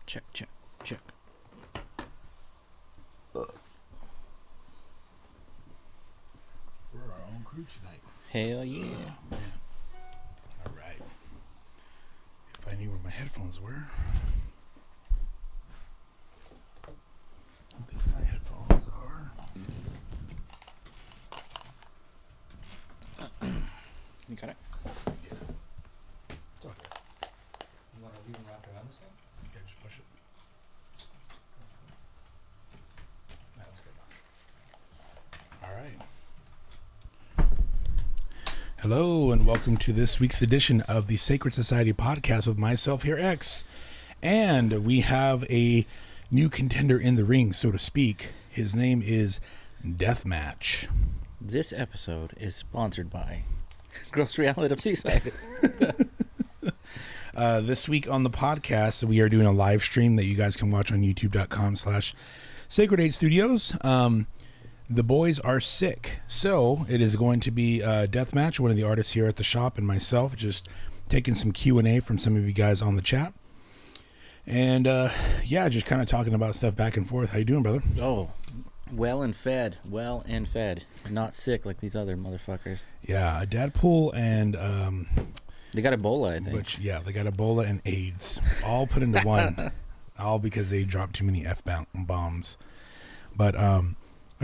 Check. We're our own crew tonight. Hell yeah. Oh, man. All right. If I knew where my headphones were. I think my headphones are. You got it? Yeah. It's okay. You want to leave them wrapped around this thing? Yeah, just push it. That's good enough. All right. Hello, and welcome to this week's edition of the Sacred Society podcast with myself here, X. And we have a new contender in the ring, so to speak. His name is Deathmatch. This episode is sponsored by Grocery Outlet of Seaside. This week on the podcast, we are doing a live stream that you guys can watch on youtube.com/Sacred 8 Studios. The boys are sick, so it is going to be Deathmatch, one of the artists here at the shop, and myself just taking some Q&A from some of you guys on the chat. And yeah, just kind of talking about stuff back and forth. How you doing, brother? Oh, well and fed. Not sick like these other motherfuckers. Yeah, Deadpool and They got Ebola, I think. which yeah, they got Ebola and AIDS all put into one, all because they dropped too many bombs. But how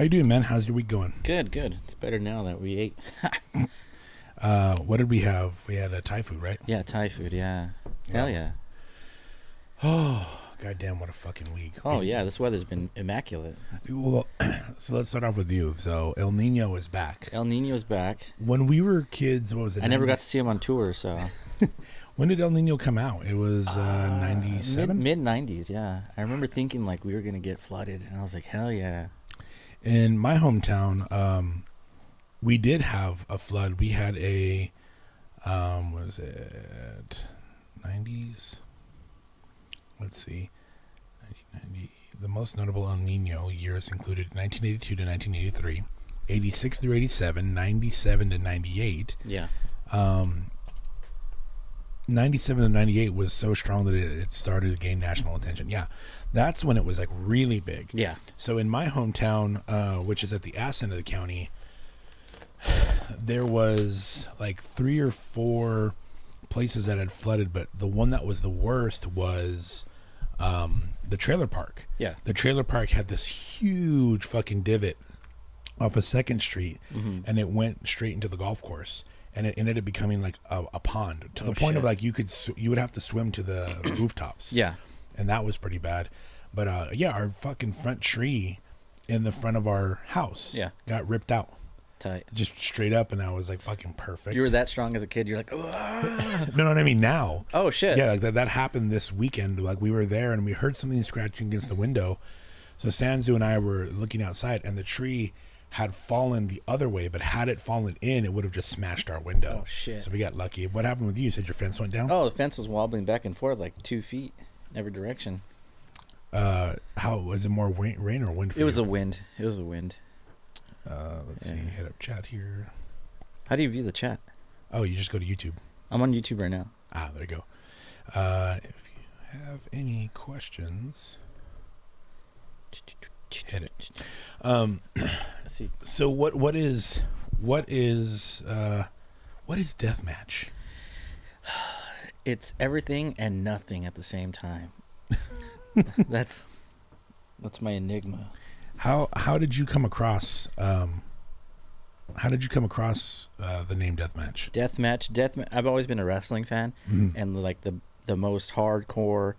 you doing, man? How's your week going? Good. It's better now that we ate. What did we have? We had Thai food, right? Yeah, Thai food, yeah. Hell yeah. Oh, goddamn, what a fucking week. Oh, yeah, this weather's been immaculate. Well, so let's start off with you. So El Nino is back. El Nino's back. When we were kids, what was it? I never got to see him on tour, so. When did El Nino come out? It was 97? Mid-90s, yeah. I remember thinking, like, we were going to get flooded, and I was like, hell yeah. In my hometown, we did have a flood. We had a, what was it, 90s? Let's see, 1990. The most notable El Nino years included 1982 to 1983, 86 through 87, 97 to 98. Yeah. 97 to 98 was so strong that it started to gain national attention. Yeah, that's when it was like really big. Yeah. So in my hometown, which is at the ass end of the county, there was like 3 or 4 places that had flooded, but the one that was the worst was the trailer park. Yeah. The trailer park had this huge fucking divot off of 2nd Street, and it went straight into the golf course, and it ended up becoming like a pond to the point of like you would have to swim to the rooftops. Yeah. And that was pretty bad. But yeah, our fucking front tree in the front of our house got ripped out. Tight. Just straight up, and I was like fucking perfect. You were that strong as a kid. You're like, oh. No, I mean now. Oh shit. Yeah, like that happened this weekend. Like we were there and we heard something scratching against the window. So Sanzu and I were looking outside, and the tree had fallen the other way, but had it fallen in, it would have just smashed our window. Oh shit. So we got lucky. What happened with you? You said your fence went down? Oh, the fence was wobbling back and forth like 2 feet in every direction. How was it? More rain or wind for you? It was a wind. Let's see. Hit up chat here. How do you view the chat? Oh, you just go to YouTube. I'm on YouTube right now. Ah, there you go. If you have any questions, hit it. Let's see. So what is Deathmatch? It's everything and nothing at the same time. That's my enigma. How did you come across the name Deathmatch? Deathmatch. I've always been a wrestling fan, and like the most hardcore,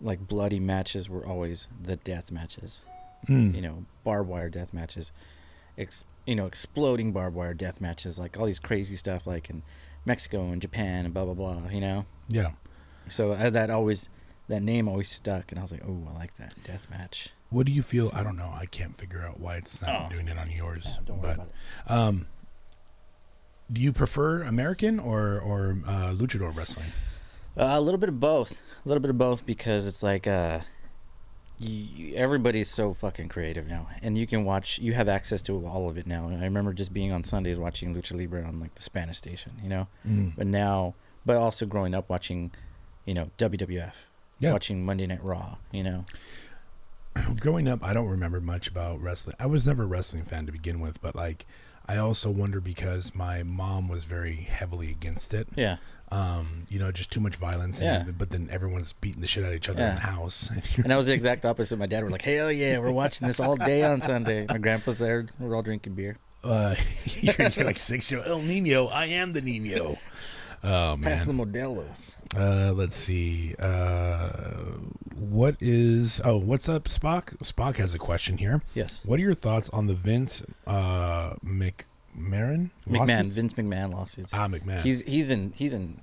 like bloody matches were always the death matches. You know, barbed wire death matches, exploding barbed wire death matches, like all these crazy stuff, like in Mexico and Japan and blah blah blah. You know. Yeah. So that name always stuck, and I was like, oh, I like that Deathmatch. What do you feel? I don't know. I can't figure out why it's not doing it on yours. Don't worry about it. Do you prefer American or luchador wrestling? A little bit of both. Because it's like everybody's so fucking creative now, and you have access to all of it now. And I remember just being on Sundays watching Lucha Libre on like the Spanish station, you know. But also growing up watching, WWF. watching Monday Night Raw, Growing up, I don't remember much about wrestling. I was never a wrestling fan to begin with, but like, I also wonder because my mom was very heavily against it. Yeah. Just too much violence. Yeah. But then everyone's beating the shit out of each other in the house. And I was the exact opposite. My dad was like, hell yeah, we're watching this all day on Sunday. My grandpa's there. We're all drinking beer. You're like 6-year-old El Nino. I am the Nino. Oh, man. Pass the Modelos. Let's see. What's up, Spock? Spock has a question here. Yes. What are your thoughts on the Vince McMahon lawsuits? Vince McMahon lawsuits. McMahon. He's in.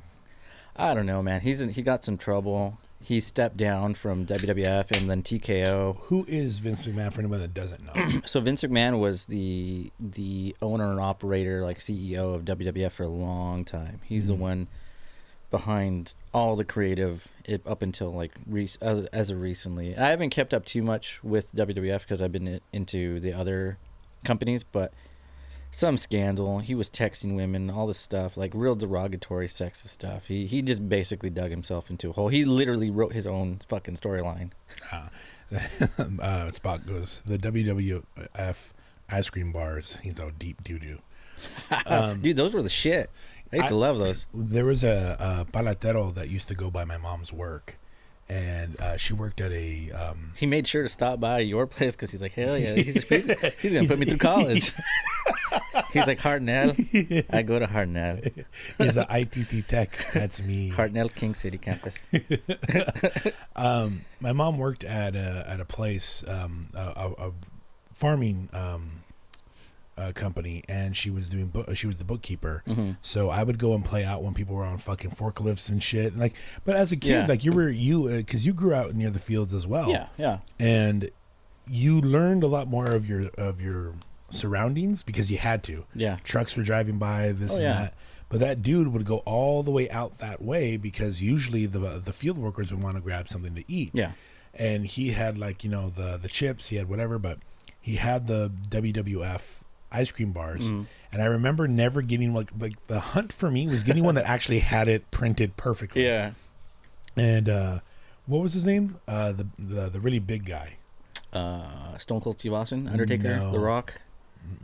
I don't know, man. He got some trouble. He stepped down from WWF and then TKO. Who is Vince McMahon for anyone that doesn't know? So Vince McMahon was the owner and operator, like CEO of WWF for a long time. He's the one behind all the creative up until like as of recently. I haven't kept up too much with WWF because I've been into the other companies, but some scandal. He was texting women, all this stuff, like real derogatory, sexist stuff. He just basically dug himself into a hole. He literally wrote his own fucking storyline. Spock goes, the WWF ice cream bars. He's all deep doo-doo. Dude, those were the shit. I used to love those. There was a palatero that used to go by my mom's work. And she worked at a... he made sure to stop by your place because he's like, hell yeah, he's going to put me through college. He's like, Hartnell. I go to Hartnell. He's an ITT Tech. That's me. Hartnell, King City campus. My mom worked at a place, a farming company, and she was she was the bookkeeper. So I would go and play out when people were on fucking forklifts and shit. And but as a kid, because you grew out near the fields as well. Yeah. And you learned a lot more of your surroundings because you had to. Yeah. Trucks were driving by, this and that. But that dude would go all the way out that way because usually the field workers would want to grab something to eat. Yeah. And he had the chips, he had whatever, but he had the WWF ice cream bars. And I remember never getting like the hunt for me was getting one that actually had it printed perfectly. Yeah. And what was his name? The really big guy. Stone Cold Steve Austin, Undertaker, The Rock,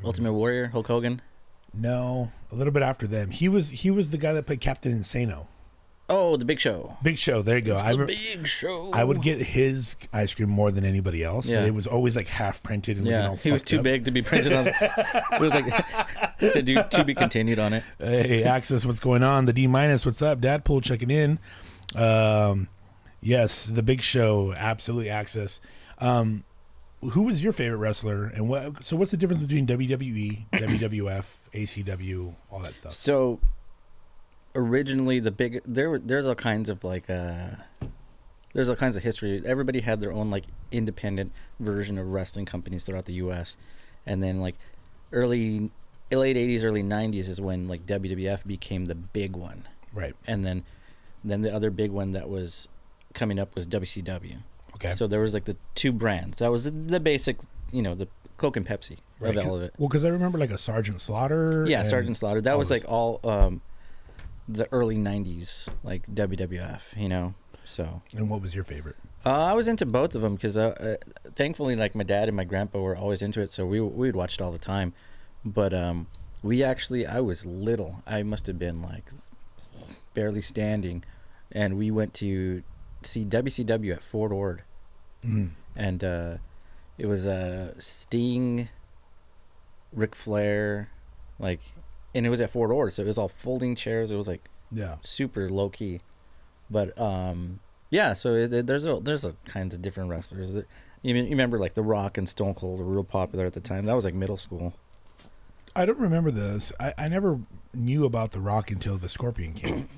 Ultimate Warrior, Hulk Hogan. No, a little bit after them. He was the guy that played Captain Insano. Oh, the Big Show. Big Show. There you go. Big Show. I would get his ice cream more than anybody else, but it was always like half printed. And he was too big to be printed on. It was like it said to be continued on it. Hey, Access, what's going on? The D-, what's up? Dadpool checking in. Yes, the Big Show. Absolutely, Access. Who was your favorite wrestler, and what's the difference between WWE, WWF, ACW, all that stuff? So originally there's all kinds of there's all kinds of history. Everybody had their own like independent version of wrestling companies throughout the US, and then like late 80s, early 90s is when like WWF became the big one. Right. And then the other big one that was coming up was WCW. Okay. So there was like the two brands. That was the basic, the Coke and Pepsi of all of it. Well, because I remember like a Sergeant Slaughter. Yeah, Sergeant Slaughter. That was like all the early 90s, like WWF, so. And what was your favorite? I was into both of them because thankfully, like my dad and my grandpa were always into it, so we would watch it all the time. But I was little. I must have been like barely standing, and we went to see WCW at Fort Ord. And it was Sting, Ric Flair, and it was at Fort Ord, so it was all folding chairs. It was super low key, but so there's all kinds of different wrestlers. You remember like The Rock and Stone Cold were real popular at the time. That was like middle school. I don't remember this. I never knew about The Rock until the Scorpion King.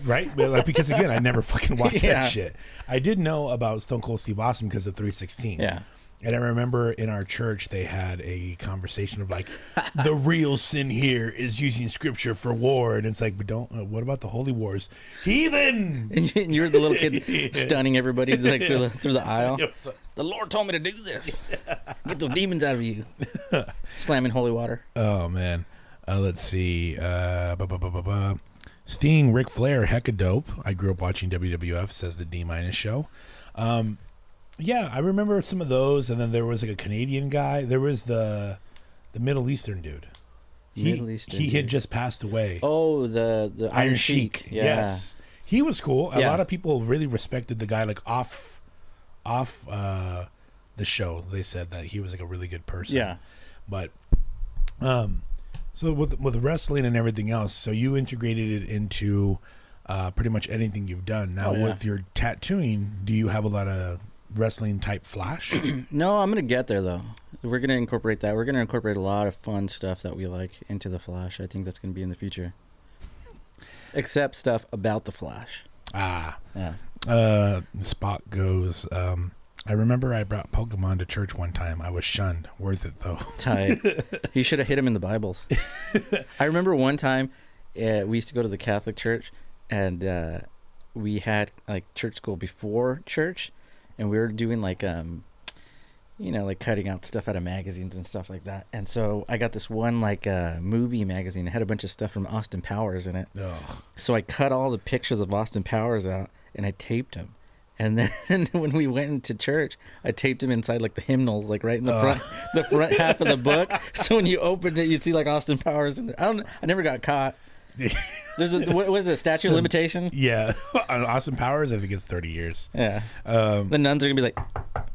Right? Because again, I never fucking watched that shit. I did know about Stone Cold Steve Austin because of 316. Yeah. And I remember in our church they had a conversation of like, the real sin here is using scripture for war, and it's like, but what about the holy wars? Heathen! And you're the little kid stunning everybody through the aisle. The Lord told me to do this. Get those demons out of you. Slamming holy water. Oh man. Let's see. Seeing Ric Flair, hecka dope. I grew up watching WWF, says the D- show. Yeah, I remember some of those, and then there was like a Canadian guy. There was the Middle Eastern dude. He had just passed away. Oh, the Iron Sheik. Yeah. Yes, he was cool. A lot of people really respected the guy, like off the show. They said that he was like a really good person. Yeah, but so with wrestling and everything else, so you integrated it into pretty much anything you've done. Now with your tattooing, do you have a lot of wrestling type flash? No, I'm gonna get there though. We're gonna incorporate that. We're gonna incorporate a lot of fun stuff that we like into the Flash. I think that's gonna be in the future. Except stuff about the Flash. Yeah. Spock goes. I remember I brought Pokemon to church one time. I was shunned. Worth it though. Tight. He should have hit him in the Bibles. I remember one time we used to go to the Catholic church, and we had like church school before church. And we were doing like, like cutting out stuff out of magazines and stuff like that. And so I got this one like movie magazine. It had a bunch of stuff from Austin Powers in it. Oh. So I cut all the pictures of Austin Powers out and I taped them. And then when we went into church, I taped them inside like the hymnals, like right in the front half of the book. So when you opened it, you'd see like Austin Powers in there. I never got caught. There's what is it, statute of limitation? Yeah. On Austin Powers, I think it's 30 years. Yeah. The nuns are gonna be like,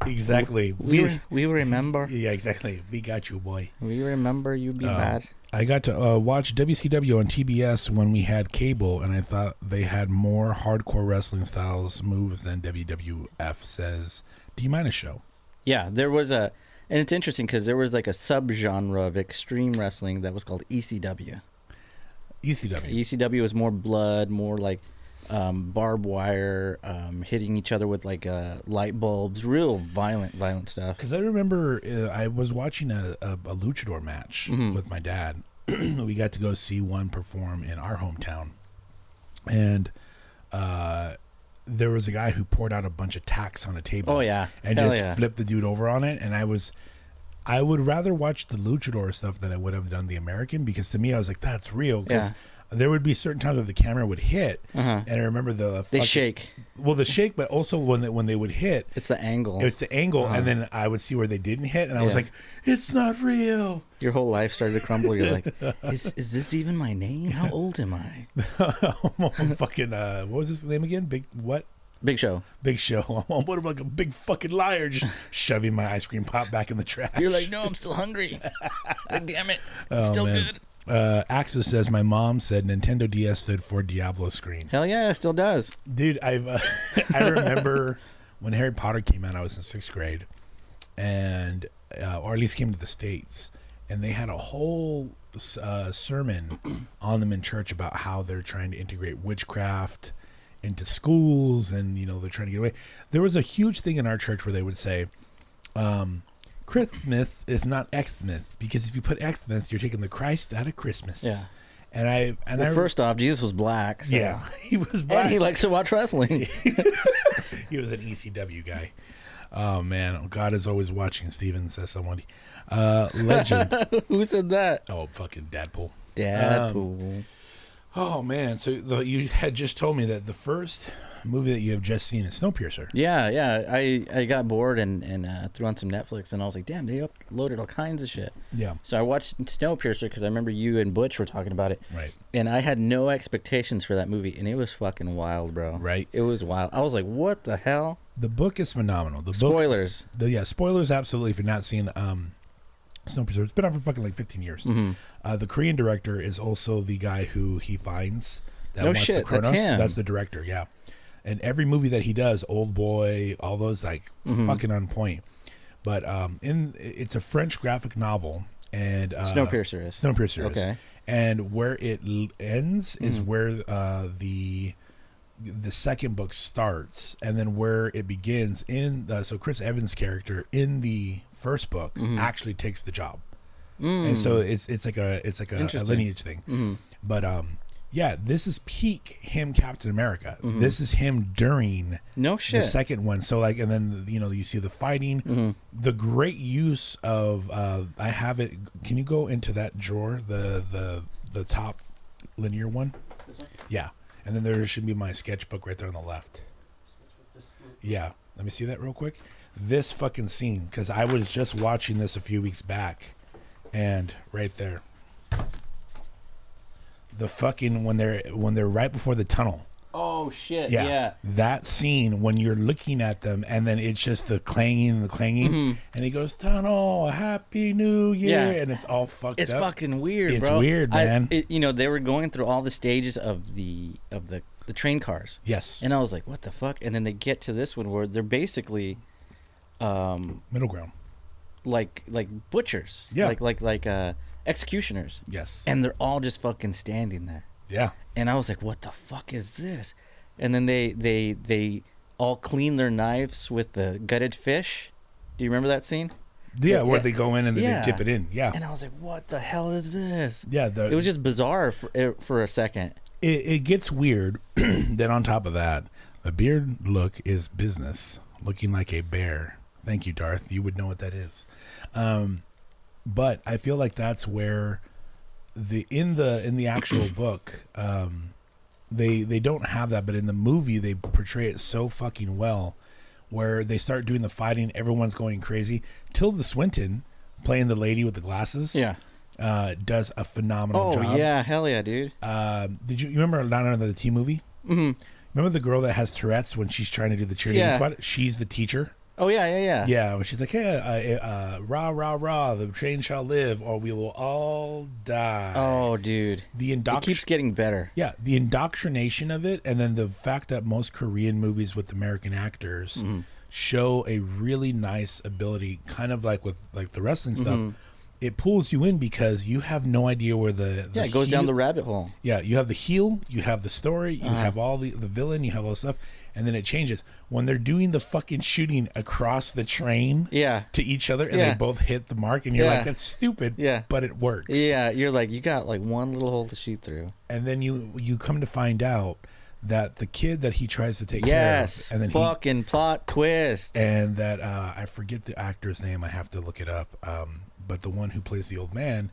exactly. We remember. Yeah, exactly. We got you, boy. We remember you be bad. I got to watch WCW on TBS when we had cable, and I thought they had more hardcore wrestling styles moves than WWF, says D- show. Yeah, there was and it's interesting because there was like a subgenre of extreme wrestling that was called ECW. ECW was more blood, more like barbed wire, hitting each other with like light bulbs, real violent stuff. Because I remember I was watching a luchador match with my dad. We got to go see one perform in our hometown, and there was a guy who poured out a bunch of tacks on a table. Oh yeah, and flipped the dude over on it. And I would rather watch the luchador stuff than I would have done the American, because to me I was like, that's real. Because there would be certain times that the camera would hit, and I remember they shake. Well, the shake, but also when they would hit, it's the angle. It's the angle, and then I would see where they didn't hit, and I was like, it's not real. Your whole life started to crumble. You're like, is this even my name? How old am I? Fucking what was his name again? Big Show. I'm like a big fucking liar, just shoving my ice cream pop back in the trash. You're like, no, I'm still hungry. Like, damn it, it's still good. Axis says my mom said Nintendo DS stood for Diablo screen. Hell yeah, it still does, dude. I remember when Harry Potter came out. I was in 6th grade, and or at least came to the States, and they had a whole sermon on them in church about how they're trying to integrate witchcraft into schools, and they're trying to get away. There was a huge thing in our church where they would say, Christmas is not Xmas, because if you put Xmas, you're taking the Christ out of Christmas. Yeah. And first off, Jesus was black. So. Yeah, he was black. And he likes to watch wrestling. He was an ECW guy. Oh man, God is always watching. Steven says somebody. Legend. Who said that? Oh, fucking Dadpool. Dadpool. Oh man, so you had just told me that the first movie that you have just seen is Snowpiercer. Yeah. I got bored and threw on some Netflix, and I was like, damn, they uploaded all kinds of shit. Yeah. So I watched Snowpiercer because I remember you and Butch were talking about it. Right. And I had no expectations for that movie, and it was fucking wild, bro. Right. It was wild. I was like, what the hell? The book is phenomenal. Spoilers. Spoilers, absolutely, if you're not seeing Snowpiercer. It's been out for fucking like 15 years. The Korean director is also the guy who he finds that wants the Kronos. That's him. That's the director, yeah. And every movie that he does, Old Boy, all those, like fucking on point. But it's a French graphic novel, and Snowpiercer is. Okay. And where it ends is where the second book starts, and then where it begins so Chris Evans' character in the first book actually takes the job, and so it's like a lineage thing. But this is peak him Captain America. This is him during the second one. So like, and then you see the fighting, the great use of I have it. Can you go into that drawer, the top linear one? Yeah. And then there should be my sketchbook right there on the left. Yeah. Let me see that real quick. This fucking scene, because I was just watching this a few weeks back, and right there, the fucking when they're right before the tunnel. Oh shit! Yeah. That scene when you're looking at them, and then it's just the clanging and the clanging, and he goes, "Tunnel, Happy New Year," and it's all fucked up. It's fucking weird, It's bro. weird, man. They were going through all the stages of the train cars. Yes. And I was like, what the fuck? And then they get to this one where they're basically middle ground, like butchers. Yeah. Like executioners. Yes. And they're all just fucking standing there. Yeah. And I was like, what the fuck is this? And then they all clean their knives with the gutted fish. Do you remember that scene? Yeah, where they go in and then they dip it in. Yeah. And I was like, what the hell is this? Yeah. It was just bizarre for a second. It gets weird. Then on top of that, the beard look is business, looking like a bear. Thank you, Darth. You would know what that is. But I feel like that's where in the actual book, they don't have that, but in the movie they portray it so fucking well, where they start doing the fighting, everyone's going crazy. Tilda Swinton, playing the lady with the glasses, does a phenomenal job. Oh yeah, hell yeah, dude. Did you remember Lana the T movie? Mm-hmm. Remember the girl that has Tourette's when she's trying to do the cheerleading squad? She's the teacher. Oh yeah. Yeah, when she's like, "Hey, rah rah rah, the train shall live, or we will all die." Oh, dude, it keeps getting better. Yeah, the indoctrination of it, and then the fact that most Korean movies with American actors show a really nice ability, kind of like with like the wrestling stuff. It pulls you in because you have no idea where it goes down the rabbit hole. Yeah, you have the heel, you have the story, you have all the villain, you have all the stuff, and then it changes when they're doing the fucking shooting across the train to each other, and they both hit the mark, and you're like, that's stupid, but it works. Yeah, you're like, you got like one little hole to shoot through, and then you come to find out that the kid that he tries to take care of, and then fucking plot twist, and that I forget the actor's name, I have to look it up. But the one who plays the old man,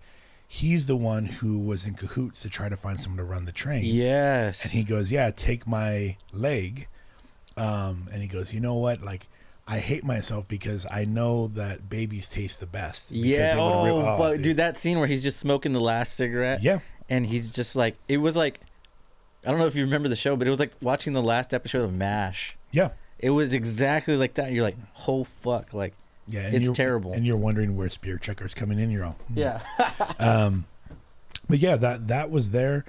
he's the one who was in cahoots to try to find someone to run the train. Yes. And he goes, yeah, take my leg. And he goes, you know what? Like, I hate myself because I know that babies taste the best. Yeah. But dude, that scene where he's just smoking the last cigarette. Yeah. And he's just like, it was like, I don't know if you remember the show, but it was like watching the last episode of MASH. Yeah. It was exactly like that. You're like, oh, fuck. Like, yeah, it's terrible. And you're wondering where Spear Checker's coming in. You're all, yeah. But yeah, that was there.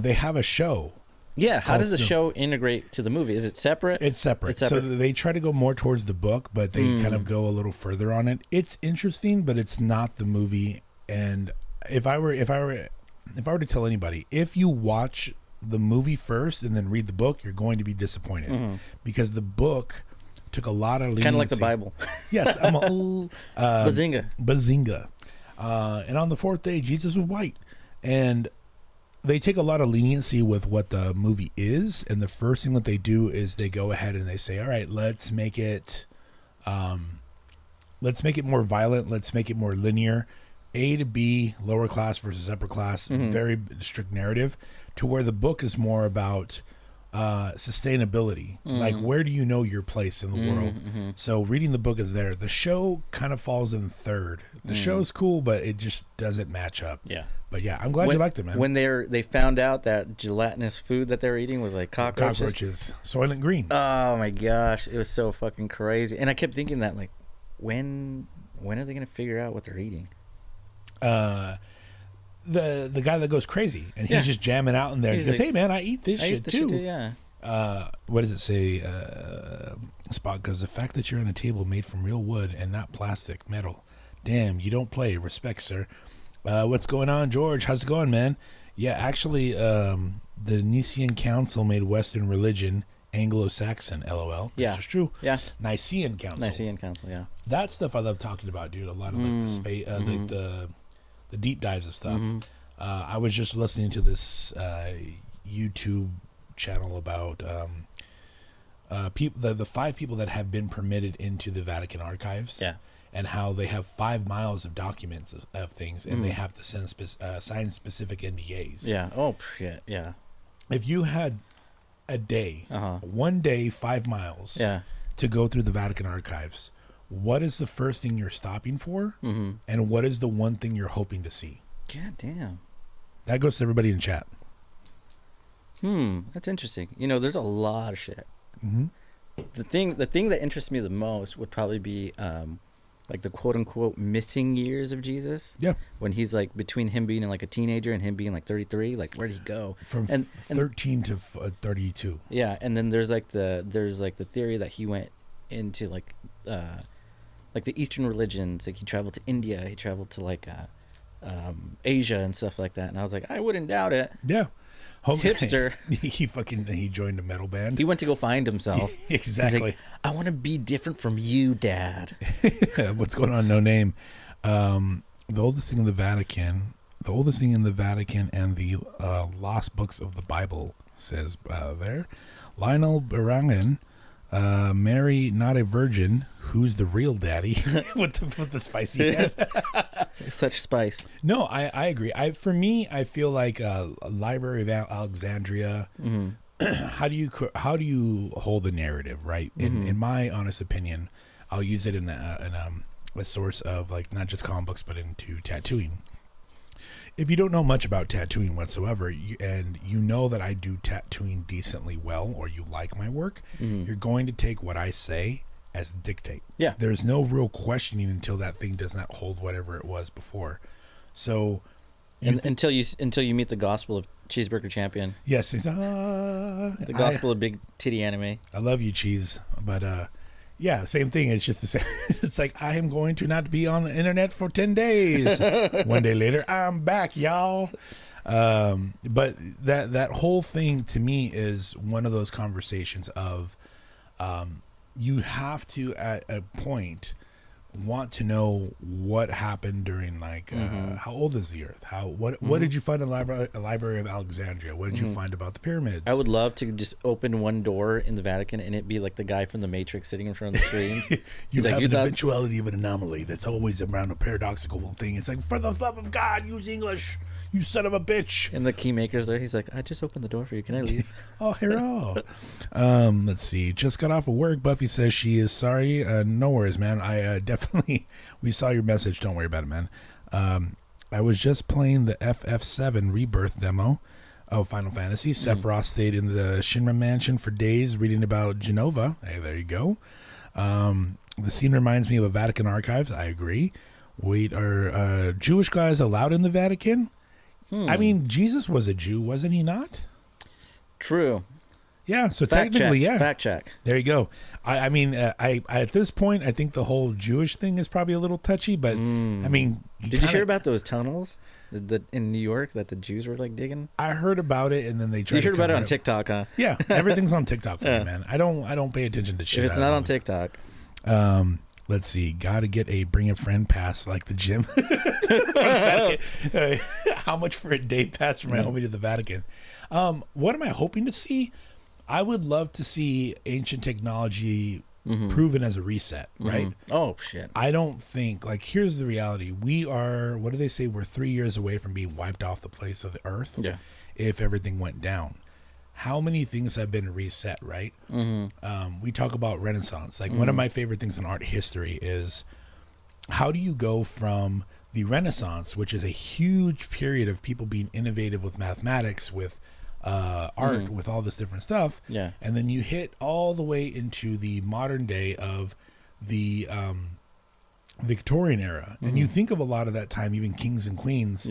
They have a show. Yeah. How does the show integrate to the movie? Is it separate? It's separate. So they try to go more towards the book, but they kind of go a little further on it. It's interesting, but it's not the movie. And if I were to tell anybody, if you watch the movie first and then read the book, you're going to be disappointed because the book took a lot of leniency. Kind of like the Bible. Yes. Bazinga. And on the fourth day, Jesus was white. And they take a lot of leniency with what the movie is. And the first thing that they do is they go ahead and they say, all right, let's make it more violent. Let's make it more linear. A to B, lower class versus upper class, very strict narrative, to where the book is more about sustainability. Like, where do you know your place in the world? So reading the book is there. The show kind of falls in third. The show's cool, but it just doesn't match up. Yeah. But yeah, I'm glad you liked it, man. When they found out that gelatinous food that they were eating was like cockroaches. Soylent Green. Oh my gosh, it was so fucking crazy. And I kept thinking that, like, when are they gonna figure out what they're eating? The guy that goes crazy and he's just jamming out in there. He goes, like, hey man, I eat this shit too. Yeah. What does it say? Spock goes, the fact that you're on a table made from real wood and not plastic metal. Damn, you don't play. Respect, sir. What's going on, George? How's it going, man? Yeah, actually, the Nicene Council made Western religion Anglo-Saxon. LOL. Yeah, that's just true. Yeah. Nicene Council. Yeah. That stuff I love talking about, dude. A lot of like the space, like the deep dives of stuff. I was just listening to this YouTube channel about the 5 people that have been permitted into the Vatican archives. Yeah. And how they have 5 miles of documents of things, and they have to sign specific NDAs. Yeah. Oh shit. Yeah. if you had a day, one day, 5 miles, to go through the Vatican archives, what is the first thing you're stopping for, and what is the one thing you're hoping to see? God damn. That goes to everybody in chat. That's interesting. You know, there's a lot of shit. The thing that interests me the most would probably be like the quote unquote missing years of Jesus. Yeah. When he's like between him being like a teenager and him being like 33, like where'd he go? From 13 to 32. Yeah, and then there's like the theory that he went into like the Eastern religions. Like he traveled to India, he traveled to like Asia and stuff like that. And I was like, I wouldn't doubt it. Yeah. Hipster. he joined a metal band. He went to go find himself. Exactly. He's like, I want to be different from you, Dad. What's going on? No name. The oldest thing in the Vatican and the lost books of the Bible says there. Lionel Berangan, Mary not a virgin. Who's the real daddy? with the spicy head. Such spice. No, I agree. For me, I feel like Library of Alexandria. How do you hold the narrative, right? In my honest opinion, I'll use it in a source of like not just comic books but into tattooing. If you don't know much about tattooing whatsoever, and you know that I do tattooing decently well, or you like my work, you're going to take what I say as dictate. Yeah. There's no real questioning until that thing does not hold whatever it was before. So, until you meet the gospel of Cheeseburger Champion. Yes. The gospel of Big Titty Anime. I love you, Cheese, but yeah, same thing. It's just the same. It's like I am going to not be on the internet for 10 days. One day later, I'm back, y'all. But that whole thing to me is one of those conversations of you have to at a point want to know what happened during like how old is the earth, what did you find in the library of Alexandria, what did you find about the pyramids? I would love to just open one door in the Vatican and it be like the guy from the Matrix sitting in front of the screens. you have an eventuality of an anomaly that's always around a paradoxical thing. It's like, for the love of God, use English, you son of a bitch. And the key maker's there. He's like, I just opened the door for you. Can I leave? Oh, hero. Let's see. Just got off of work. Buffy says she is sorry. No worries, man. I definitely, we saw your message. Don't worry about it, man. I was just playing the FF7 Rebirth demo of Final Fantasy. Sephiroth stayed in the Shinra mansion for days reading about Genova. Hey, there you go. The scene reminds me of a Vatican archives. I agree. Wait, are Jewish guys allowed in the Vatican? I mean, Jesus was a Jew, wasn't he not? True. Yeah, so technically, yeah. Fact check. There you go. I mean, I at this point, I think the whole Jewish thing is probably a little touchy, but I mean... Did you hear about those tunnels in New York that the Jews were like digging? I heard about it, and then they tried to... You heard about it on TikTok, huh? Yeah, everything's on TikTok for me, man. I don't pay attention to shit. If it's not on TikTok... Let's see. Got to get a bring a friend pass like the gym. How much for a day pass from my homie to the Vatican? What am I hoping to see? I would love to see ancient technology proven as a reset, right? Oh, shit. I don't think, like, here's the reality. We are, what do they say? We're 3 years away from being wiped off the face of the earth if everything went down. How many things have been reset, right? We talk about Renaissance. Like one of my favorite things in art history is how do you go from the Renaissance, which is a huge period of people being innovative with mathematics, with art, with all this different stuff, and then you hit all the way into the modern day of the Victorian era. And you think of a lot of that time, even kings and queens,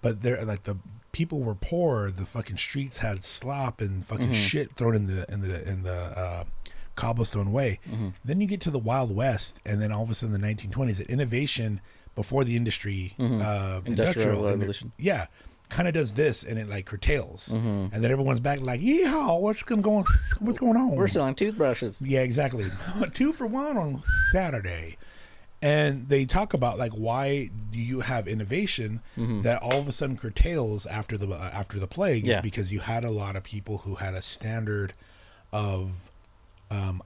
but they're like the people were poor. The fucking streets had slop and fucking shit thrown in the cobblestone way. Then you get to the Wild West, and then all of a sudden the 1920s, the innovation before the industrial revolution, kind of does this, and it like curtails, and then everyone's back like, yeehaw, what's going on? We're selling toothbrushes. Yeah, exactly. 2 for $1 on Saturday. And they talk about like, why do you have innovation that all of a sudden curtails after the plague? Is because you had a lot of people who had a standard of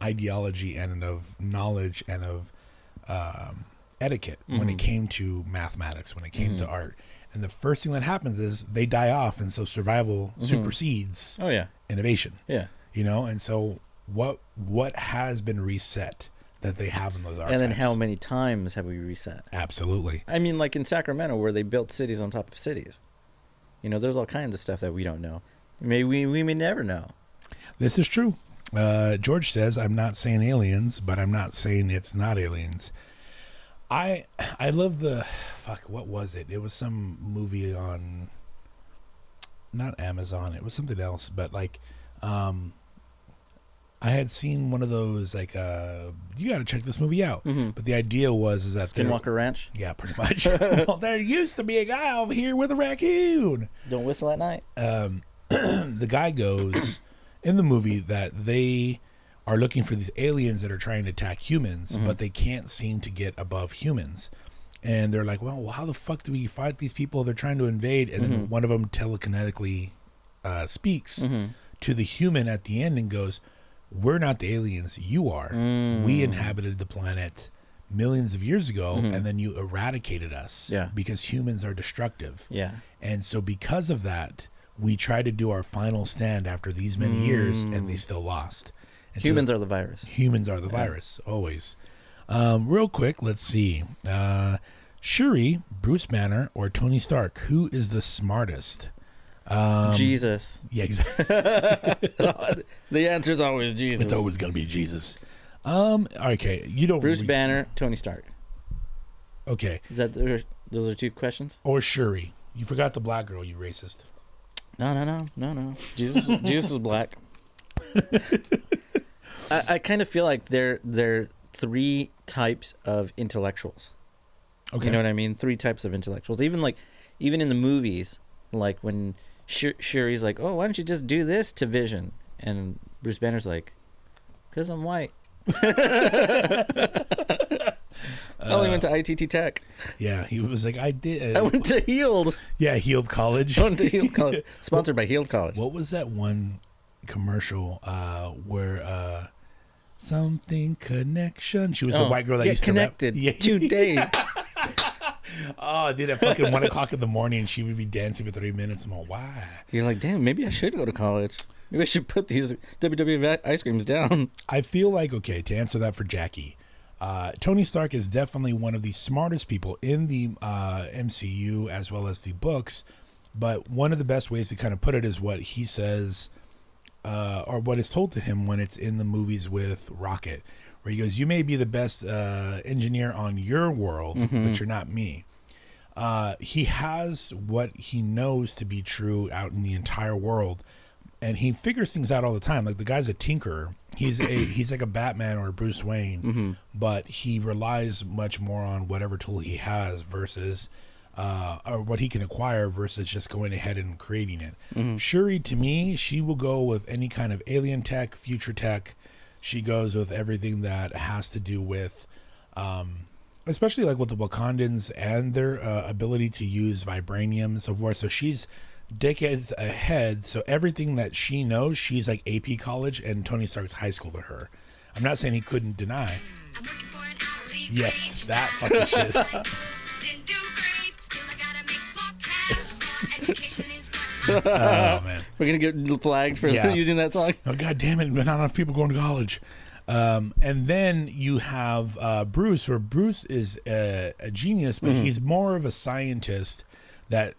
ideology and of knowledge and of etiquette when it came to mathematics, when it came to art. And the first thing that happens is they die off, and so survival supersedes innovation. Yeah. You know, and so what has been reset that they have in those archives? And then how many times have we reset? Absolutely. I mean, like in Sacramento, where they built cities on top of cities. You know, there's all kinds of stuff that we don't know. Maybe we may never know. This is true. George says, I'm not saying aliens, but I'm not saying it's not aliens. I love what was it? It was some movie on, not Amazon. It was something else, but like, I had seen one of those, like, you got to check this movie out. But the idea is that Skinwalker Ranch? Yeah, pretty much. Well, there used to be a guy over here with a raccoon. Don't whistle at night. The guy goes in the movie that they are looking for these aliens that are trying to attack humans, but they can't seem to get above humans. And they're like, well, how the fuck do we fight these people? They're trying to invade. And then one of them telekinetically speaks to the human at the end and goes, we're not the aliens, you are. We inhabited the planet millions of years ago, and then you eradicated us because humans are destructive. Yeah. And so because of that, we try to do our final stand after these many years, and they still lost. And humans are the virus. Humans are the virus, always. Real quick, let's see. Shuri, Bruce Banner, or Tony Stark, who is the smartest? Jesus. Yeah, exactly. The answer is always Jesus. It's always going to be Jesus. Okay, you don't. Bruce Banner, Tony Stark. Okay. Is that those are two questions? Or Shuri. You forgot the black girl, you racist. No. Jesus is black. I kind of feel like they're three types of intellectuals. Okay. You know what I mean? Three types of intellectuals. Even in the movies, like when Shuri's like, oh, why don't you just do this to Vision? And Bruce Banner's like, because I'm white. I only went to ITT Tech. Yeah, he was like, I did. I went to Heald. Yeah, Heald College. I went to Heald College. Sponsored by Heald College. What was that one commercial where something connection? She was a white girl that used connected to today. Oh, dude, at fucking 1 o'clock in the morning, she would be dancing for 3 minutes. I'm like, why? You're like, damn, maybe I should go to college. Maybe I should put these WW ice creams down. I feel like, okay, to answer that for Jackie, Tony Stark is definitely one of the smartest people in the MCU as well as the books. But one of the best ways to kind of put it is what he says, or what is told to him when it's in the movies with Rocket, where he goes, you may be the best engineer on your world, but you're not me. He has what he knows to be true out in the entire world, and he figures things out all the time. Like, the guy's a tinkerer. He's like a Batman or a Bruce Wayne, but he relies much more on whatever tool he has versus or what he can acquire versus just going ahead and creating it. Shuri, to me, she will go with any kind of alien tech, future tech. She goes with everything that has to do with, especially like with the Wakandans and their ability to use vibranium and so forth. So she's decades ahead. So everything that she knows, she's like AP college, and Tony Stark's high school to her. I'm not saying he couldn't deny. Yes, that fucking shit. Oh man, we're gonna get flagged for using that song. Oh god damn it! Not enough people going to college. And then you have Bruce, where Bruce is a genius, but he's more of a scientist that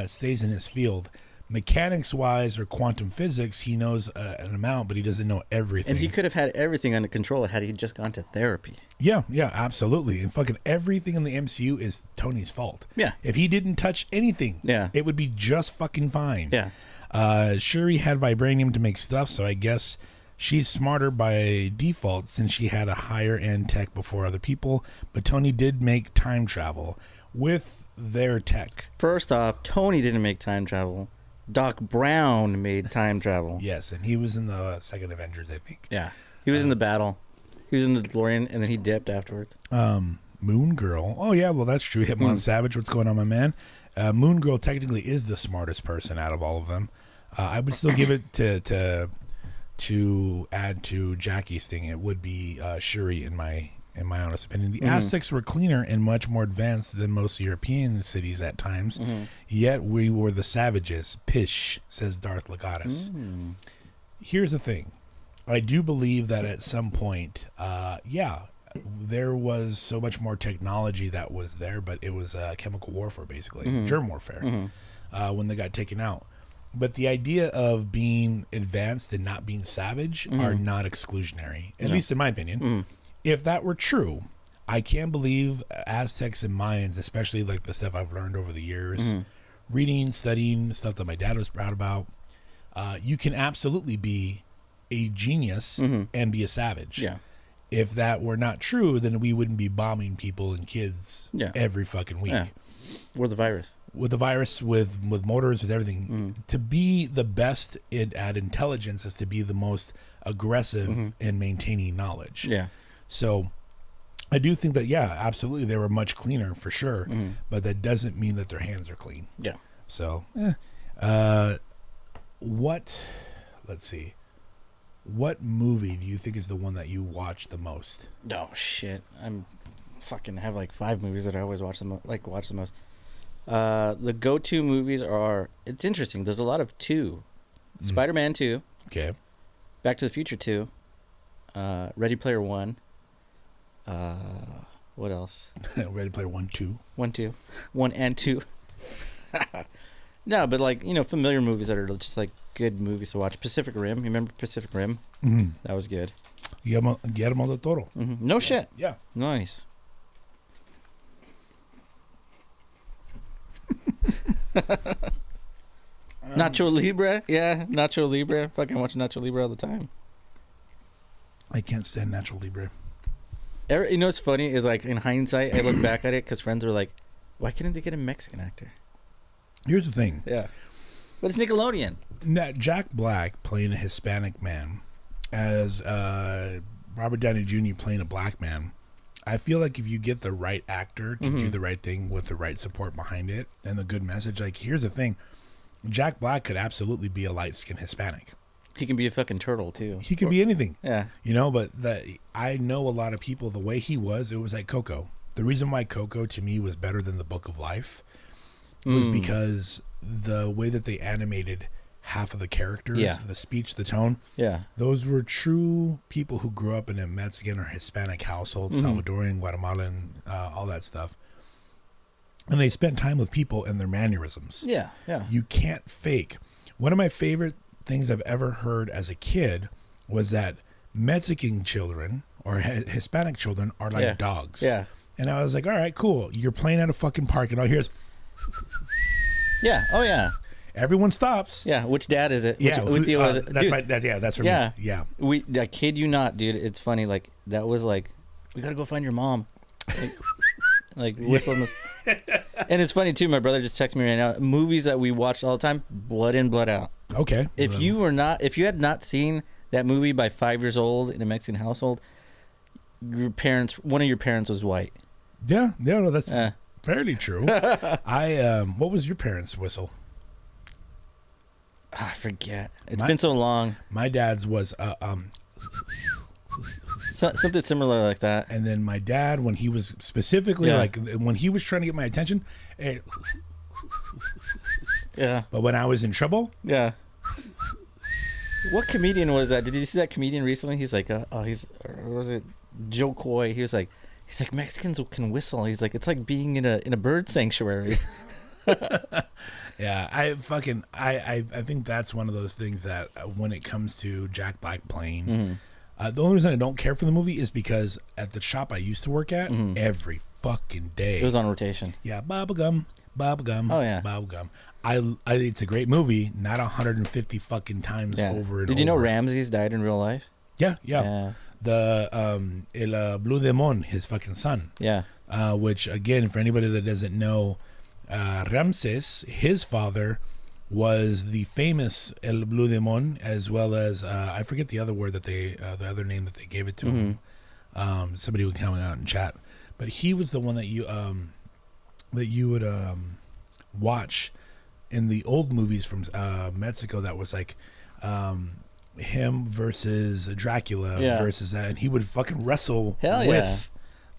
stays in his field. Mechanics wise or quantum physics, he knows an amount, but he doesn't know everything. And he could have had everything under control had he just gone to therapy. Yeah, absolutely. And fucking everything in the MCU is Tony's fault. Yeah. If he didn't touch anything, it would be just fucking fine. Yeah. Shuri had vibranium to make stuff, so I guess she's smarter by default since she had a higher end tech before other people. But Tony did make time travel with their tech. First off, Tony didn't make time travel. Doc Brown made time travel. Yes, and he was in the second Avengers, I think. Yeah. He was in the battle. He was in the DeLorean, and then he dipped afterwards. Moon Girl. Oh, yeah, well, that's true. Hitmon Savage, what's going on, my man? Moon Girl technically is the smartest person out of all of them. I would still give it to add to Jackie's thing. It would be Shuri in my in my honest opinion. The Aztecs were cleaner and much more advanced than most European cities at times, yet we were the savages. Pish, says Darth Legatus. Here's the thing. I do believe that at some point, there was so much more technology that was there, but it was chemical warfare, basically, germ warfare, when they got taken out. But the idea of being advanced and not being savage are not exclusionary, at least in my opinion. If that were true, I can't believe Aztecs and Mayans, especially like the stuff I've learned over the years, reading, studying, stuff that my dad was proud about, you can absolutely be a genius and be a savage. Yeah. If that were not true, then we wouldn't be bombing people and kids every fucking week. Yeah. Or the virus. With the virus, with motors, with everything. To be the best at intelligence is to be the most aggressive in maintaining knowledge. Yeah. So I do think that, absolutely, they were much cleaner for sure, but that doesn't mean that their hands are clean. Yeah. So, let's see. What movie do you think is the one that you watch the most? Oh, shit. I'm fucking have like 5 movies that I always watch the most. The go-to movies are, it's interesting. There's a lot of 2. Spider-Man 2. Okay. Back to the Future 2. Ready Player 1. What else? Ready Player 1, 2. 1, 2. 1 and 2. No, but like, familiar movies that are just like good movies to watch. Pacific Rim. You remember Pacific Rim? That was good. Guillermo del Toro. No shit. Yeah. Nice. Nacho Libre. Yeah, Nacho Libre. Fucking watch Nacho Libre all the time. I can't stand Nacho Libre. What's funny is, like, in hindsight, I look back at it because friends were like, why couldn't they get a Mexican actor? Here's the thing. Yeah. But it's Nickelodeon. Jack Black playing a Hispanic man as Robert Downey Jr. playing a black man. I feel like if you get the right actor to do the right thing with the right support behind it and the good message, like, here's the thing. Jack Black could absolutely be a light-skinned Hispanic. He can be a fucking turtle, too. He could be anything. Yeah. But I know a lot of people, the way he was, it was like Coco. The reason why Coco, to me, was better than The Book of Life was because the way that they animated half of the characters, the speech, the tone, those were true people who grew up in a Mexican or Hispanic household, Salvadorian, Guatemalan, all that stuff. And they spent time with people and their mannerisms. Yeah. You can't fake. One of my favorite things I've ever heard as a kid was that Mexican children or Hispanic children are like dogs. Yeah. And I was like, all right, cool. You're playing at a fucking park and all here's... Yeah. Oh, yeah. Everyone stops. Yeah. Which dad is it? Which deal is it? That's dude, my dad. Yeah, that's for me. Yeah. I kid you not, dude. It's funny. Like, that was like, we got to go find your mom. Like whistling. And it's funny, too. My brother just texted me right now. Movies that we watched all the time, Blood In, Blood Out. Okay. If you had not seen that movie by 5 years old in a Mexican household, one of your parents was white. Yeah. No, that's fairly true. What was your parents' whistle? I forget. It's been so long. My dad's was something similar like that. And then my dad, when he was specifically like when he was trying to get my attention, but when I was in trouble, What comedian was that? Did you see that comedian recently? He's like, or was it Joe Coy? He's like Mexicans can whistle. He's like, it's like being in a bird sanctuary. Yeah, I think that's one of those things that when it comes to Jack Black playing, the only reason I don't care for the movie is because at the shop I used to work at, every fucking day it was on rotation. Yeah, bubblegum. Oh yeah, bubblegum. It's a great movie. Not 150 fucking times over and Did you know Ramses died in real life? Yeah. The El Blue Demon, his fucking son. Yeah. Which again, for anybody that doesn't know, Ramses, his father, was the famous El Blue Demon, as well as I forget the other word that the other name that they gave it to him. Somebody would come out and chat, but he was the one that you would watch in the old movies from Mexico. That was like him versus Dracula versus that, and he would fucking wrestle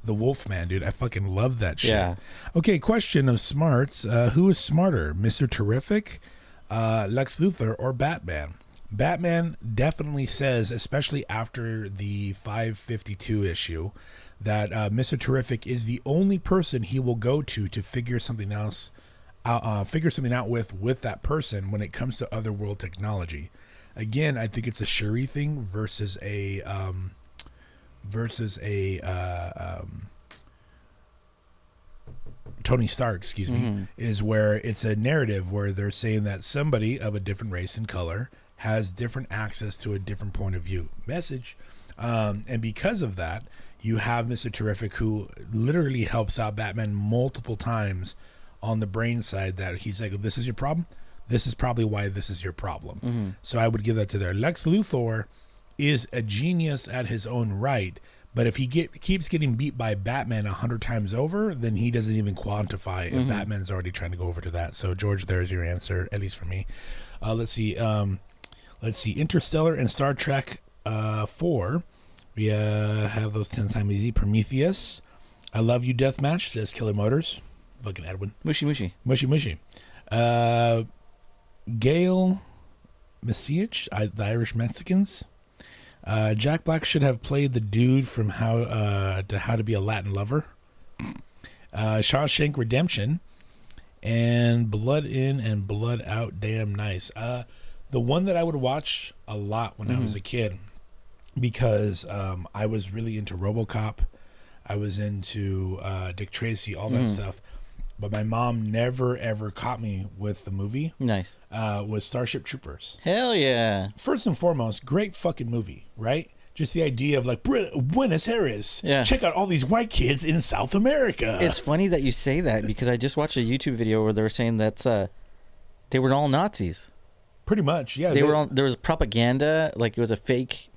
the Wolfman, dude. I fucking love that shit. Yeah. Okay, question of smarts. Who is smarter, Mr. Terrific, Lex Luthor, or Batman? Batman definitely says, especially after the 552 issue, that Mr. Terrific is the only person he will go to figure something else figure something out with that person when it comes to otherworld technology. Again, I think it's a Shuri thing versus a Tony Stark, excuse me, is where it's a narrative where they're saying that somebody of a different race and color has different access to a different point of view. Message. And because of that, you have Mr. Terrific, who literally helps out Batman multiple times on the brain side, that he's like, this is your problem. This is probably why this is your problem. So I would give that to there. Lex Luthor is a genius at his own right, but if he keeps getting beat by Batman 100 times over, then he doesn't even quantify if Batman's already trying to go over to that. So George, there's your answer, at least for me. Let's see. Interstellar and Star Trek 4. We have those 10 times easy. Prometheus. I Love You Deathmatch, says Killer Motors. Fucking Edwin. Mushy. Gail Messiach, the Irish Mexicans. Jack Black should have played the dude from How to Be a Latin Lover. Shawshank Redemption. And Blood In and Blood Out. Damn nice. The one that I would watch a lot when I was a kid, because I was really into RoboCop. I was into Dick Tracy, all that stuff. But my mom never, ever caught me with the movie. Nice. Was Starship Troopers. Hell yeah. First and foremost, great fucking movie, right? Just the idea of like, Buenos Aires. Yeah. Check out all these white kids in South America. It's funny that you say that, because I just watched a YouTube video where they were saying that they were all Nazis. Pretty much, yeah. There was propaganda, like it was a fake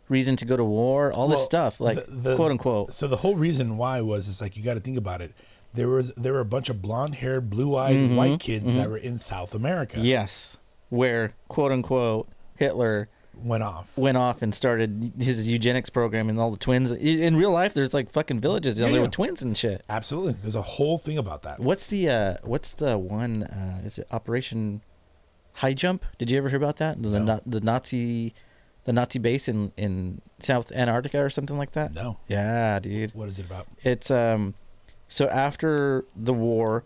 reason to go to war, all this stuff, like quote unquote. So the whole reason why is like, you got to think about it. There were a bunch of blonde-haired, blue-eyed white kids that were in South America. Yes, where quote unquote Hitler went off and started his eugenics program, and all the twins. In real life, there's like fucking villages down there with twins and shit. Absolutely, there's a whole thing about that. What's the one? Is it Operation High Jump? Did you ever hear about that? No. The Nazi base in South Antarctica or something like that? No. Yeah, dude. What is it about? It's so after the war,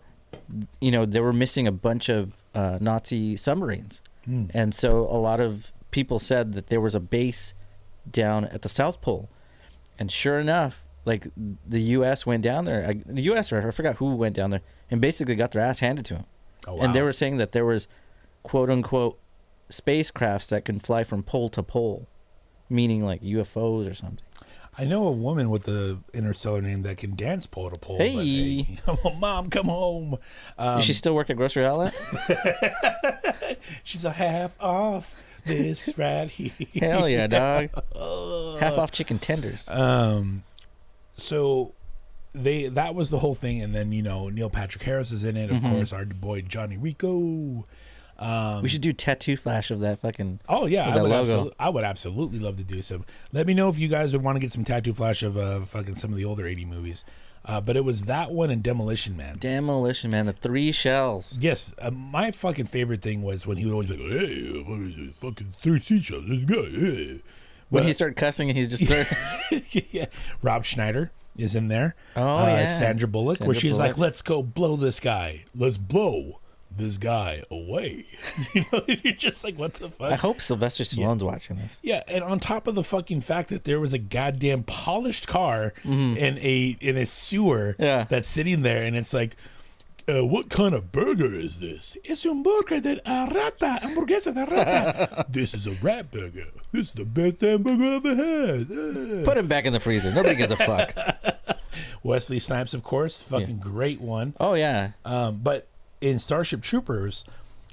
they were missing a bunch of Nazi submarines. And so a lot of people said that there was a base down at the South Pole. And sure enough, like the U.S. went down there. I forgot who went down there, and basically got their ass handed to them. Oh, wow. And they were saying that there was quote unquote spacecrafts that can fly from pole to pole, meaning like UFOs or something. I know a woman with the interstellar name that can dance pole to pole. Hey. Mom, come home. Does she still work at Grocery Outlet? She's a half off this right here. Hell yeah, dog. Half off chicken tenders. So that was the whole thing, and then Neil Patrick Harris is in it, of course, our boy Johnny Rico. We should do tattoo flash of that fucking. Oh yeah, I would logo. absolutely love to do some. Let me know if you guys would want to get some tattoo flash of fucking some of the older 80 movies. But it was that one and Demolition Man. The 3 shells. Yes, my fucking favorite thing was when he would always be like, "Hey, fucking 3 seashells, let's go." Hey. When he started cussing and he just started. Yeah, Rob Schneider is in there. Oh yeah, Sandra Bullock, where she's like, "Let's go blow this guy. Let's blow this guy away." You're just like, what the fuck? I hope Sylvester Stallone's watching this. Yeah, and on top of the fucking fact that there was a goddamn polished car in a sewer that's sitting there, and it's like, what kind of burger is this? It's un burger de rata, hamburguesa de rata. This is a rat burger. This is the best damn burger I ever had. Put him back in the freezer. Nobody gives a fuck. Wesley Snipes, of course, fucking great one. Oh yeah. But in Starship Troopers,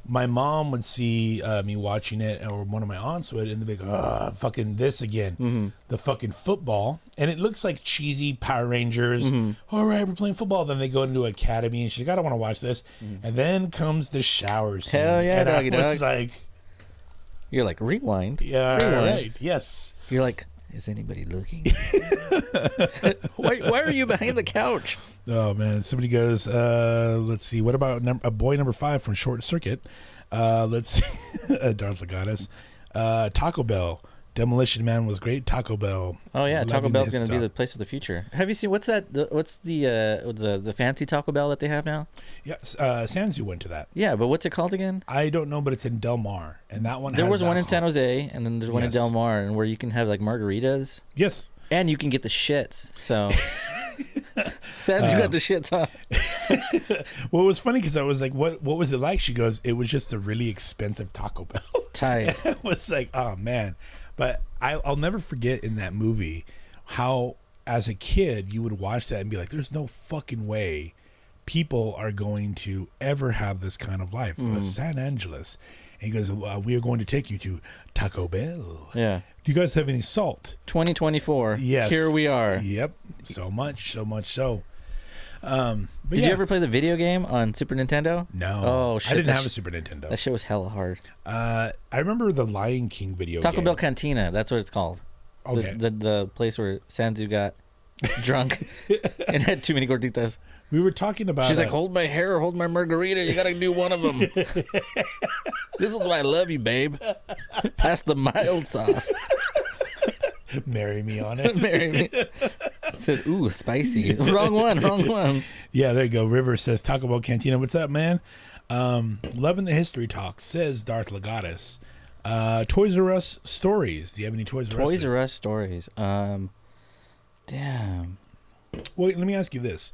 my mom would see me watching it, or one of my aunts would, and they'd be like, fucking this again. The fucking football. And it looks like cheesy Power Rangers. All right, we're playing football. Then they go into academy, and she's like, I don't want to watch this. And then comes the shower scene. Hell yeah, and doggy I was dog. like... You're like, rewind. Yeah, rewind. right, yes. You're like, Is anybody looking? why are you behind the couch? Oh man, somebody goes, let's see, what about a boy number 5 from Short Circuit? Let's see. Darth Legatus. Taco Bell. Demolition Man was great. Taco Bell. Oh yeah, Taco Bell's going to be the place of the future. Have you seen what's the fancy Taco Bell that they have now? Yes, Sansu went to that. Yeah, but what's it called again? I don't know, but it's in Del Mar, and that one. There was one in San Jose, and then there's one in Del Mar, and where you can have like margaritas. Yes, and you can get the shits. So Sansu got the shits, huh? Well, it was funny because I was like, "What was it like?" She goes, "It was just a really expensive Taco Bell." Tight. I was like, "Oh man." But I'll never forget in that movie how, as a kid, you would watch that and be like, there's no fucking way people are going to ever have this kind of life. San Angeles. And he goes, we are going to take you to Taco Bell. Yeah. Do you guys have any salt? 2024. Yes. Here we are. Yep. So much so. Did you ever play the video game on Super Nintendo? No. Oh shit! I didn't have a Super Nintendo. That shit was hella hard. I remember the Lion King video game. Taco Bell Cantina. That's what it's called. Okay. The place where Sansu got drunk and had too many gorditas. We were talking about. She's like, hold my hair, hold my margarita. You gotta do one of them. This is why I love you, babe. Pass the mild sauce. Marry me on it. Marry me. It says, ooh, spicy. Wrong one. Yeah, there you go. River says, Taco Bell Cantina. What's up, man? Loving the history talk, says Darth Legatus. Toys R Us stories. Do you have any Toys R Us? Toys R Us stories. Damn. Well, let me ask you this.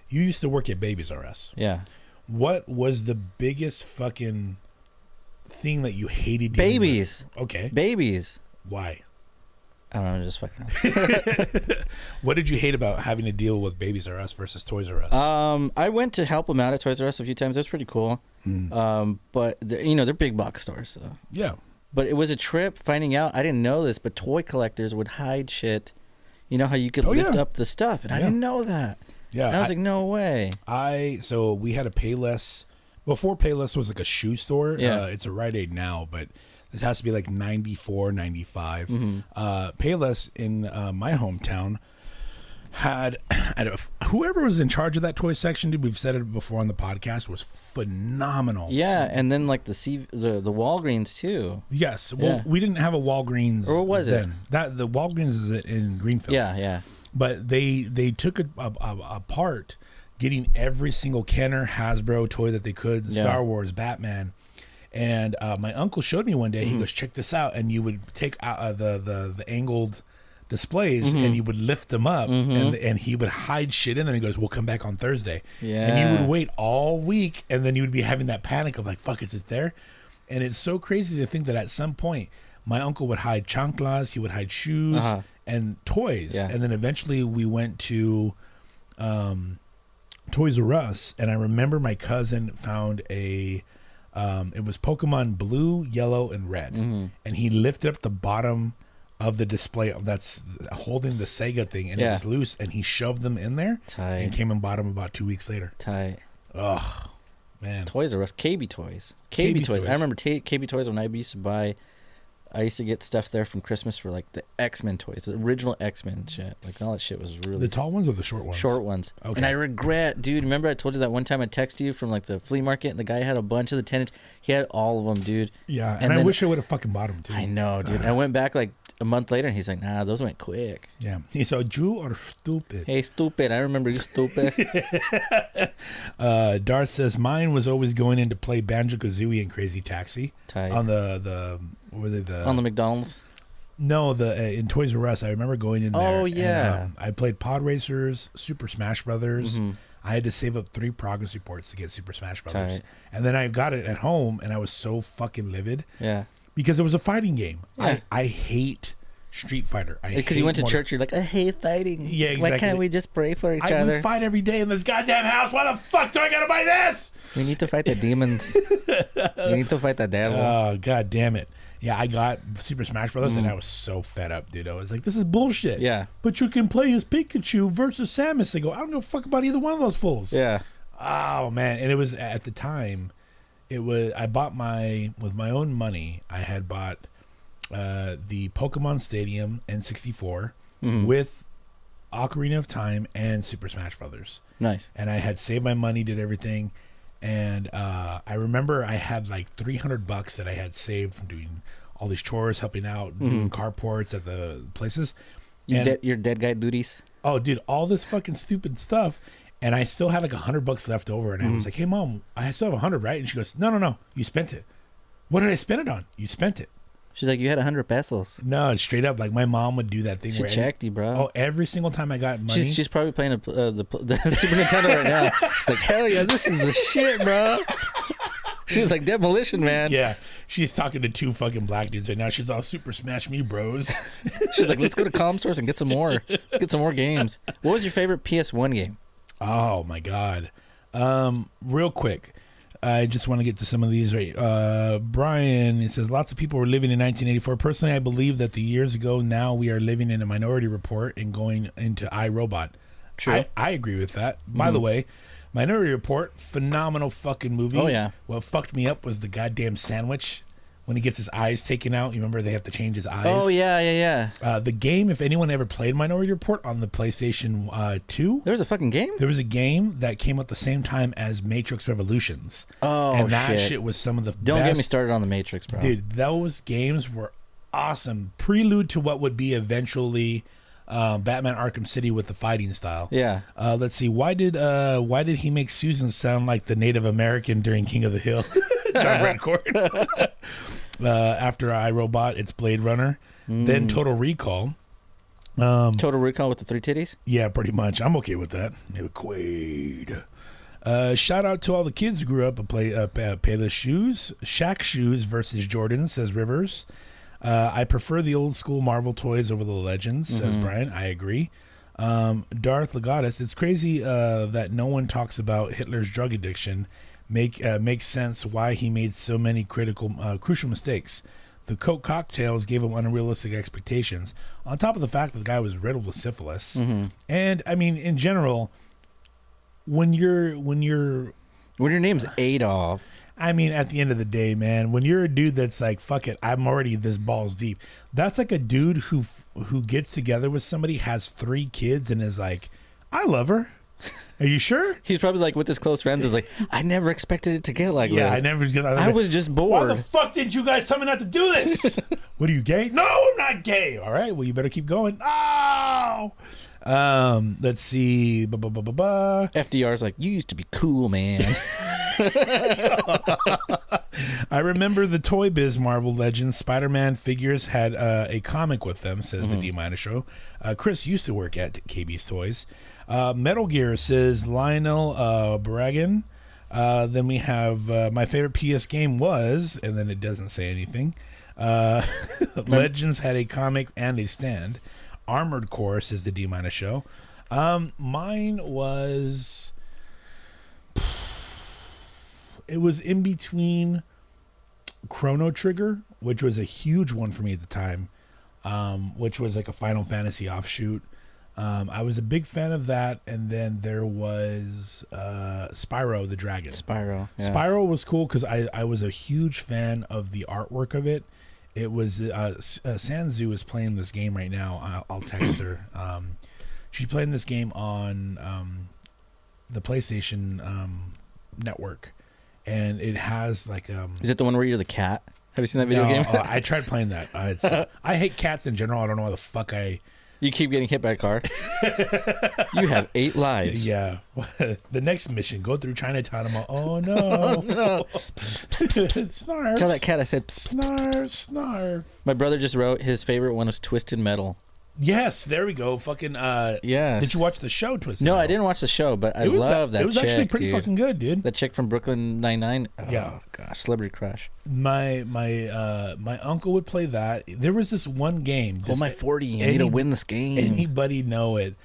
You used to work at Babies R Us. Yeah. What was the biggest fucking thing that you hated? Babies. Okay. Babies. Why? I don't know, just fucking around. What did you hate about having to deal with Babies R Us versus Toys R Us? I went to help them out at Toys R Us a few times. That's pretty cool. But they're big box stores. So. Yeah. But it was a trip finding out. I didn't know this, but toy collectors would hide shit. You know how you could lift up the stuff, and I didn't know that. Yeah. And I was like, no way. So we had a Payless. Before Payless was like a shoe store. Yeah. It's a Rite Aid now, but this has to be like 94, 95. Payless in my hometown had whoever was in charge of that toy section, dude, we've said it before on the podcast, was phenomenal. Yeah, and then like the Walgreens too. Yes. Well, we didn't have a Walgreens. Or what was then. The Walgreens is in Greenfield. Yeah. But they took it apart, getting every single Kenner, Hasbro toy that they could, Star Wars, Batman. And my uncle showed me one day. He goes, check this out. And you would take out the angled displays and you would lift them up and he would hide shit in there. And he goes, we'll come back on Thursday. Yeah. And you would wait all week and then you would be having that panic of like, fuck, is it there? And it's so crazy to think that at some point my uncle would hide chanclas, he would hide shoes and toys. Yeah. And then eventually we went to Toys R Us, and I remember my cousin found it was Pokemon Blue, Yellow, and Red, and he lifted up the bottom of the display that's holding the Sega thing, and it was loose, and he shoved them in there. Tight. And came and bought them about 2 weeks later. Tight. Ugh, man. Toys R Us, KB Toys. KB Toys. I remember KB Toys when I used to buy. I used to get stuff there from Christmas for like the X-Men toys, the original X-Men shit. Like all that shit was really... The tall ones or the short ones? Short ones. Okay. And I regret, dude, remember I told you that one time I texted you from like the flea market and the guy had a bunch of the 10-inch. He had all of them, dude. Yeah, and I wish I would have fucking bought them too. I know, dude. I went back like a month later and he's like, nah, those went quick. Yeah. He said, Drew or stupid? Hey, stupid. I remember you, stupid. Darth says, mine was always going in to play Banjo-Kazooie and Crazy Taxi. Tight. On the on the McDonald's? No, in Toys R Us. I remember going in there. Oh, yeah. And, I played Pod Racers, Super Smash Brothers. I had to save up 3 progress reports to get Super Smash Brothers. Tight. And then I got it at home, and I was so fucking livid. Yeah. Because it was a fighting game. Yeah. I hate Street Fighter. Because you went to church, you're like, I hate fighting. Yeah, exactly. Why can't we just pray for each other? We fight every day in this goddamn house. Why the fuck do I gotta buy this? We need to fight the demons. We need to fight the devil. Oh, god damn it. Yeah, I got Super Smash Brothers, and I was so fed up, dude. I was like, this is bullshit. Yeah. But you can play as Pikachu versus Samus. I go, I don't give a fuck about either one of those fools. Yeah. Oh, man. And it was, at the time, I bought with my own money, I had bought the Pokemon Stadium N64 with Ocarina of Time and Super Smash Brothers. Nice. And I had saved my money, did everything, and I remember I had like $300 that I had saved from doing all these chores, helping out, doing carports at the places. Your dead guy duties. Oh, dude, all this fucking stupid stuff. And I still had like $100 left over. And I was like, hey, Mom, I still have 100, right? And she goes, no. You spent it. What did I spend it on? You spent it. She's like, you had 100 pesos. No, straight up. Like my mom would do that thing. She checked you, bro. Oh, every single time I got money. She's probably playing the Super Nintendo right now. She's like, hell yeah, this is the shit, bro. She's like, Demolition Man. Yeah. She's talking to 2 fucking black dudes right now. She's all, Super Smash me, bros. She's like, let's go to ComSource and get some more games. What was your favorite PS1 game? Oh, my God. Real quick. I just want to get to some of these. Right, Brian, it says, lots of people were living in 1984. Personally, I believe that the years ago, now we are living in a Minority Report and going into iRobot. True. I agree with that. By the way, Minority Report, phenomenal fucking movie. Oh, yeah. What fucked me up was the goddamn sandwich. When he gets his eyes taken out, you remember they have to change his eyes? Oh, yeah. The game, if anyone ever played Minority Report on the PlayStation 2. There was a fucking game? There was a game that came out the same time as Matrix Revolutions. Oh, and that shit was some of the Don't get me started on the Matrix, bro. Dude, those games were awesome. Prelude to what would be eventually Batman Arkham City with the fighting style. Yeah. Let's see. Why did he make Susan sound like the Native American during King of the Hill? John Redcord. After iRobot, it's Blade Runner. Then Total Recall. Total Recall with the 3 titties? Yeah, pretty much. I'm okay with that. Quaid. Shout out to all the kids who grew up and play Payless Shoes. Shaq Shoes versus Jordan, says Rivers. I prefer the old school Marvel toys over the Legends, says Brian. I agree. Darth Legatus, it's crazy that no one talks about Hitler's drug addiction. Makes sense why he made so many crucial mistakes. The Coke cocktails gave him unrealistic expectations. On top of the fact that the guy was riddled with syphilis, and I mean, in general, when your name's Adolf, I mean, at the end of the day, man, when you're a dude that's like, fuck it, I'm already this balls deep. That's like a dude who gets together with somebody, has 3 kids, and is like, I love her. Are you sure? He's probably like with his close friends is like, I never expected it to get like this. I was just bored. Why the fuck didn't you guys tell me not to do this? What, are you gay? No, I'm not gay. All right, well, you better keep going. Oh! Let's see. FDR's like, you used to be cool, man. I remember the Toy Biz Marvel Legends. Spider-Man figures had a comic with them, says the D-Minus Show. Chris used to work at KB's Toys. Metal Gear, says Lionel Bragan. Then we have my favorite PS game was, and then it doesn't say anything. Legends had a comic and a stand. Armored Core, says the D-Minus Show. Mine was... It was in between Chrono Trigger, which was a huge one for me at the time, which was like a Final Fantasy offshoot. I was a big fan of that, and then there was Spyro the Dragon. Spyro. Yeah. Spyro was cool because I was a huge fan of the artwork of it. It was Sanzu is playing this game right now. I'll text her. She's playing this game on the PlayStation Network, and it has like Is it the one where you're the cat? Have you seen that video game? I tried playing that. I hate cats in general. I don't know why the fuck You keep getting hit by a car. You have 8 lives. Yeah. The next mission, go through Chinatown. I'm like, oh no. No. Snarf. Tell that cat I said Snarf. My brother just wrote his favorite one was Twisted Metal. Yes, there we go. Fucking yes. Did you watch the show Twisted No, Metal? I didn't watch the show, but I love that chick. It was actually pretty fucking good, dude. That chick from Brooklyn Nine-Nine. Oh, yeah. Gosh, celebrity crush. My uncle would play that. There was this one game. Hold my 40. I need to win this game. Anybody know it?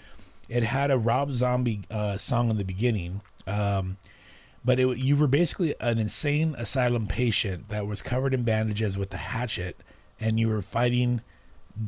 It had a Rob Zombie song in the beginning. But you were basically an insane asylum patient that was covered in bandages with a hatchet, and you were fighting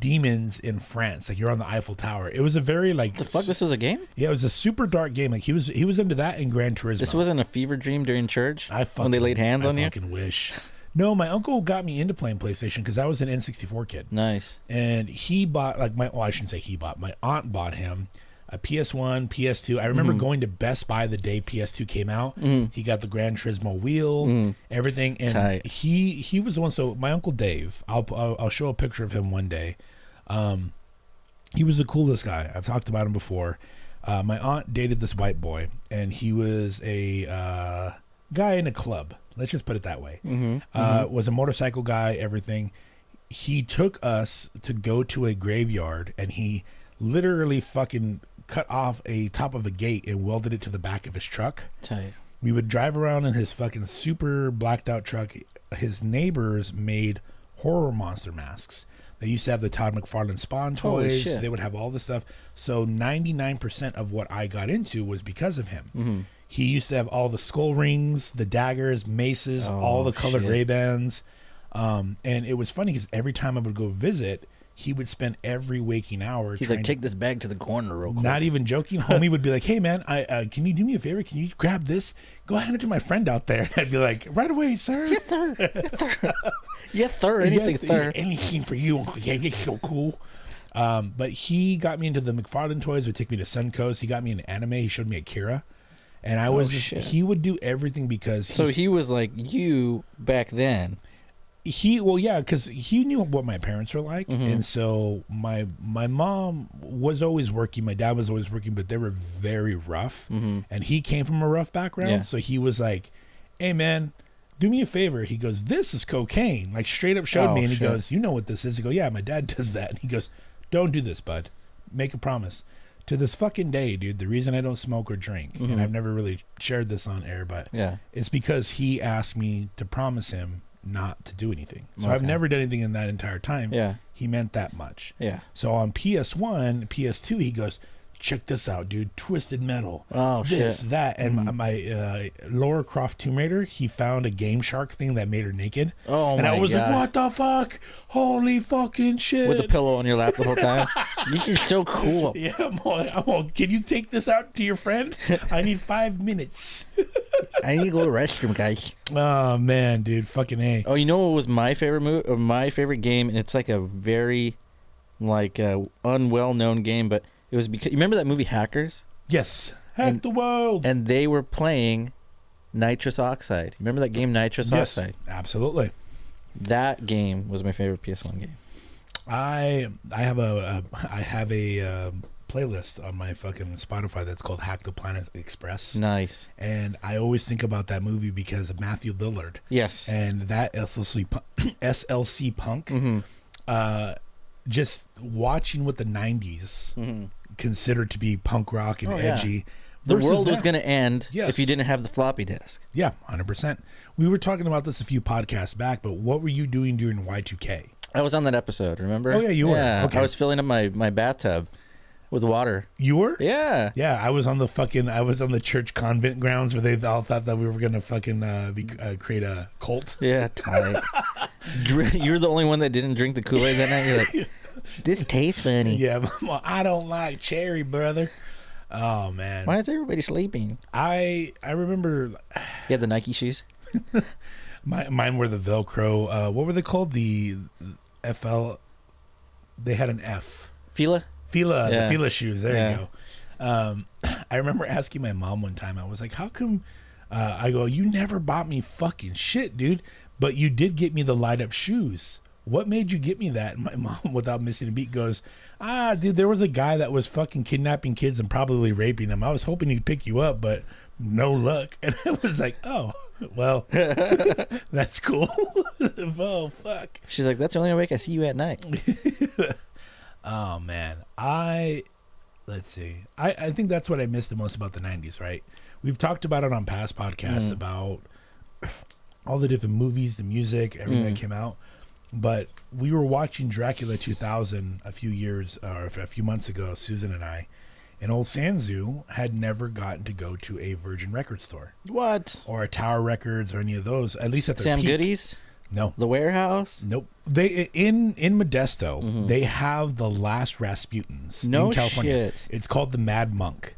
demons in France. Like you're on the Eiffel Tower. It was a very like... The fuck? This was a game? Yeah, it was a super dark game. Like he was into that in Gran Turismo. This wasn't a fever dream during church? When they laid hands on you? I fucking wish. No, my uncle got me into playing PlayStation because I was an N64 kid. Nice. And he bought, like, I shouldn't say he bought. My aunt bought him a PS1, PS2. I remember going to Best Buy the day PS2 came out. He got the Gran Turismo wheel, everything. And Tight. he was the one. So my Uncle Dave, I'll show a picture of him one day. He was the coolest guy. I've talked about him before. My aunt dated this white boy, and he was a guy in a club. Let's just put it that way. Was a motorcycle guy, everything. He took us to go to a graveyard, and he literally fucking cut off a top of a gate and welded it to the back of his truck. Tight. We would drive around in his fucking super blacked out truck. His neighbors made horror monster masks. They used to have the Todd McFarlane Spawn toys. Shit. They would have all this stuff. So 99% of what I got into was because of him. He used to have all the skull rings, the daggers, maces, all the colored shit. Ray-Bans. And it was funny because every time I would go visit, he would spend every waking hour. He's like, take this bag to the corner real quick. Not even joking. Homie would be like, hey, man, can you do me a favor? Can you grab this? Go hand it to my friend out there. And I'd be like, right away, sir. Yes, sir. Yes, sir. Yes, sir. Anything, sir. Anything for you, Uncle. Yeah, you're so cool. But he got me into the McFarlane toys. Would take me to Suncoast. He got me into anime. He showed me Akira. And I was he would do everything because so he was like you back then. Because he knew what my parents were like, and so my mom was always working, my dad was always working, but they were very rough, and he came from a rough background, so he was like, "Hey man, do me a favor." He goes, "This is cocaine," like straight up showed me, and he goes, "You know what this is?" I go, "Yeah, my dad does that." And he goes, "Don't do this, bud. Make a promise." To this fucking day, dude, the reason I don't smoke or drink, and I've never really shared this on air, but it's because he asked me to promise him not to do anything. So I've never done anything in that entire time. He meant that much. So on PS1, PS2, he goes, check this out, dude. Twisted Metal. This, that. And my Lara Croft Tomb Raider, he found a Game Shark thing that made her naked. And I was like, what the fuck? Holy fucking shit. With a pillow on your lap the whole time. This is so cool. Yeah, I'm all, can you take this out to your friend? I need 5 minutes. I need to go to the restroom, guys. Oh, man, dude. Fucking A. Oh, you know what was my favorite my favorite game? And it's like a very unwell-known game, but it was because... You remember that movie Hackers? Yes. Hack the world. And they were playing Nitrous Oxide. You remember that game, Nitrous Oxide? Absolutely. That game was my favorite PS1 game. I have a playlist on my fucking Spotify that's called Hack the Planet Express. Nice. And I always think about that movie because of Matthew Lillard. Yes. And that SLC Punk. Just watching what the 90s considered to be punk rock and edgy. The world was going to end if you didn't have the floppy disk. Yeah, 100%. We were talking about this a few podcasts back, but what were you doing during Y2K? I was on that episode, remember? Oh, yeah, you were. Okay. I was filling up my bathtub with water. You were? Yeah. Yeah, I was on the church convent grounds where they all thought that we were going to fucking create a cult. Yeah, tight. You're the only one that didn't drink the Kool-Aid that night. You're like, this tastes funny. Yeah, I don't like cherry, brother. Oh, man. Why is everybody sleeping? I remember... You had the Nike shoes? Mine were the Velcro. What were they called? The FL... They had an F. Fila? The Fila shoes. There you go. I remember asking my mom one time, I was like, how come... I go, you never bought me fucking shit, dude. But you did get me the light up shoes. What made you get me that? And my mom, without missing a beat, goes, dude, there was a guy that was fucking kidnapping kids and probably raping them. I was hoping he'd pick you up, but no luck. And I was like, oh, well, that's cool. Oh, fuck. She's like, that's the only way I can see you at night. Oh, man. Let's see. I think that's what I missed the most about the 90s, right? We've talked about it on past podcasts about all the different movies, the music, everything that came out. But we were watching Dracula 2000 a few months ago, Susan and I, and old Sanzu had never gotten to go to a Virgin Record store. What? Or a Tower Records or any of those, at least at their Sam peak. Goodies? No. The Warehouse? Nope. They in Modesto, they have the last Rasputins in California. Shit. It's called the Mad Monk.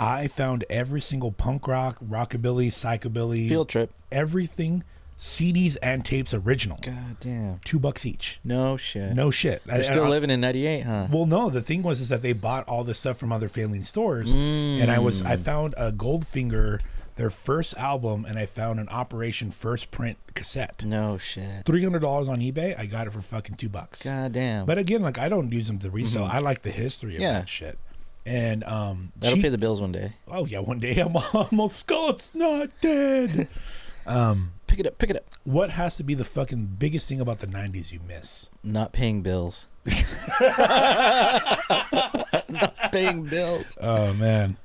I found every single punk rock, rockabilly, psychobilly Field trip. Everything CDs and tapes original. God damn. $2 each. No shit. No shit. They're still living in 98, huh? Well, no. The thing was is that they bought all this stuff from other failing stores, and I found a Goldfinger, their first album, and I found an Operation First Print cassette. No shit. $300 on eBay. I got it for fucking $2. God damn. But again, like, I don't use them to resell. I like the history of that shit. And that'll pay the bills one day. Oh yeah, one day I'm almost Scott's not dead. Pick it up. What has to be the fucking biggest thing about the 90s you miss? Not paying bills. Not paying bills. Oh man.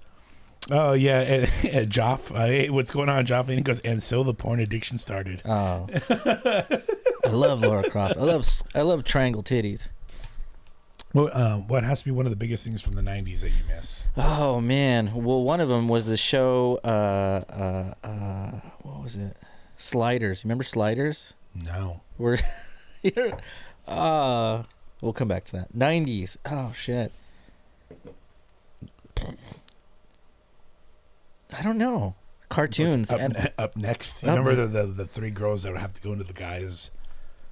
Oh yeah, and Joff. Hey, what's going on, Joff? And he goes, and so the porn addiction started. Oh. I love Laura Croft. I love triangle titties. Well, what has to be one of the biggest things from the 90s that you miss? Oh man. Well, one of them was the show what was it? Sliders. Remember Sliders? No. We'll come back to that. 90s. Oh shit. I don't know. Cartoons. Up next. You remember the three girls that would have to go into the guys?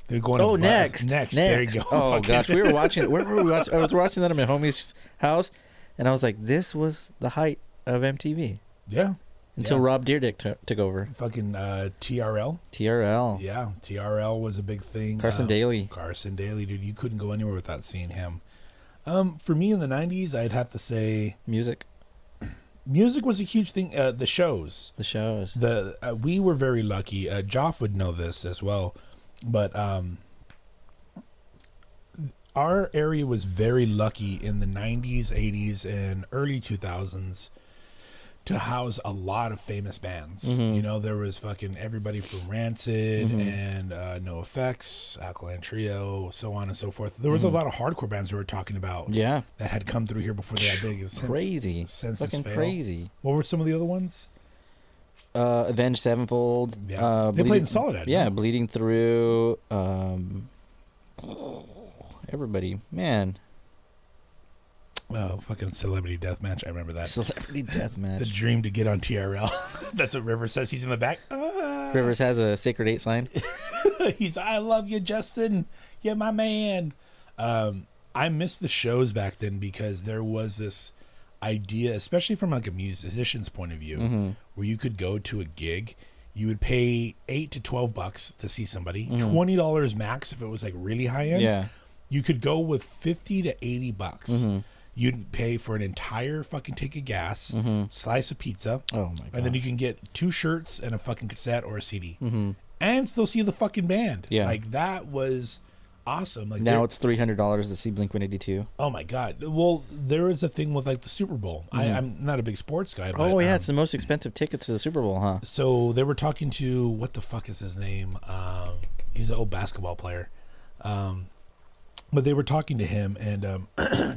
They're going. Oh, next. There you go. Oh gosh, we were watching. Where were we watching? I was watching that at my homie's house, and I was like, "This was the height of MTV." Yeah. Until Rob Dyrdek took over. Fucking TRL. TRL. Yeah, TRL was a big thing. Carson Daly, dude. You couldn't go anywhere without seeing him. For me in the 90s, I'd have to say music. Music was a huge thing. The shows. We were very lucky. Joff would know this as well, but our area was very lucky in the 90s, 80s, and early 2000s to house a lot of famous bands. You know, there was fucking everybody from Rancid and No Effects, Alkaline Trio, so on and so forth. There was a lot of hardcore bands we were talking about that had come through here before they got big. Crazy. Fucking crazy. What were some of the other ones? Avenged Sevenfold. Yeah. They played in Soledad. Yeah, Bleeding Through. Everybody. Man. Oh, fucking Celebrity Deathmatch. I remember that. Celebrity Deathmatch. The dream to get on TRL. That's what Rivers says. He's in the back. Rivers has a Sacred 8 sign. He's, I love you, Justin. You're my man. I missed the shows back then because there was this idea, especially from like a musician's point of view, where you could go to a gig. You would pay $8 to $12 to see somebody. $20 max if it was like really high end. Yeah. You could go with $50 to $80. You'd pay for an entire fucking tank of gas, slice of pizza, and then you can get 2 shirts and a fucking cassette or a CD, and still see the fucking band. Yeah, like that was awesome. Like now it's $300 to see Blink-182. Oh my god! Well, there is a thing with like the Super Bowl. I'm not a big sports guy. But, it's the most expensive tickets to the Super Bowl, huh? So they were talking to what the fuck is his name? He's an old basketball player. But they were talking to him and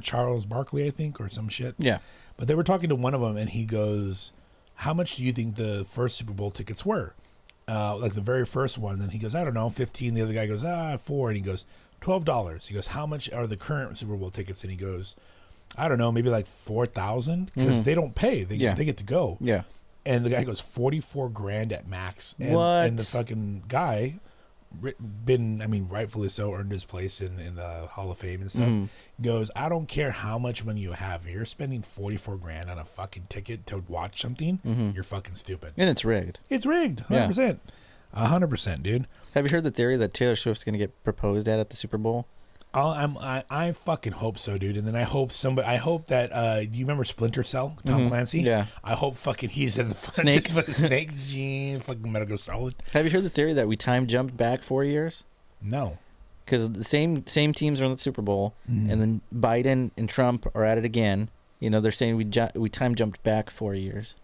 Charles Barkley, I think, or some shit. Yeah. But they were talking to one of them, and he goes, "How much do you think the first Super Bowl tickets were? Like the very first one?" And he goes, "I don't know, 15." The other guy goes, $4. And he goes, $12. He goes, "How much are the current Super Bowl tickets?" And he goes, "I don't know, maybe like 4,000 because they don't pay. They get to go." Yeah. And the guy goes, $44,000 at max. And, what? And the fucking guy, rightfully so, earned his place in the Hall of Fame and stuff. Goes, "I don't care how much money you have. If you're spending $44,000 on a fucking ticket to watch something, you're fucking stupid." And it's rigged. It's rigged, 100%, 100%, dude. Have you heard the theory that Taylor Swift's gonna get proposed at the Super Bowl? I fucking hope so, dude. And then I hope that do you remember Splinter Cell, Tom Clancy? Yeah. I hope fucking he's in the Snake. Snake Gene, fucking Metal Gear Solid. Have you heard the theory that we time jumped back 4 years? No. Because the same teams are in the Super Bowl, and then Biden and Trump are at it again. You know, they're saying we time jumped back 4 years.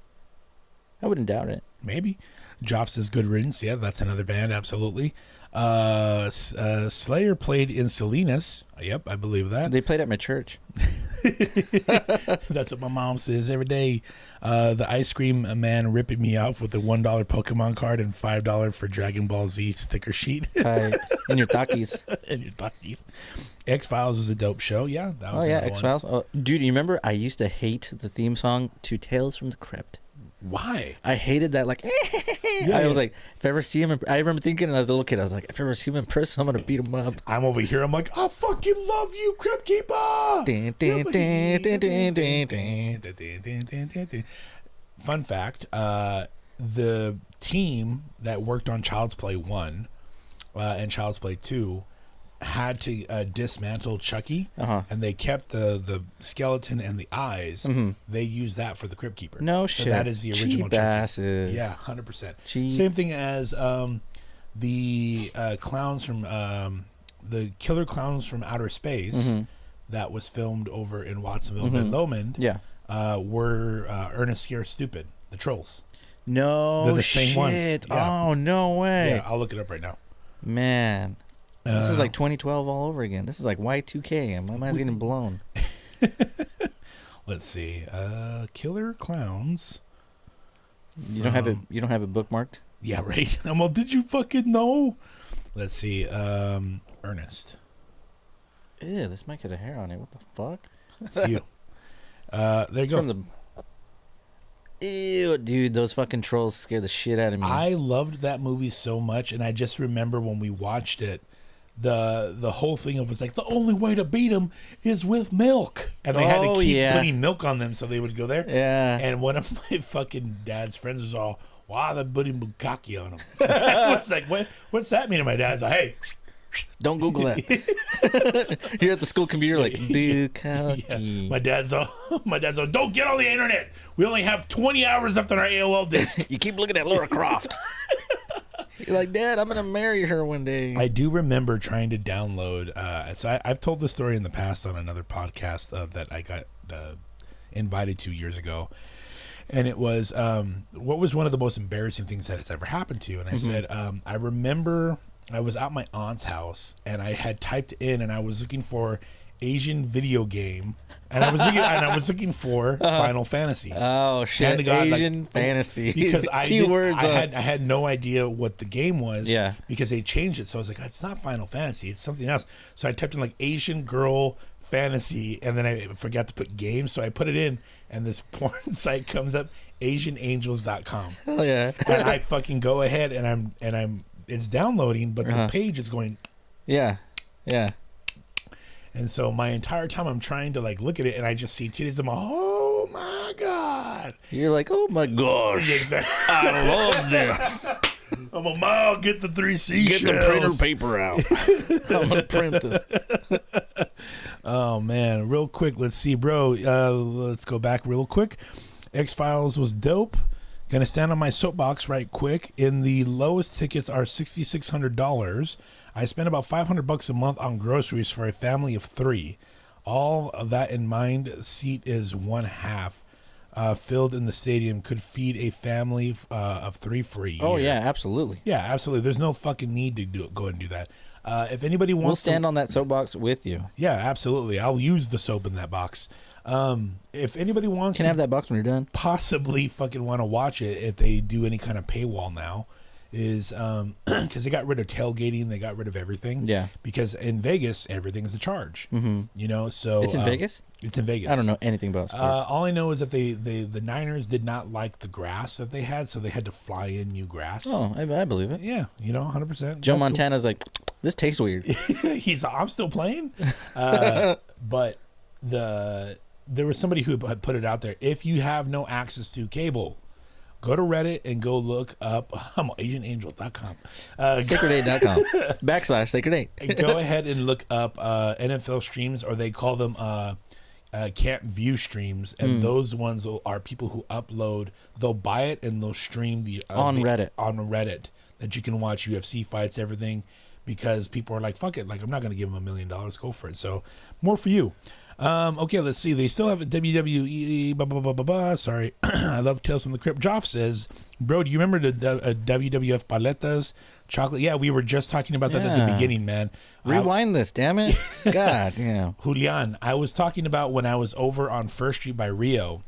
I wouldn't doubt it. Maybe. Joff says good riddance. Yeah, that's another band. Absolutely. Slayer played in Salinas. Yep, I believe that. They played at my church. That's what my mom says every day. The ice cream man ripping me off with a $1 Pokemon card and $5 for Dragon Ball Z sticker sheet. In your Takis. In your Takis. X-Files was a dope show. Yeah, that was X-Files. Oh, dude, you remember I used to hate the theme song to Tales from the Crypt. Why? I hated that. Like, I was like, if I ever see him, I remember thinking as a little kid, I was like, if I ever see him in person, I'm gonna beat him up. I'm over here. I'm like, I fucking love you, Crypt Keeper. Fun fact: the team that worked on Child's Play 1 and Child's Play 2 had to dismantle Chucky, and they kept the skeleton and the eyes. They used that for the Crypt Keeper. No so shit. that is the original Cheap Chucky. asses. Yeah, 100%. Cheap. Same thing as the clowns from the killer clowns from outer space that was filmed over in Watsonville, Ben Lomond. Yeah, were Ernest Scared Stupid, the trolls. No, they're the same ones. Yeah. Oh, no way. Yeah, I'll look it up right now. Man, this is like 2012 all over again. This is like Y2K. My mind's getting blown. Let's see. Killer clowns. You don't have it. You don't have it bookmarked. Yeah, right. I'm all, did you fucking know? Let's see. Ernest. Ew, this mic has a hair on it. What the fuck? It's you. There you go. From the... Ew, dude, those fucking trolls scare the shit out of me. I loved that movie so much, and I just remember when we watched it, the whole thing of it's like the only way to beat them is with milk, and they had to keep putting milk on them so they would go there. Yeah. And one of my fucking dad's friends was all, "Wow, they're putting bukkake on them." I was like, what's that mean? And my dad's like, "Hey, don't Google that." You're at the school computer like, bukkake. Yeah. My dad's all, don't get on the internet. We only have 20 hours left on our AOL disk. You keep looking at Laura Croft. You're like, Dad, I'm gonna marry her one day. I do remember trying to download. So I've told this story in the past on another podcast that I got invited to years ago, and it was what was one of the most embarrassing things that has ever happened to you. And I said, I remember I was at my aunt's house and I had typed in and I was looking for Asian video game, and I was looking for Final Fantasy. Oh shit! God, Asian fantasy because I keywords. I had no idea what the game was. Yeah. Because they changed it, so I was like, it's not Final Fantasy, it's something else. So I typed in like Asian girl fantasy, and then I forgot to put game, so I put it in, and this porn site comes up, AsianAngels.com. Hell yeah! And I fucking go ahead, and I'm it's downloading, but the page is going. Yeah. And so my entire time I'm trying to like look at it, and I just see titties. I'm like, oh my god! You're like, oh my gosh! Exactly. I love this. I'm a mile. Get the 3 seashells. Get the printer paper out. I'm gonna print this. Oh man, real quick. Let's see, bro. Let's go back real quick. X-Files was dope. Gonna stand on my soapbox right quick. In the lowest tickets are $6,600. I spend about $500 a month on groceries for a family of 3. All of that in mind, seat is 1/2. Filled in the stadium, could feed a family of 3 for a year. Oh yeah, absolutely. Yeah, absolutely. There's no fucking need to go and do that. If anybody wants, we'll stand on that soapbox with you. Yeah, absolutely. I'll use the soap in that box. If anybody wants, can have that box when you're done. Possibly fucking want to watch it if they do any kind of paywall now. Is because they got rid of tailgating, they got rid of everything. Yeah. Because in Vegas, everything's a charge. You know, so it's in Vegas. It's in Vegas. I don't know anything about sports. All I know is that the Niners did not like the grass that they had, so they had to fly in new grass. Oh, I believe it. Yeah, you know, 100%. Joe Montana's like, this tastes weird. I'm still playing, but there was somebody who had put it out there. If you have no access to cable, go to Reddit and go look up AsianAngel.com. Sacred8.com /Sacred8. Go ahead and look up NFL streams, or they call them can't view streams, and those ones are people who upload. They'll buy it and they'll stream on Reddit that you can watch UFC fights, everything, because people are like, fuck it, like I'm not going to give them $1 million, go for it. So more for you. Okay, let's see. They still have a WWE. Blah, blah, blah, blah, blah. Sorry. I love Tales from the Crypt. Joff says, bro, do you remember the WWF paletas? Chocolate? Yeah, we were just talking about that at the beginning, man. Rewind this, damn it. God, yeah. Julian, I was talking about when I was over on First Street by Rio,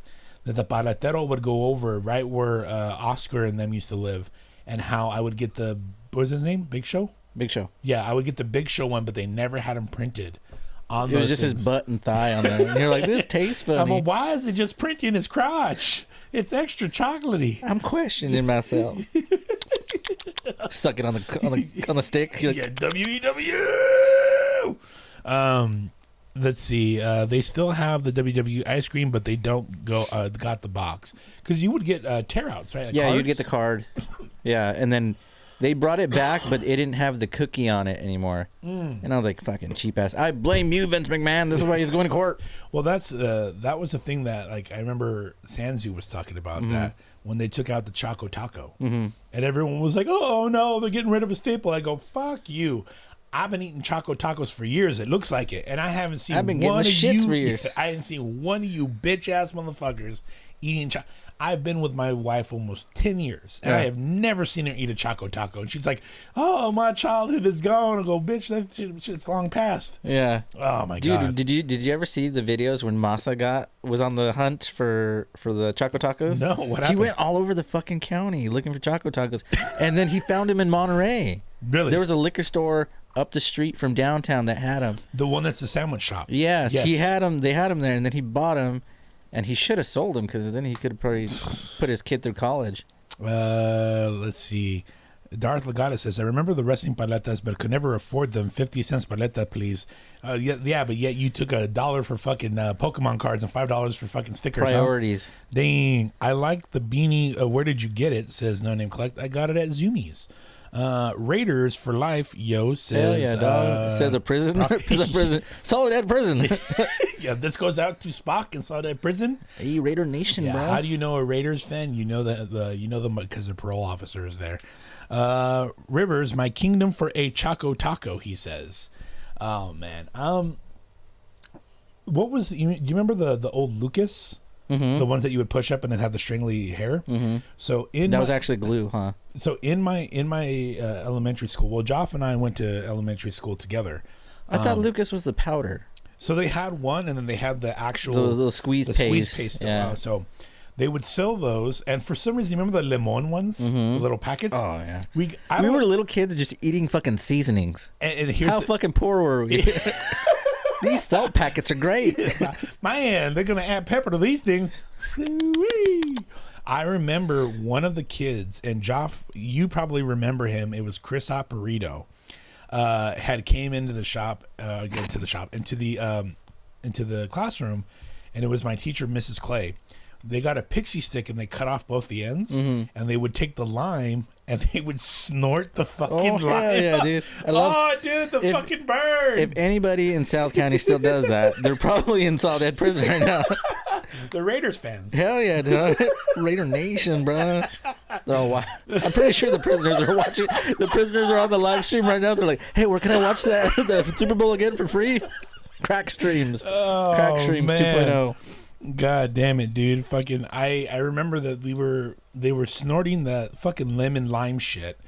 that the paletero would go over right where Oscar and them used to live, and how I would get the, what was his name? Big Show? Big Show. Yeah, I would get the Big Show one, but they never had him printed. It was just his butt and thigh on there. And you're like, this tastes funny. Well, why is it just printing his crotch? It's extra chocolatey. I'm questioning myself. Suck it on the stick. You're like, Yeah, WEW. Let's see. They still have the WW ice cream, but they don't got the box because you would get tear outs, right? Like yeah, cards? you'd get the card. Yeah, and then they brought it back, but it didn't have the cookie on it anymore. And I was like, fucking cheap ass. I blame you, Vince McMahon. This is why he's going to court. Well, that was the thing that, like, I remember Sanzu was talking about that when they took out the Choco Taco. And everyone was like, oh, no, they're getting rid of a staple. I go, fuck you. I've been eating Choco Tacos for years. It looks like it. And I haven't seen I've been getting the shits for years. I haven't seen one of you bitch-ass motherfuckers eating Choco. I've been with my wife almost 10 years, and I have never seen her eat a Choco Taco. And she's like, oh, my childhood is gone. I go, bitch, that shit's long past. Yeah. Oh, my God. Did you ever see the videos when Masa was on the hunt for the Choco Tacos? No, what happened? He went all over the fucking county looking for Choco Tacos, and then he found him in Monterey. Really? There was a liquor store up the street from downtown that had him. The one that's the sandwich shop. Yes. He had him. They had him there, and then he bought him. And he should have sold him because then he could have probably put his kid through college. Let's see. Darth Legata says, I remember the wrestling paletas, but could never afford them. 50 cents paleta, please. Yeah, but yet you took $1 for fucking Pokemon cards and $5 for fucking stickers. Priorities. Huh? Dang. I like the beanie. Where did you get it? Says No Name Collect. I got it at Zoomies. Raiders for life, yo, says. Hell yeah, dog. Says a prison. Prison. Soledad Prison. Yeah, this goes out to Spock in Soledad Prison. Hey, Raider Nation, bro. How do you know a Raiders fan? You know them because the parole officer is there. Rivers, my kingdom for a Choco Taco, he says. Oh man. What was do you remember the old Lucas? The ones that you would push up and then have the stringly hair. So that was actually glue, huh? So in my elementary school, well, Joff and I went to elementary school together. I thought Lucas was the powder. So they had one, and then they had the actual the squeeze paste. Yeah. So they would sell those, and for some reason, you remember the lemon ones, the little packets? Oh yeah. We were little kids just eating fucking seasonings. And here's how fucking poor were we? These salt packets are great. Man, they're gonna add pepper to these things. I remember one of the kids, and Joff, you probably remember him. It was Chris Apparito. Had came into the shop, into the classroom, and it was my teacher, Mrs. Clay. They got a pixie stick and they cut off both the ends, and they would take the lime and they would snort the fucking lime. Yeah, dude. The fucking bird. If anybody in South County still does that, they're probably in Soledad Prison right now. The Raiders fans. Hell yeah, dude. Raider Nation, bro. Oh, I'm pretty sure the prisoners are watching. The prisoners are on the live stream right now. They're like, hey, where can I watch the Super Bowl again for free? Crack Streams. Crack Streams 2.0. God damn it, dude. Fucking I remember that they were snorting the fucking lemon lime shit.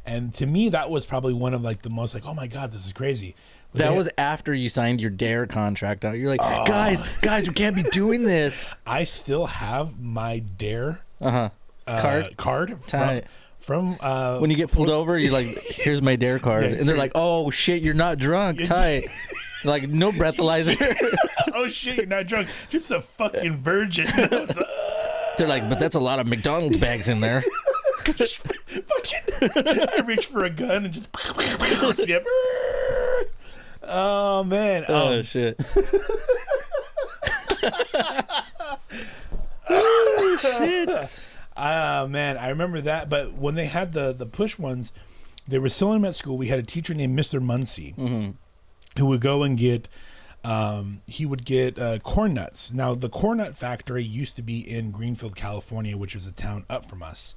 And to me that was probably one of like the most like, oh my God, this is crazy. But that was after you signed your DARE contract out. You're like, guys, we can't be doing this. I still have my DARE card from when you get pulled over, you're like, here's my DARE card. And they're like, oh shit, you're not drunk. Tight. Like, no breathalyzer. Oh shit, you're not drunk. Just a fucking virgin. They're like, but that's a lot of McDonald's bags in there. Just fucking I reach for a gun and just oh man. Oh shit. Oh shit. Man, I remember that. But when they had the push ones, they were selling them at school. We had a teacher named Mr. Muncie who would go and get he would get corn nuts. Now the corn nut factory used to be in Greenfield, California, which was a town up from us.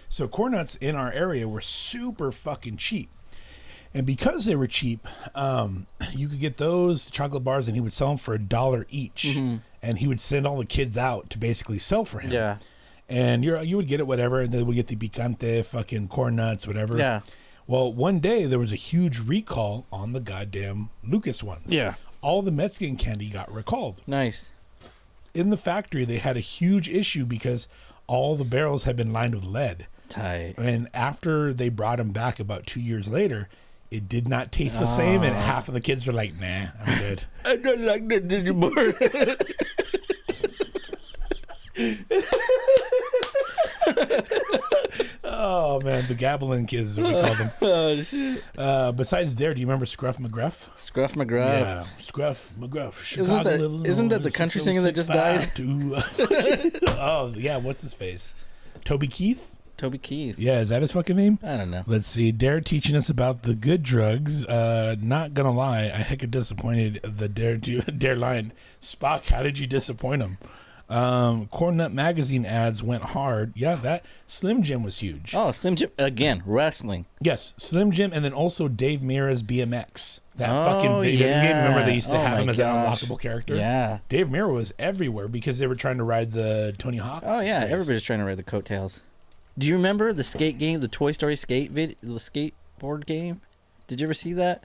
So corn nuts in our area were super fucking cheap. And because they were cheap, you could get those chocolate bars and he would sell them for $1 each. And he would send all the kids out to basically sell for him. Yeah. And you would get it, whatever, and then we get the picante, fucking corn nuts, whatever. Yeah. Well, one day there was a huge recall on the goddamn Lucas ones. Yeah. All the Mexican candy got recalled. Nice. In the factory, they had a huge issue because all the barrels had been lined with lead. Tight. And after they brought them back about 2 years later, it did not taste the same, and half of the kids were like, nah, I'm good. I don't like that anymore. Oh man, the Gabbling kids is what we call them. Oh shit. Besides Dare, do you remember Scruff McGruff? Scruff McGruff. Yeah, Scruff McGruff. Chicago, Isn't that the country singer that just died? Oh yeah, what's his face? Toby Keith. Toby Keith. Yeah, is that his fucking name? I don't know. Let's see. Dare teaching us about the good drugs. Not gonna lie, I hecka disappointed the Dare line. Spock, how did you disappoint him? Corn Nut Magazine ads went hard. Yeah, that Slim Jim was huge. Oh, Slim Jim again, wrestling. Yes, Slim Jim, and then also Dave Mirra's BMX. That fucking video game. Remember they used to have him as an unlockable character? Yeah. Dave Mirra was everywhere because they were trying to ride the Tony Hawk. Oh yeah, race. everybody's trying to ride the coattails. Do you remember the skate game, the Toy Story the skateboard game? Did you ever see that?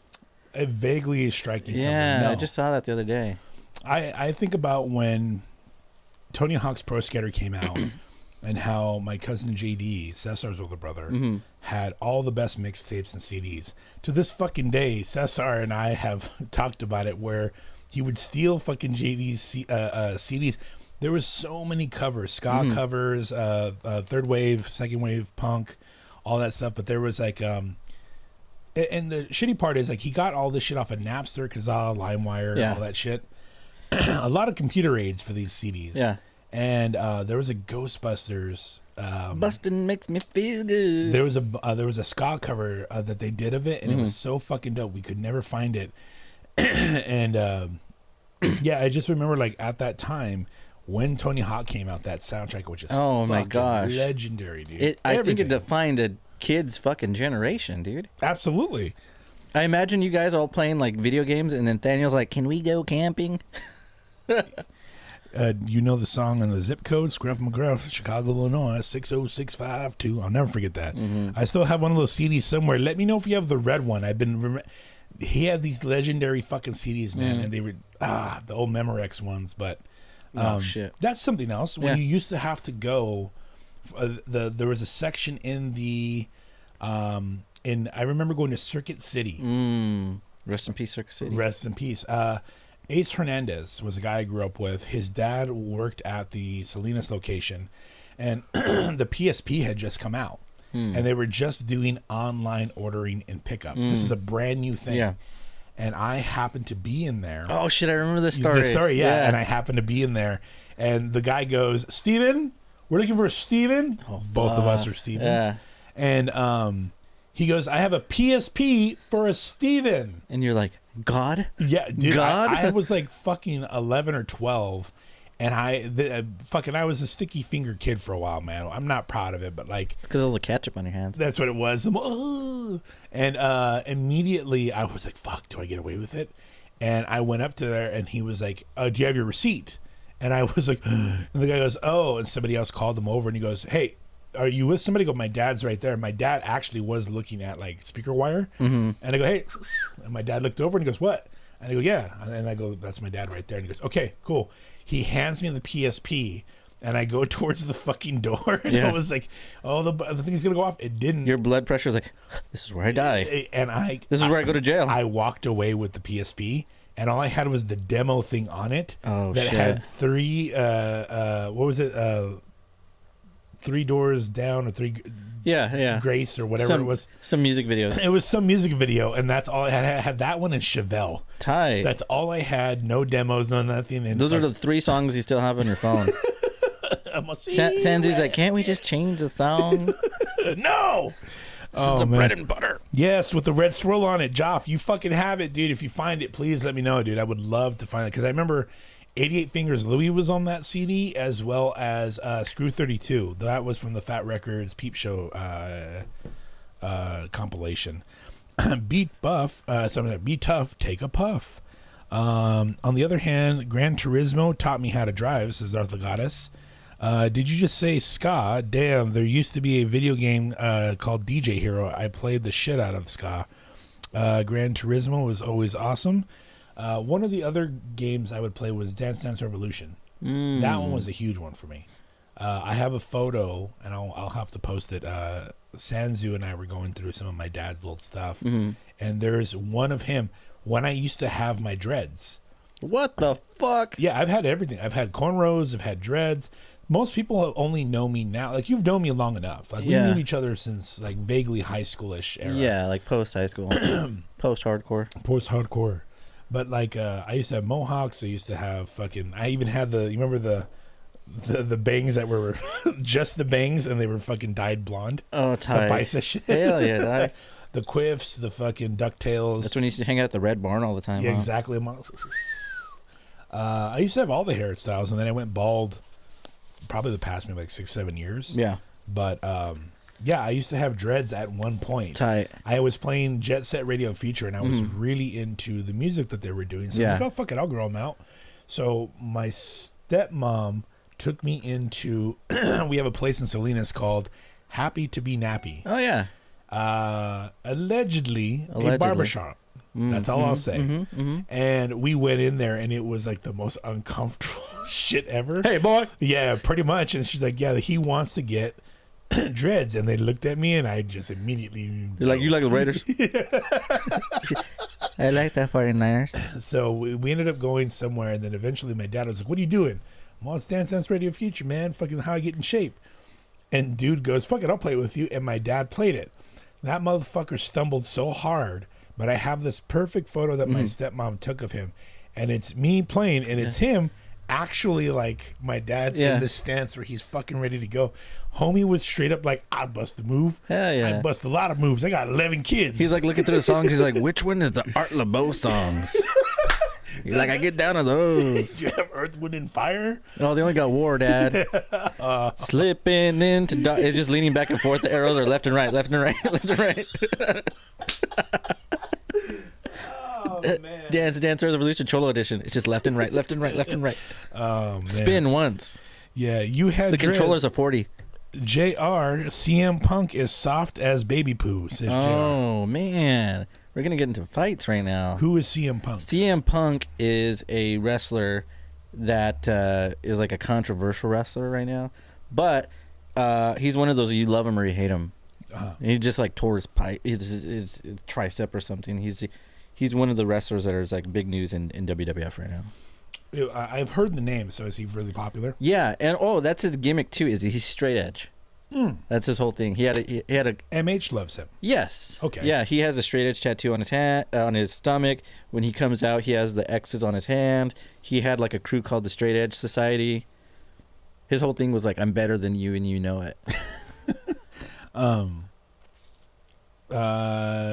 It vaguely is striking something. Yeah, No. I just saw that the other day. I think about when Tony Hawk's Pro Skater came out and how my cousin JD, Cesar's older brother, had all the best mixtapes and CDs. To this fucking day, Cesar and I have talked about it where he would steal fucking JD's CDs. There was so many covers, ska covers, third wave, second wave, punk, all that stuff. But there was like, and the shitty part is like he got all this shit off of Napster, Kazaa, LimeWire, all that shit. A lot of computer aids for these CDs. Yeah. And there was a Ghostbusters. Bustin' makes me feel good. There was a ska cover that they did of it, and it was so fucking dope. We could never find it. And yeah, I just remember like at that time when Tony Hawk came out, that soundtrack, which is my gosh, legendary, dude. I think it defined a kid's fucking generation, dude. Absolutely. I imagine you guys all playing like video games, and then Daniel's like, "Can we go camping?" You know the song and the zip code, Scruff McGruff, Chicago, Illinois, 60652. I'll never forget that. I still have one of those CDs somewhere. Let me know if you have the red one. He had these legendary fucking CDs, man, and they were the old Memorex ones. But shit, that's something else. When you used to have to go, there was a section in the, and I remember going to Circuit City. Rest in peace, Circuit City. Rest in peace. Ace Hernandez was a guy I grew up with. His dad worked at the Salinas location, and the PSP had just come out, and they were just doing online ordering and pickup. This is a brand new thing. Yeah. And I happened to be in there. Oh, shit, I remember this story. The story, yeah. And I happened to be in there, and the guy goes, "Steven, we're looking for Steven." Both of us are Stevens. Yeah. And he goes, "I have a PSP for a Steven." And you're like, God? Yeah, dude. God? I was like fucking 11 or 12, and I was a sticky finger kid for a while, man. I'm not proud of it, but like, it's because of all the ketchup on your hands. That's what it was. And immediately I was like, fuck, do I get away with it? And I went up to there, and he was like, do you have your receipt? And I was like, and the guy goes, oh, and somebody else called him over, and he goes, hey, are you with somebody? I go, my dad's right there. My dad actually was looking at like speaker wire, and I go, hey, and my dad looked over and he goes, what? And I go, yeah, and I go, that's my dad right there. And he goes, okay, cool. He hands me the PSP, and I go towards the fucking door, and I was like, oh, the thing's gonna go off. It didn't. Your blood pressure is like, this is where I die, and this is where I go to jail. I walked away with the PSP, and all I had was the demo thing on it had three. What was it? 3 doors down, or 3 Grace, or whatever it was. Some music videos. It was some music video, and that's all I had. I had that one and Chevelle. Tight. That's all I had. No demos, no nothing. And those are the 3 songs you still have on your phone. Sansu's like, can't we just change the song? No. This is the bread and butter. Yes, with the red swirl on it. Joff, you fucking have it, dude. If you find it, please let me know, dude. I would love to find it, because I remember 88 Fingers Louie was on that CD, as well as Screw 32. That was from the Fat Records Peep Show compilation. Be tough, take a puff. On the other hand, Gran Turismo taught me how to drive, says Arthur Goddess. Did you just say ska? Damn, there used to be a video game called DJ Hero. I played the shit out of ska. Gran Turismo was always awesome. One of the other games I would play was Dance Dance Revolution. That one was a huge one for me. I have a photo, and I'll have to post it. Sanzu and I were going through some of my dad's old stuff, and there's one of him when I used to have my dreads. What the fuck? Yeah, I've had everything. I've had cornrows, I've had dreads. most people only know me now. Like, you've known me long enough. Like, we knew each other since, like, vaguely high schoolish era. Yeah, like post-high school. Post-hardcore. Post-hardcore. But, like, I used to have mohawks. I used to have fucking... I even had you remember the bangs that were just the bangs and they were fucking dyed blonde? Oh, tight. The bicep shit. Hell yeah, the quiffs, the fucking ducktails. That's when you used to hang out at the Red Barn all the time. Yeah, exactly. I used to have all the hairstyles, and then I went bald probably the past maybe like 6-7 years. Yeah. But, yeah, I used to have dreads at one point. Tight. I was playing Jet Set Radio Feature, and I was really into the music that they were doing. So I was like, oh, fuck it, I'll grow them out. So my stepmom took me into, we have a place in Salinas called Happy to Be Nappy. Oh, yeah. Allegedly a barbershop. That's all I'll say. And we went in there, and it was like the most uncomfortable shit ever. Hey, boy. Yeah, pretty much. And she's like, yeah, he wants to get dreads. And they looked at me, and I just immediately... You're like, you like the Raiders? I like the 49ers. So we ended up going somewhere, and then eventually my dad was like, what are you doing? I'm on Dance Radio Future, man. Fucking how I get in shape. And dude goes, fuck it, I'll play it with you. And my dad played it. That motherfucker stumbled so hard, but I have this perfect photo that my stepmom took of him, and it's me playing, and it's him actually, like, my dad's in this stance where he's fucking ready to go. Homie was straight up like, I bust a move. Hell yeah. I bust a lot of moves. I got 11 kids. He's like looking through the songs. He's like, which one is the Art LeBeau songs? You're like, I get down to those. Do you have Earth, Wind, and Fire? Oh, they only got War, Dad. Slipping into it's just leaning back and forth. The arrows are left and right, left and right, left and right. Oh, man. Dance Revolution Cholo Edition. It's just left and right, left and right, left and right. Oh, man. Spin once. Yeah, you had the controllers are 40. JR, CM Punk is soft as baby poo, says JR. Oh, man. We're going to get into fights right now. Who is CM Punk? CM Punk is a wrestler that is like a controversial wrestler right now. But he's one of those, you love him or you hate him. He just like tore his tricep or something. He's one of the wrestlers that is like big news in WWF right now. I've heard the name, so is he really popular? Yeah, and that's his gimmick too. Is he's straight edge? That's his whole thing. He had a MH loves him. Yes. Okay. Yeah, he has a straight edge tattoo on his hand, on his stomach. When he comes out, he has the X's on his hand. He had like a crew called the Straight Edge Society. His whole thing was like, I'm better than you and you know it.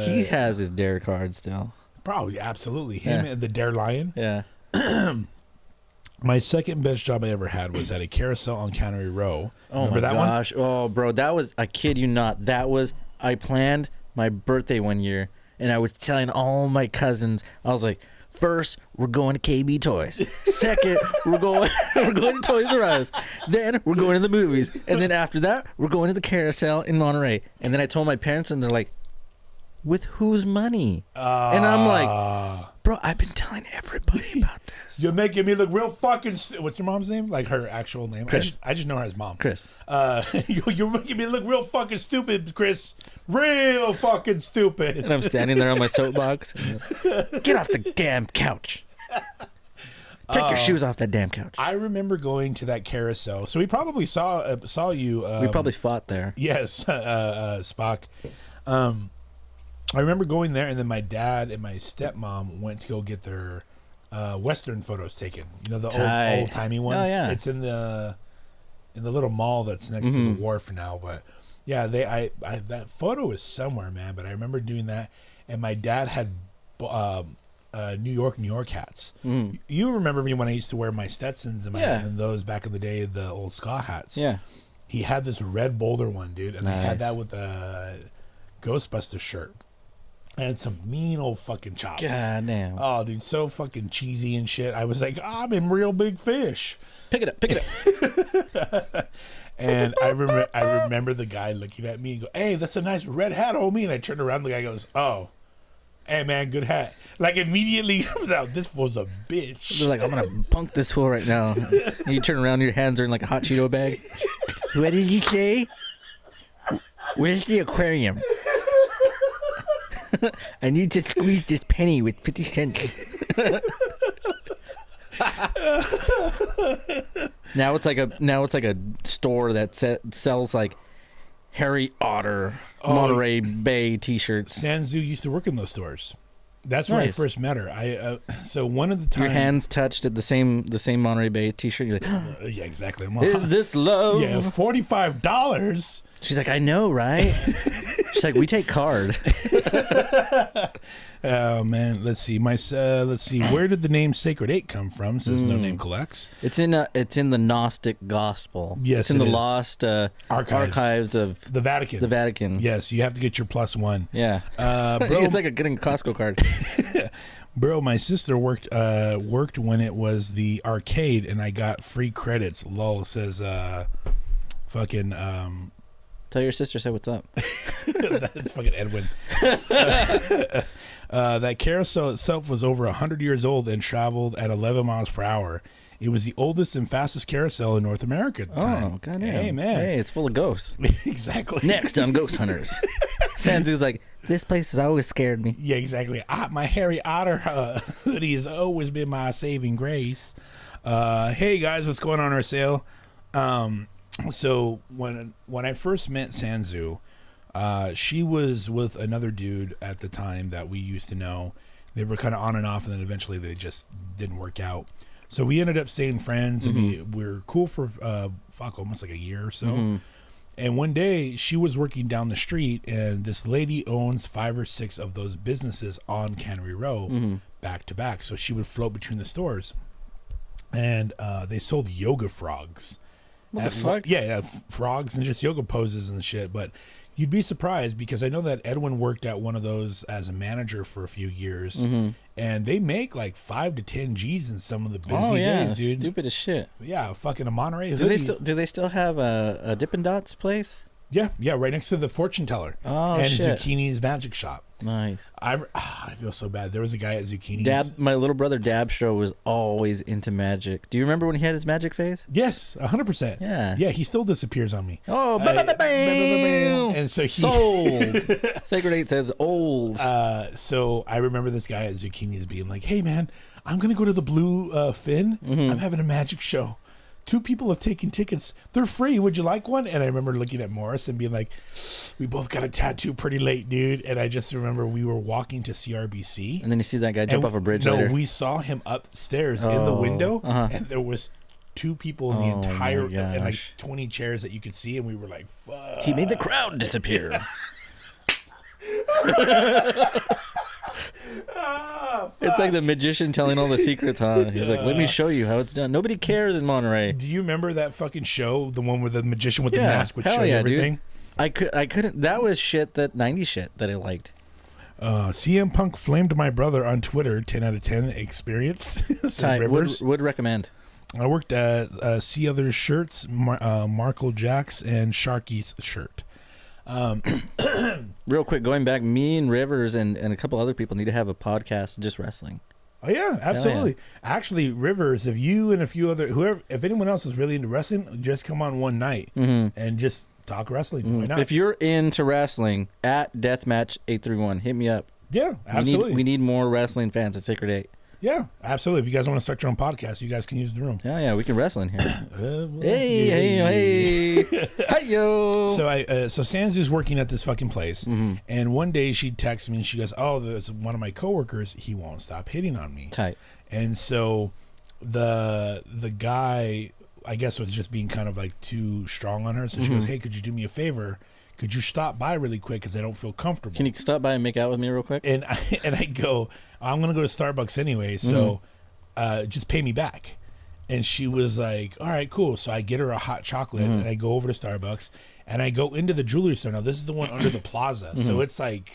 He has his dare card still. Probably, absolutely. Him and the Dare Lion. Yeah. My second best job I ever had was at a carousel on Cannery Row. Oh, remember my that gosh. one? Oh, bro, that was, I kid you not, I planned my birthday one year, and I was telling all my cousins, I was like, first, we're going to KB Toys. Second, we're going to Toys R Us. Then, we're going to the movies. And then after that, we're going to the carousel in Monterey. And then I told my parents, and they're like, with whose money? And I'm like, bro, I've been telling everybody about this. You're making me look real fucking what's your mom's name? Like her actual name? Chris. I just know her as mom. Chris. You're making me look real fucking stupid, Chris. Real fucking stupid. And I'm standing there on my soapbox. Get off the damn couch. Take your shoes off that damn couch. I remember going to that carousel. So we probably saw you. We probably fought there. Yes, Spock. I remember going there, and then my dad and my stepmom went to go get their Western photos taken. You know, the old timey ones. Oh, yeah. It's in the little mall that's next to the wharf now. But yeah, that photo is somewhere, man. But I remember doing that, and my dad had New York hats. You remember me when I used to wear my Stetsons and those back in the day, the old ska hats. Yeah. He had this red Boulder one, dude, and Nice. I had that with a Ghostbusters shirt. And some mean old fucking chops. God damn. Oh, dude, so fucking cheesy and shit. I was like, I'm in Real Big Fish. Pick it up. And I remember the guy looking at me and go, hey, that's a nice red hat, homie. And I turned around, the guy goes, oh, hey, man, good hat. Like, immediately, this was a bitch. They're like, I'm going to punk this fool right now. You turn around, your hands are in like a hot Cheeto bag. What did you say? Where's the aquarium? I need to squeeze this penny with 50 cents. Now it's like a store that sells like Harry Otter Monterey Bay T-shirts. Sanzu used to work in those stores. That's where I first met her. So one of the times your hands touched at the same Monterey Bay T-shirt. You're like, yeah, exactly. Is this love? Yeah, $45. She's like, I know, right? She's like, we take card. Oh man, let's see. Where did the name Sacred 8 come from? Says No Name Collects. It's in the Gnostic Gospel. Yes, it's in the lost archives of the Vatican. The Vatican. Yes, you have to get your +1. Yeah, bro, it's like getting a Costco card. Bro, my sister worked when it was the arcade, and I got free credits. Lol, says fucking. Tell your sister, say what's up. That's fucking Edwin. That carousel itself was over 100 years old and traveled at 11 miles per hour. It was the oldest and fastest carousel in North America at the time. Oh, goddamn. Hey, man. Hey, it's full of ghosts. Exactly. Next on Ghost Hunters. Sanzu's like, this place has always scared me. Yeah, exactly. My Harry Otter hoodie has always been my saving grace. Hey, guys, what's going on our sale? So when I first met Sanzu, she was with another dude at the time that we used to know. They were kind of on and off, and then eventually they just didn't work out. So we ended up staying friends, and we were cool for almost like a year or so. Mm-hmm. And one day she was working down the street, and this lady owns 5 or 6 of those businesses on Cannery Row, back to back. So she would float between the stores, and they sold yoga frogs. What the fuck? Yeah, frogs and just yoga poses and shit. But you'd be surprised, because I know that Edwin worked at one of those as a manager for a few years, and they make like 5 to 10 G's in some of the busy days, dude. Stupid as shit. Yeah, fucking a Monterey hoodie. Do they still have a Dippin' Dots place? Yeah, right next to the fortune teller. Oh, and shit. Zucchini's magic shop. Nice. I feel so bad. There was a guy at Zucchini's. My little brother Dabstro was always into magic. Do you remember when he had his magic phase? Yes, 100%. Yeah. Yeah, he still disappears on me. Oh, bam! And so he sold. Sacred 8 says old. So I remember this guy at Zucchini's being like, "Hey man, I'm gonna go to the Blue Fin. I'm having a magic show. 2 people have taken tickets. They're free. Would you like one?" And I remember looking at Morris and being like, "We both got a tattoo pretty late, dude." And I just remember we were walking to CRBC. And then you see that guy jump off a bridge later. No, we saw him upstairs in the window, and there was 2 people in the entire, and like 20 chairs that you could see, and we were like, fuck. He made the crowd disappear. It's like the magician telling all the secrets, huh? He's like, let me show you how it's done. Nobody cares in Monterey. Do you remember that fucking show? The one where the magician with the mask would show you everything? Dude. I couldn't. That was shit, that 90s shit that I liked. CM Punk flamed my brother on Twitter. 10 out of 10 experience. Rivers. Would recommend. I worked at See Others Shirts, Markle Jacks, and Sharky's shirt. Real quick, going back, me and Rivers and a couple other people need to have a podcast just wrestling. Oh yeah, absolutely. Yeah. Actually, Rivers, if you and a few other if anyone else is really into wrestling, just come on one night and just talk wrestling. Why not? If you're into wrestling, at Deathmatch831, hit me up. Yeah, absolutely. We need more wrestling fans at Sacred 8. Yeah, absolutely. If you guys want to start your own podcast, you guys can use the room. Yeah, we can wrestle in here. Hey, yo. So Sanzu's working at this fucking place, and one day she texts me and she goes, "Oh, there's one of my coworkers. He won't stop hitting on me." Tight. And so the guy, I guess, was just being kind of like too strong on her. So she goes, "Hey, could you do me a favor? Could you stop by really quick, because I don't feel comfortable? Can you stop by and make out with me real quick?" And I go, "I'm going to go to Starbucks anyway, so just pay me back." And she was like, "All right, cool." So I get her a hot chocolate, and I go over to Starbucks, and I go into the jewelry store. Now, this is the one under the plaza, so it's like,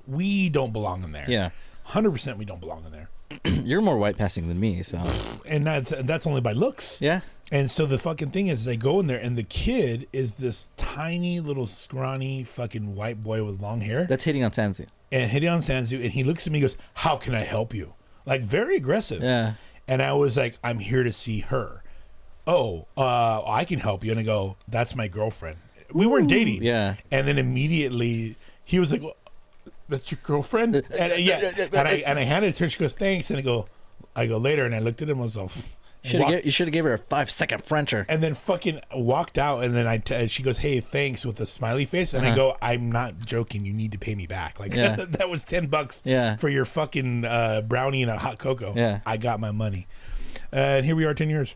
we don't belong in there. Yeah. 100% we don't belong in there. You're more white passing than me, so. And that's only by looks. Yeah. And so the fucking thing is, I go in there, and the kid is this tiny little scrawny fucking white boy with long hair. That's hitting on Sanzu. And he looks at me and goes, "How can I help you?" Like, very aggressive. Yeah. And I was like, "I'm here to see her." "Oh, I can help you." And I go, "That's my girlfriend." We weren't dating. Yeah. And then immediately he was like, "Well, that's your girlfriend?" And yeah. And I handed it to her. She goes, "Thanks." And I go later, and I looked at him. I was like, You should have gave her a 5-second Frencher. And then fucking walked out, and then she goes, "Hey, thanks," with a smiley face, and I go, "I'm not joking. You need to pay me back. Like that was $10 for your fucking brownie and a hot cocoa. Yeah, I got my money." And here we are, 10 years.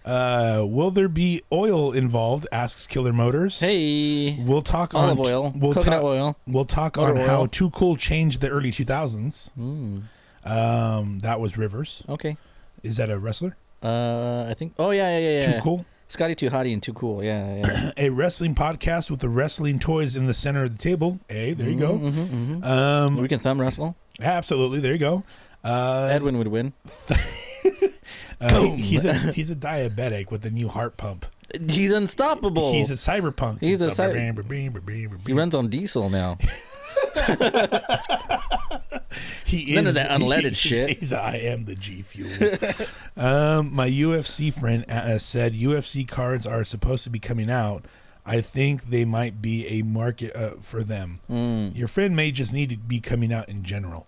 Will there be oil involved? Asks Killer Motors. Hey, we'll talk olive on oil, coconut oil. We'll talk on how Too Cool changed the early 2000s. That was Rivers. Okay, is that a wrestler? I think. Oh yeah. Too Cool. Scotty Too Hottie and Too Cool. Yeah. A wrestling podcast with the wrestling toys in the center of the table. Hey, there you go. We can thumb wrestle. Absolutely. There you go. Edwin would win. He's a diabetic with a new heart pump. He's unstoppable. He's a cyberpunk. He runs on diesel now. None of that unleaded shit. I am the G Fuel. My UFC friend said UFC cards are supposed to be coming out. I think they might be a market for them. Your friend may just need to be coming out in general.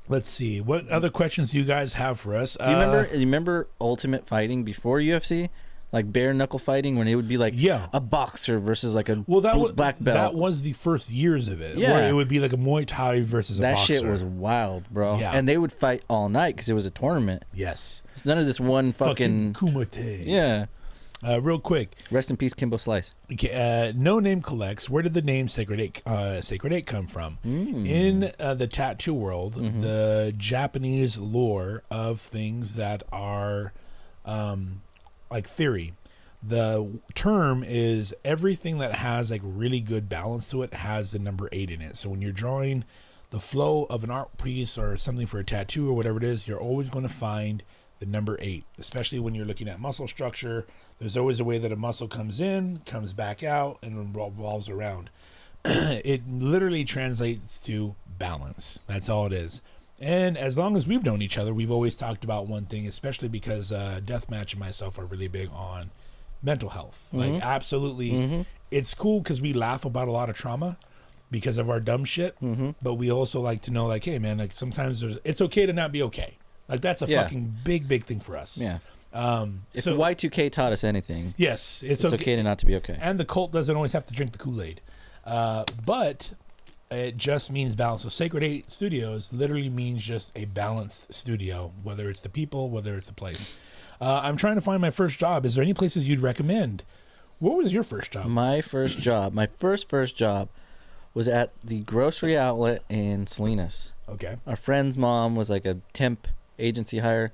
Let's see. What other questions do you guys have for us? Do you remember Ultimate Fighting before UFC? Like bare knuckle fighting, when it would be like a boxer versus like a black belt. That was the first years of it. Yeah, where it would be like a Muay Thai versus a boxer. That shit was wild, bro. Yeah, and they would fight all night because it was a tournament. Yes, it's none of this one fucking kumite. Yeah. Real quick. Rest in peace, Kimbo Slice. Okay, No Name collects. Where did the name Sacred 8 come from? In the tattoo world, the Japanese lore of things that are like theory. The term is everything that has like really good balance to it has the number 8 in it. So when you're drawing the flow of an art piece or something for a tattoo or whatever it is, you're always going to find the number 8, especially when you're looking at muscle structure. There's always a way that a muscle comes in, comes back out, and revolves around. It literally translates to balance. That's all it is. And as long as we've known each other, we've always talked about one thing, especially because Deathmatch and myself are really big on mental health. Like, absolutely. It's cool because we laugh about a lot of trauma because of our dumb shit, but we also like to know, like, hey, man, like sometimes it's okay to not be okay. Like, that's a fucking big thing for us. Yeah. If the Y2K taught us anything, yes, it's okay to not to be okay. And the cult doesn't always have to drink the Kool-Aid. But it just means balance. So Sacred 8 Studios literally means just a balanced studio, whether it's the people, whether it's the place. I'm trying to find my first job. Is there any places you'd recommend? What was your first job? My first job was at the grocery outlet in Salinas. Okay. Our friend's mom was like a temp agency hire,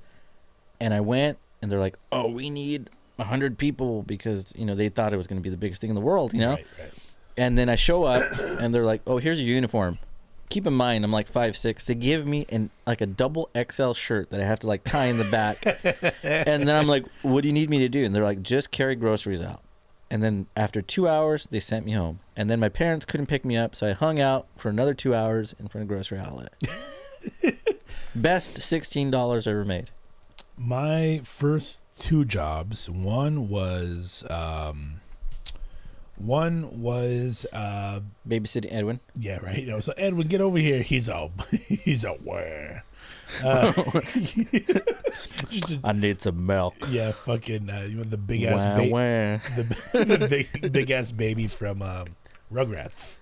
and I went, and they're like, "Oh, we need 100 people," because they thought it was going to be the biggest thing in the world, Right. And then I show up, and they're like, "Oh, here's your uniform." Keep in mind, I'm like 5'6". They give me a double XL shirt that I have to like tie in the back, and then I'm like, "What do you need me to do?" And they're like, "Just carry groceries out." And then after 2 hours, they sent me home. And then my parents couldn't pick me up, so I hung out for another 2 hours in front of a grocery outlet. Best $16 ever made. My first 2 jobs, one was babysitting Edwin. Yeah, right. So Edwin, get over here. He's a where. I need some milk. Yeah, fucking the big ass baby, the big ass baby from Rugrats.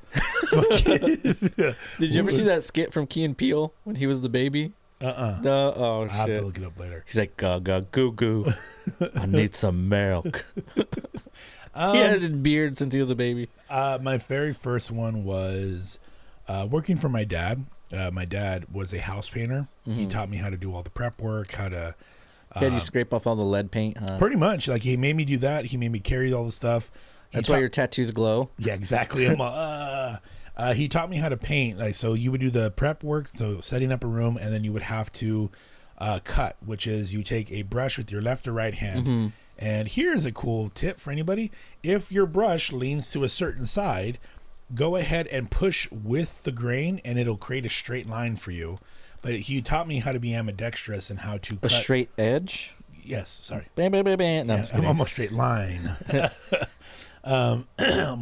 Did you ever see that skit from Key and Peele when he was the baby? No. Oh shit. I'll have to look it up later. He's like, gaga goo goo. I need some milk. He had a beard since he was a baby. My very first one was working for my dad. My dad was a house painter. He taught me how to do all the prep work, how to... He had you scrape off all the lead paint, huh? Pretty much. Like, he made me do that. He made me carry all the stuff. That's why your tattoos glow? Yeah, exactly. He taught me how to paint. Like, so you would do the prep work, so setting up a room, and then you would have to cut, which is you take a brush with your left or right hand. And here's a cool tip for anybody. If your brush leans to a certain side, go ahead and push with the grain, and it'll create a straight line for you. But he taught me how to be ambidextrous and how to cut. A straight edge? Yes, sorry. Bam, bam, bam, bam. No, I'm almost straight line. I'm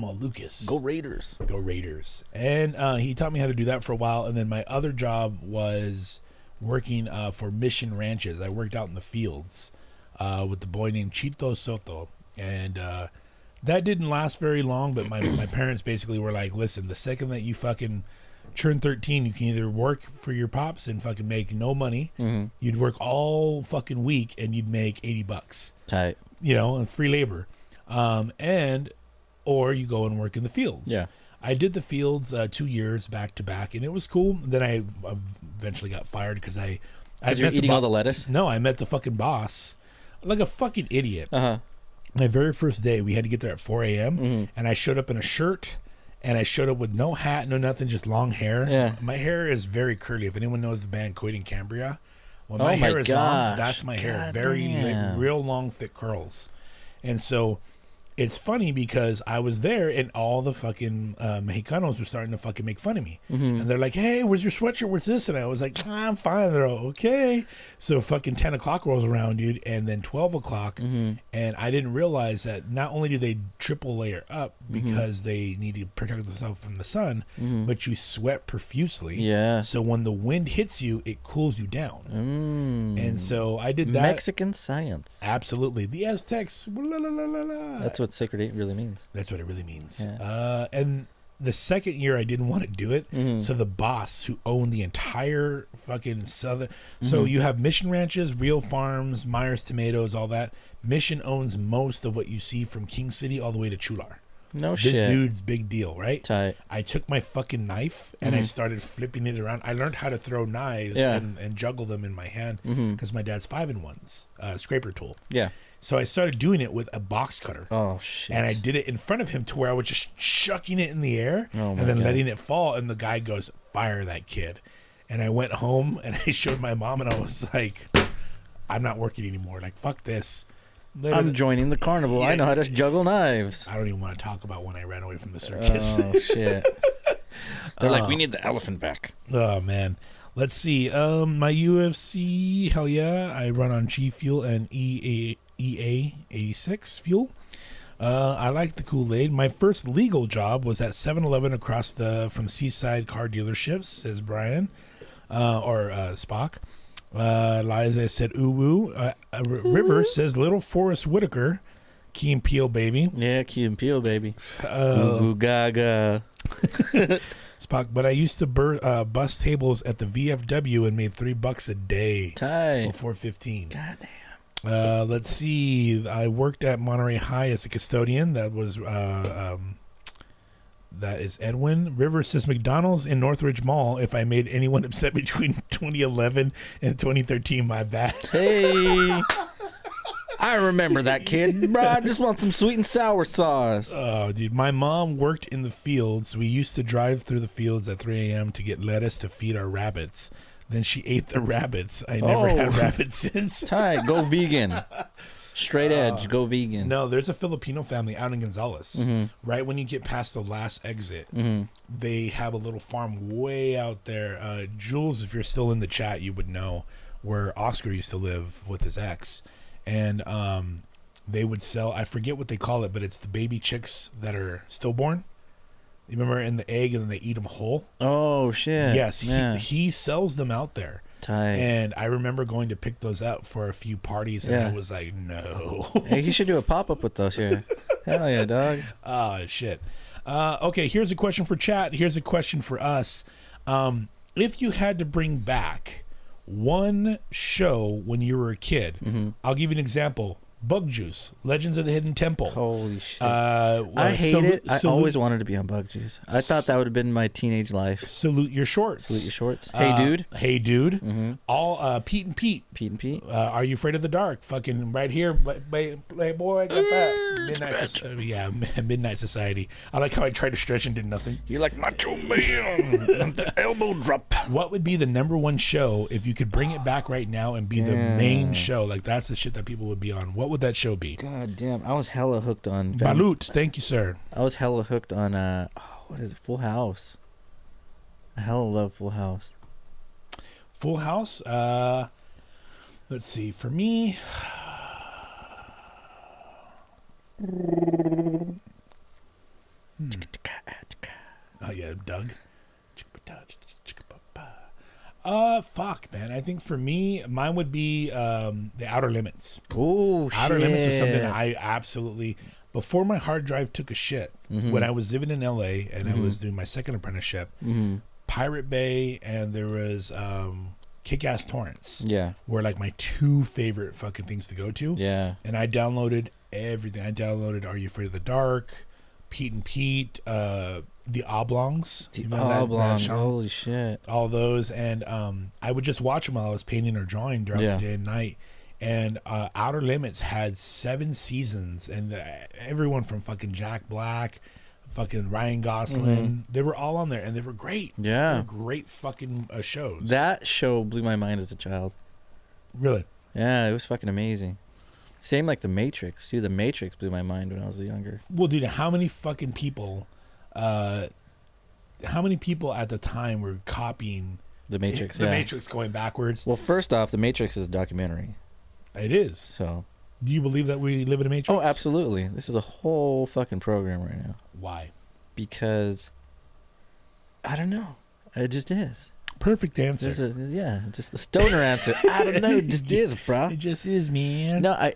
all Lucas. Go Raiders. Go Raiders. And he taught me how to do that for a while. And then my other job was working for Mission Ranches. I worked out in the fields with the boy named Chito Soto. And that didn't last very long, but my parents basically were like, listen, the second that you fucking turn 13, you can either work for your pops and fucking make no money. Mm-hmm. You'd work all fucking week and you'd make $80. Tight. You know, and free labor. Or you go and work in the fields. Yeah. I did the fields 2 years back to back, and it was cool. Then I eventually got fired because you're eating all the lettuce? No, I met the fucking boss like a fucking idiot. Uh-huh. My very first day, we had to get there at 4 a.m., and I showed up in a shirt, and I showed up with no hat, no nothing, just long hair. Yeah. My hair is very curly. If anyone knows the band Coit and Cambria, when my hair is long, that's my hair. Very, like, real long, thick curls. And so it's funny because I was there and all the fucking Mexicanos were starting to fucking make fun of me. Mm-hmm. And they're like, hey, where's your sweatshirt? Where's this? And I was like, I'm fine. They're all, okay. So fucking 10 o'clock rolls around, dude. And then 12 o'clock. Mm-hmm. And I didn't realize that not only do they triple layer up because they need to protect themselves from the sun, but you sweat profusely. Yeah. So when the wind hits you, it cools you down. And so I did that. Mexican science. Absolutely. The Aztecs. Blah, blah, blah, blah, blah. That's what Sacred 8 really means. That's what it really means. Yeah. And the second year I didn't want to do it. So the boss who owned the entire fucking southern. So you have Mission Ranches, Real Farms, Myers Tomatoes, all that. Mission owns most of what you see from King City all the way to Chular. No shit. This dude's big deal, right? Tight. I took my fucking knife and I started flipping it around. I learned how to throw knives and juggle them in my hand because my dad's 5-in-1s, scraper tool. Yeah. So I started doing it with a box cutter. Oh, shit. And I did it in front of him to where I was just shucking it in the air and then letting it fall. And the guy goes, fire that kid. And I went home and I showed my mom and I was like, I'm not working anymore. Like, fuck this. I'm joining the carnival. Yeah. I know how to juggle knives. I don't even want to talk about when I ran away from the circus. Oh, shit. They're like, we need the elephant back. Oh, man. Let's see. My UFC, hell yeah. I run on G Fuel and EA 86 fuel. I like the Kool-Aid. My first legal job was at 7-Eleven across from Seaside Car Dealerships, says Brian, or Spock. Liza said uwu. River says Little Forrest Whitaker. Key and Peele, baby. Yeah, Key and Peele, baby. Ooh, gaga. Spock, but I used to bust tables at the VFW and made $3 a day. Tight. Before 15. Goddamn. Let's see. I worked at Monterey High as a custodian. That was that is Edwin. River says McDonald's in Northridge Mall. If I made anyone upset between 2011 and 2013, my bad. Hey, I remember that kid. Bro, I just want some sweet and sour sauce. Oh, dude. My mom worked in the fields. We used to drive through the fields at 3 a.m. to get lettuce to feed our rabbits. Then she ate the rabbits. I never had rabbits since. Tight. Go vegan. Straight edge. Go vegan. No, there's a Filipino family out in Gonzales. Mm-hmm. Right when you get past the last exit, they have a little farm way out there. Jules, if you're still in the chat, you would know where Oscar used to live with his ex. And they would sell, I forget what they call it, but it's the baby chicks that are stillborn. You remember in the egg and then they eat them whole? Oh, shit. Yes, yeah. He sells them out there. Tight. And I remember going to pick those up for a few parties, and I was like, no. Hey, you should do a pop-up with those here. Hell yeah, dog. Oh, shit. Okay, here's a question for chat. Here's a question for us. If you had to bring back one show when you were a kid, I'll give you an example. Bug Juice, Legends of the Hidden Temple. Holy shit. I hate it. I always wanted to be on Bug Juice. I thought that would have been my teenage life. Salute Your Shorts. Salute Your Shorts. Hey Dude. Hey Dude. All Pete and Pete. Pete and Pete. Are You Afraid of the Dark? Fucking right here. Playboy, I got that. Midnight Society. I like how I tried to stretch and did nothing. You're like Macho Man. The elbow drop. What would be the number one show if you could bring it back right now and be the main show? Like, that's the shit that people would be on. What would that show be? God damn. I was hella hooked on... Balut. Thank you, sir. I was hella hooked on... what is it? Full House. I hella love Full House. Full House? Let's see. For me... Oh, yeah. Doug. Fuck, man. I think for me, mine would be the Outer Limits. Oh, shit. Outer Limits was something that I absolutely... Before my hard drive took a shit, when I was living in LA and I was doing my second apprenticeship, Pirate Bay and there was Kick-Ass Torrents. Yeah. Were like my two favorite fucking things to go to. Yeah. And I downloaded everything. I downloaded Are You Afraid of the Dark, Pete and Pete, The Oblongs. The Oblongs, holy shit. All those. And I would just watch them while I was painting or drawing throughout the day and night. And Outer Limits had 7 seasons, and everyone from fucking Jack Black, fucking Ryan Gosling, they were all on there, and they were great. Yeah. They were great fucking shows. That show blew my mind as a child. Really? Yeah, it was fucking amazing. Same like The Matrix. Dude, The Matrix blew my mind when I was younger. Well, dude, how many fucking people, at the time were copying The Matrix, The Matrix going backwards? Well, first off, The Matrix is a documentary. It is. So, do you believe that we live in a Matrix? Oh, absolutely. This is a whole fucking program right now. Why? Because I don't know. It just is. Perfect answer. Just the stoner answer. I don't know. It just is, bro. It just is, man. No,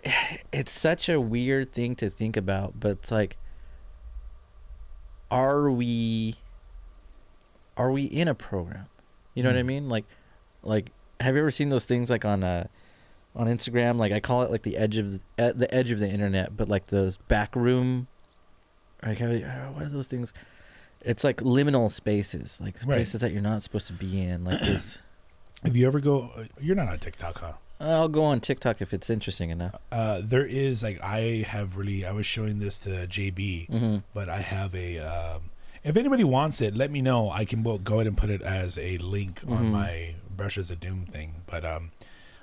it's such a weird thing to think about, but it's like, are we in a program? You know what I mean? Like, have you ever seen those things like on Instagram? Like I call it like the edge of the internet, but like those back room. Like what are those things? It's like liminal spaces, like spaces that you're not supposed to be in. Like this. If you ever go, you're not on TikTok, huh? I'll go on TikTok if it's interesting enough. There is like I was showing this to JB, but I have a. If anybody wants it, let me know. I can go ahead and put it as a link on my Brushes of Doom thing. But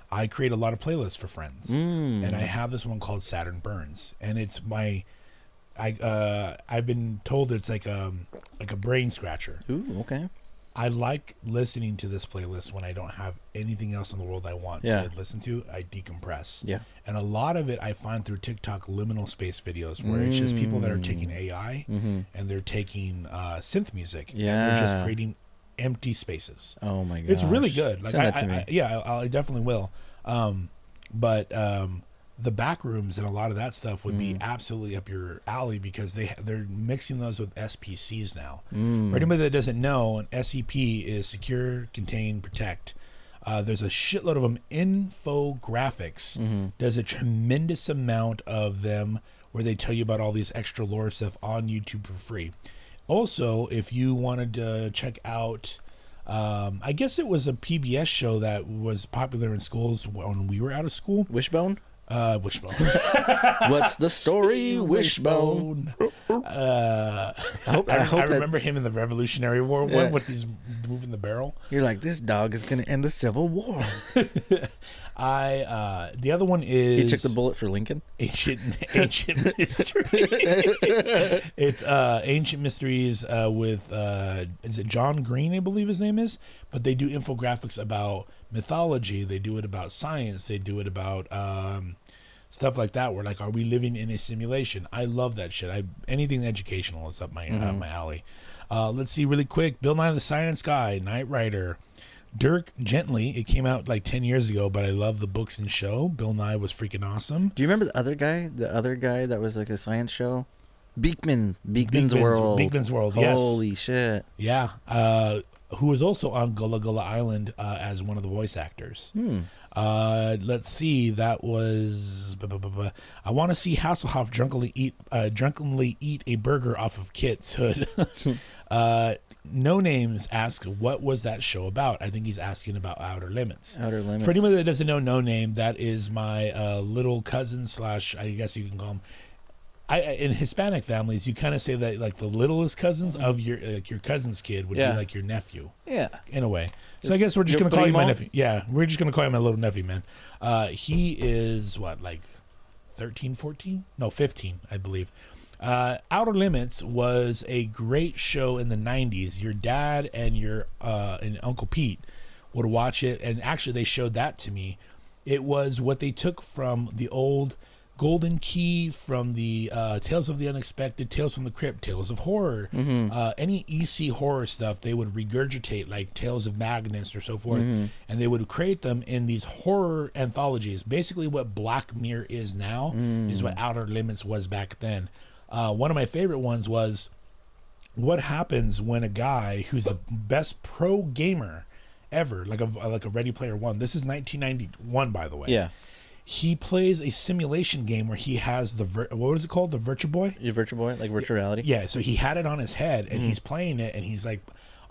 I create a lot of playlists for friends, and I have this one called Saturn Burns, and it's my. I've been told it's like a brain scratcher. Ooh, okay. I like listening to this playlist when I don't have anything else in the world I want to listen to. I decompress. Yeah. And a lot of it I find through TikTok liminal space videos where it's just people that are taking AI and they're taking synth music and they're just creating empty spaces. Oh my god. It's really good. Like Send that to me. I definitely will. But the back rooms and a lot of that stuff would be absolutely up your alley because they're mixing those with SPCs now. For anybody that doesn't know, an SEP is Secure, Contain, Protect. There's a shitload of them. Infographics does a tremendous amount of them where they tell you about all these extra lore stuff on YouTube for free. Also, if you wanted to check out, I guess it was a PBS show that was popular in schools when we were out of school. Wishbone? Wishbone. What's the story, Wishbone? I remember him in the Revolutionary War one when he's moving the barrel. You're like, this dog is going to end the Civil War. The other one is... He took the bullet for Lincoln? Ancient Mystery. It's Ancient Mysteries with, is it John Green, I believe his name is? But they do infographics about mythology. They do it about science. They do it about stuff like that. Where like, are we living in a simulation? I love that shit. Anything educational is up my alley. Let's see really quick. Bill Nye the Science Guy, Knight Rider. Dirk Gently. It came out like 10 years ago, but I love the books and show. Bill Nye was freaking awesome. Do you remember the other guy? The other guy that was like a science show? Beekman's World. Beekman's World, yes. Holy shit. Yeah. Who was also on Gullah Gullah Island as one of the voice actors. Let's see. That was... I want to see Hasselhoff drunkenly eat a burger off of Kit's hood. No Names asks, what was that show about? I think he's asking about Outer Limits. Outer Limits. For anybody that doesn't know No Name, that is my little cousin / I guess you can call him. In Hispanic families, you kind of say that like the littlest cousins of your cousin's kid would be like your nephew. Yeah. In a way. So I guess we're just going to call him my nephew. Yeah, we're just going to call him my little nephew, man. He is, what, like 13, 14? No, 15, I believe. Outer Limits was a great show in the 90s. Your dad and and Uncle Pete would watch it, and actually they showed that to me. It was what they took from the old Golden Key, from the Tales of the Unexpected, Tales from the Crypt, Tales of Horror, any EC horror stuff, they would regurgitate, like Tales of Magnus or so forth, and they would create them in these horror anthologies. Basically what Black Mirror is now is what Outer Limits was back then. One of my favorite ones was what happens when a guy who's the best pro gamer ever, like a Ready Player One. This is 1991, by the way. Yeah. He plays a simulation game where he has what was it called? The Virtual Boy? Your Virtual Boy, like virtual reality. Yeah. So he had it on his head, and he's playing it, and he's like,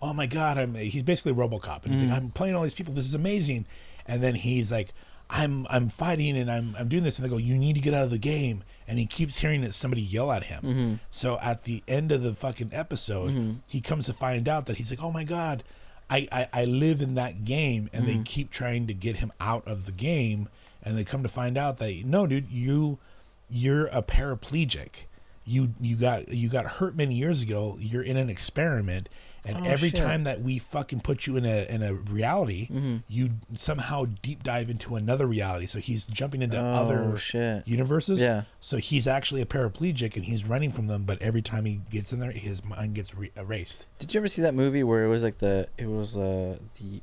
"Oh my god!" He's basically RoboCop, and he's like, "I'm playing all these people. This is amazing." And then he's like, "I'm fighting, and I'm doing this," and they go, "You need to get out of the game." And he keeps hearing that somebody yell at him. So at the end of the fucking episode, he comes to find out that he's like, "Oh my god, I live in that game," and they keep trying to get him out of the game. And they come to find out that, no, dude, you're a paraplegic. You got hurt many years ago. You're in an experiment, and every time that we fucking put you in a reality, you somehow deep dive into another reality. So he's jumping into other universes. Yeah. So he's actually a paraplegic, and he's running from them. But every time he gets in there, his mind gets erased. Did you ever see that movie where it was like the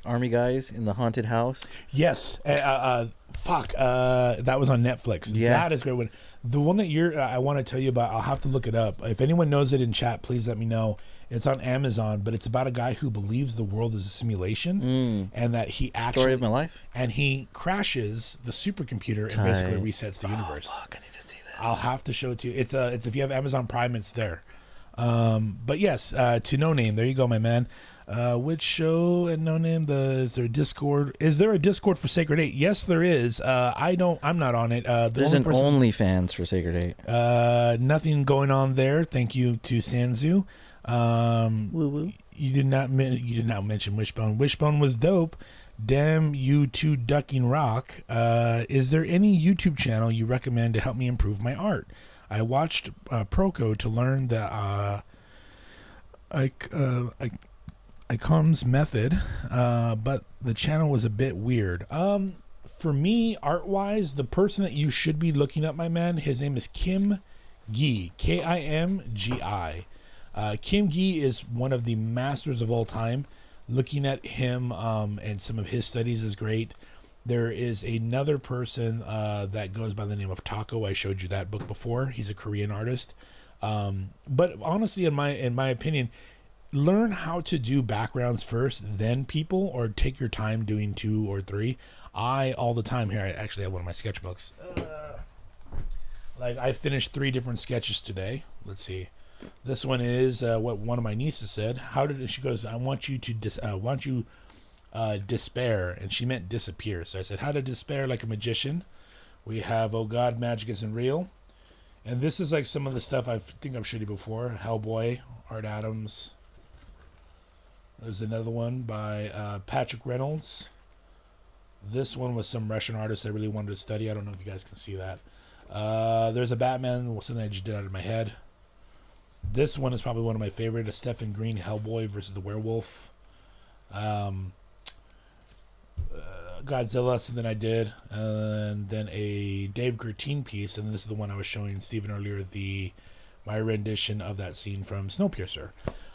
army guys in the haunted house? Yes. That was on Netflix. Yeah. That is a great one. The one that I want to tell you about, I'll have to look it up. If anyone knows it in chat, please let me know. It's on Amazon, but it's about a guy who believes the world is a simulation, and that he actually... Story of my life? And he crashes the supercomputer and basically resets the universe. Fuck, I need to see this. I'll have to show it to you. It's if you have Amazon Prime, it's there. But yes, to No Name, there you go, my man. Which show at No Name? Is there a Discord? Is there a Discord for Sacred 8? Yes, there is. I'm not on it. There's an OnlyFans for Sacred 8. Nothing going on there. Thank you to Sanzu. Woo woo. You did not mention Wishbone. Wishbone was dope. Damn you two ducking rock. Is there any YouTube channel you recommend to help me improve my art? I watched Proco to learn the Icon's method, but the channel was a bit weird. For me, art-wise, the person that you should be looking up, my man, his name is Kim Gi, Kimgi. Kim Gi is one of the masters of all time. Looking at him and some of his studies is great. There is another person that goes by the name of Taco. I showed you that book before. He's a Korean artist. But honestly, in my opinion, learn how to do backgrounds first, then people, or take your time doing 2 or 3. All the time here, I actually have one of my sketchbooks. I finished 3 different sketches today. Let's see. This one is what one of my nieces said. She goes, I want you to despair, and she meant disappear. So I said, how to despair like a magician. We have, oh God, magic isn't real. And this is like some of the stuff I think I've showed you before. Hellboy, Art Adams. There's another one by Patrick Reynolds. This one was some Russian artist I really wanted to study. I don't know if you guys can see that. There's a Batman, something I just did out of my head. This one is probably one of my favorite. A Stephen Green Hellboy versus the Werewolf. Godzilla, something I did. And then a Dave Gertine piece. And this is the one I was showing Stephen earlier, my rendition of that scene from Snowpiercer.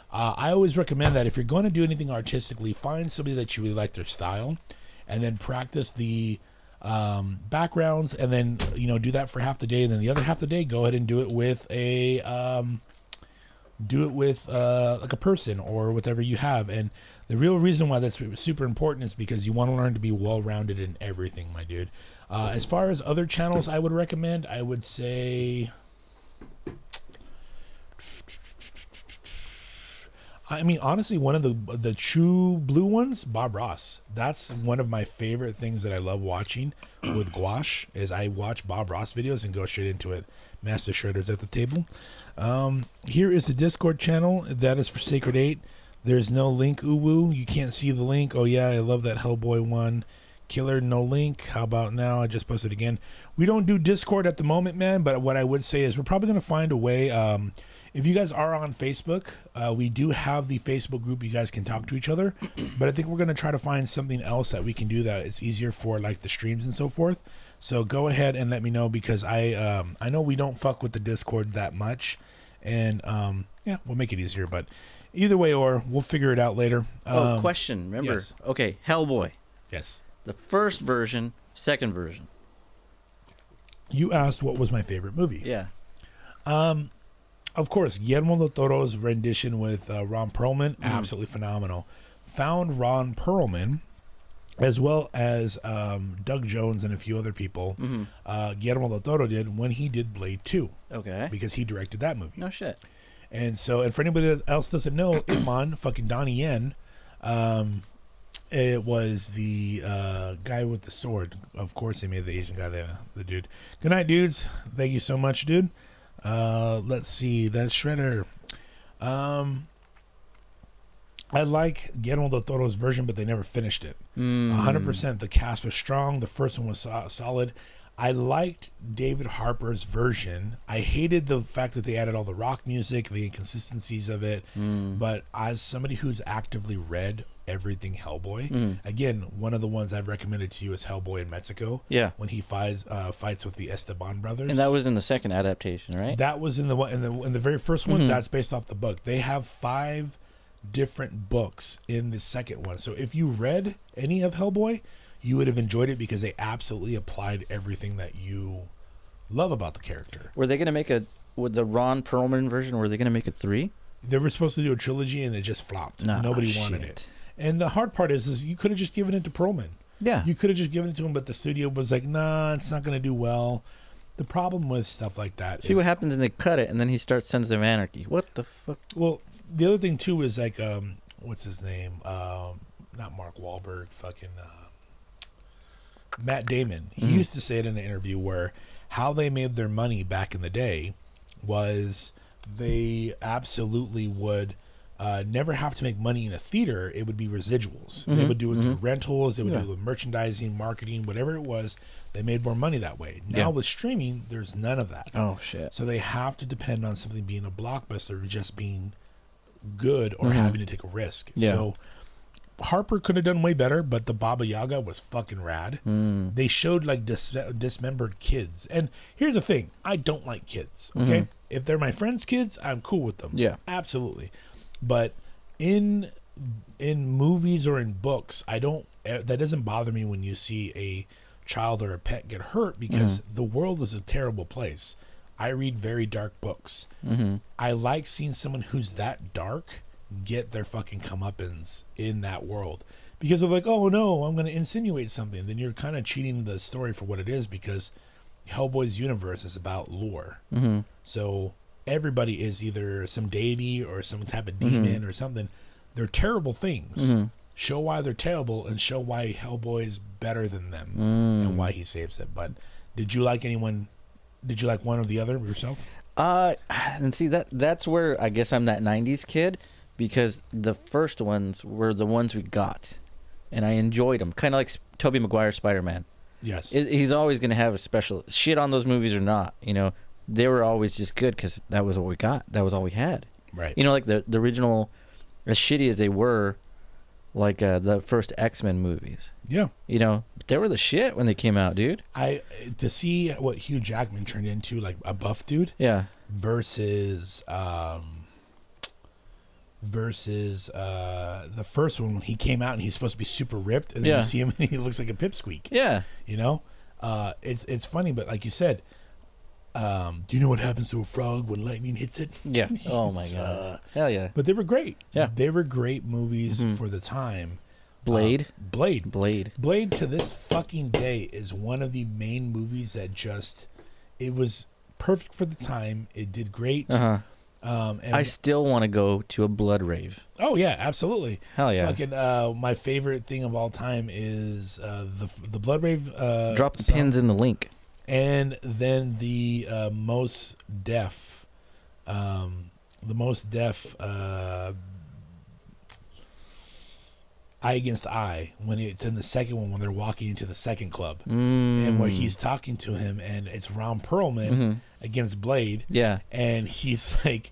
I always recommend that if you're going to do anything artistically, find somebody that you really like their style, and then practice the backgrounds, and then do that for half the day, and then the other half the day go ahead and do it with like a person or whatever you have. And the real reason why that's super important is because you want to learn to be well-rounded in everything, my dude. As far as other channels I would recommend, I would say, I mean, honestly, one of the true blue ones, Bob Ross. That's one of my favorite things that I love watching with gouache, is I watch Bob Ross videos and go straight into it. Master Shredders at the table. Here is the Discord channel. That is for Sacred 8. There's no link, uwu. You can't see the link. Oh, yeah, I love that Hellboy one. Killer, no link. How about now? I just posted again. We don't do Discord at the moment, man, but what I would say is we're probably going to find a way. If you guys are on Facebook, we do have the Facebook group. You guys can talk to each other. But I think we're going to try to find something else that we can do that it's easier for like the streams and so forth. So go ahead and let me know, because I know we don't fuck with the Discord that much. And yeah, we'll make it easier. But either way, or we'll figure it out later. Question. Remember? Yes. Okay, Hellboy. Yes. The first version, second version. You asked what was my favorite movie. Yeah. Of course, Guillermo del Toro's rendition with Ron Perlman, absolutely phenomenal. Found Ron Perlman, as well as Doug Jones and a few other people, Guillermo del Toro did when he did Blade 2. Okay. Because he directed that movie. No shit. And so, and for anybody that else doesn't know, Iman, fucking Donnie Yen, it was the guy with the sword. Of course, they made the Asian guy the dude. Good night, dudes. Thank you so much, dude. Let's see. That's Shredder. I like Guillermo del Toro's version, but they never finished it. 100%. The cast was strong. The first one was solid. I liked David Harper's version. I hated the fact that they added all the rock music, the inconsistencies of it. But as somebody who's actively read everything Hellboy, again, one of the ones I've recommended to you is Hellboy in Mexico. Yeah, when he fights with the Esteban brothers, and that was in the second adaptation, right? That was in the very first one. That's based off the book. They have 5 different books in the second one. So if you read any of Hellboy, you would have enjoyed it, because they absolutely applied everything that you love about the character. Were they going to make with the Ron Perlman version, were they going to make it 3? They were supposed to do a trilogy, and it just flopped. Nobody wanted it. And the hard part is you could have just given it to Perlman. Yeah. You could have just given it to him, but the studio was like, nah, it's not going to do well. The problem with stuff like that is... See what happens, and they cut it, and then he starts Sons of Anarchy. What the fuck? Well, the other thing, too, is like, what's his name? Not Mark Wahlberg, fucking... Matt Damon. He used to say it in an interview where how they made their money back in the day was they absolutely would never have to make money in a theater. It would be residuals. They would do it through rentals. They would do the merchandising, marketing, whatever it was. They made more money that way. Now with streaming, there's none of that. Oh, shit. So they have to depend on something being a blockbuster, just being good, or having to take a risk. Yeah. So Harper could have done way better, but the Baba Yaga was fucking rad. They showed like dismembered kids. And here's the thing. I don't like kids, okay? If they're my friends' kids, I'm cool with them. Yeah. Absolutely. But in movies or in books, that doesn't bother me when you see a child or a pet get hurt, because the world is a terrible place. I read very dark books. I like seeing someone who's that dark get their fucking comeuppance in that world, because of like, oh no, I'm going to insinuate something. Then you're kind of cheating the story for what it is, because Hellboy's universe is about lore. So everybody is either some deity or some type of demon or something. They're terrible things. Show why they're terrible, and show why Hellboy's better than them and why he saves it. But did you like one or the other yourself? And see, that's where I guess I'm that 90s kid, because the first ones were the ones we got, and I enjoyed them. Kind of like Tobey Maguire's Spider-Man. Yes. He's always going to have a special shit on those movies or not. You know, they were always just good because that was what we got. That was all we had. Right. You know, like the original, as shitty as they were, like the first X-Men movies. Yeah. You know, they were the shit when they came out, dude. To see what Hugh Jackman turned into, like a buff dude. Yeah. Versus the first one when he came out and he's supposed to be super ripped, and then you see him and he looks like a pipsqueak. Yeah. You know? It's funny, but like you said, do you know what happens to a frog when lightning hits it? Yeah. Oh my god. Hell yeah. But they were great. Yeah. They were great movies for the time. Blade to this fucking day is one of the main movies that it was perfect for the time. It did great. And I still want to go to a blood rave. Oh yeah, absolutely. Hell yeah. My favorite thing of all time is the blood rave. Drop the pins in the link. And then the most deaf, Eye Against Eye, when it's in the second one, when they're walking into the second club, and where he's talking to him, and it's Ron Perlman against Blade. Yeah. And he's like,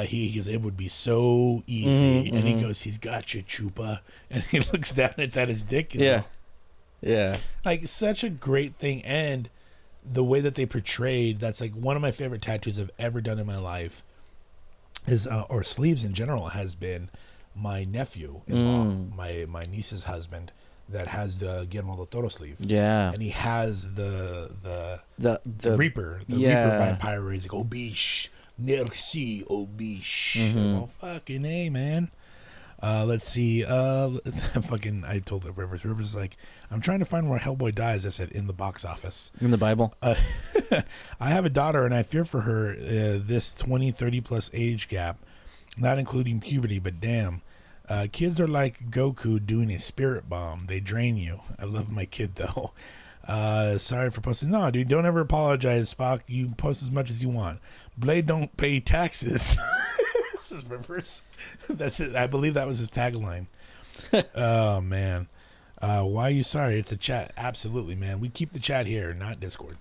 He goes, it would be so easy. And he goes, he's got you, Chupa. And he looks down, it's at his dick. Yeah. Yeah. Like, such a great thing. And the way that they portrayed, that's like one of my favorite tattoos I've ever done in my life is, or sleeves in general, has been my nephew-in-law, my niece's husband, that has the Guillermo del Toro sleeve. Yeah. And he has the Reaper, the yeah. Reaper vampire where he's like, Obish, merci, Obish. Well, fucking A, man. Let's see. I told it, Rivers. Rivers is like, I'm trying to find where Hellboy dies. I said, in the box office. In the Bible. I have a daughter, and I fear for her this 20, 30 plus age gap, not including puberty, but damn. Kids are like Goku doing a spirit bomb. They drain you. I love my kid, though. Sorry for posting. No, dude, don't ever apologize, Spock. You post as much as you want. Blade don't pay taxes. This is Rivers. That's it. I believe that was his tagline. Oh, man. Why are you sorry? It's a chat. Absolutely, man. We keep the chat here, not Discord.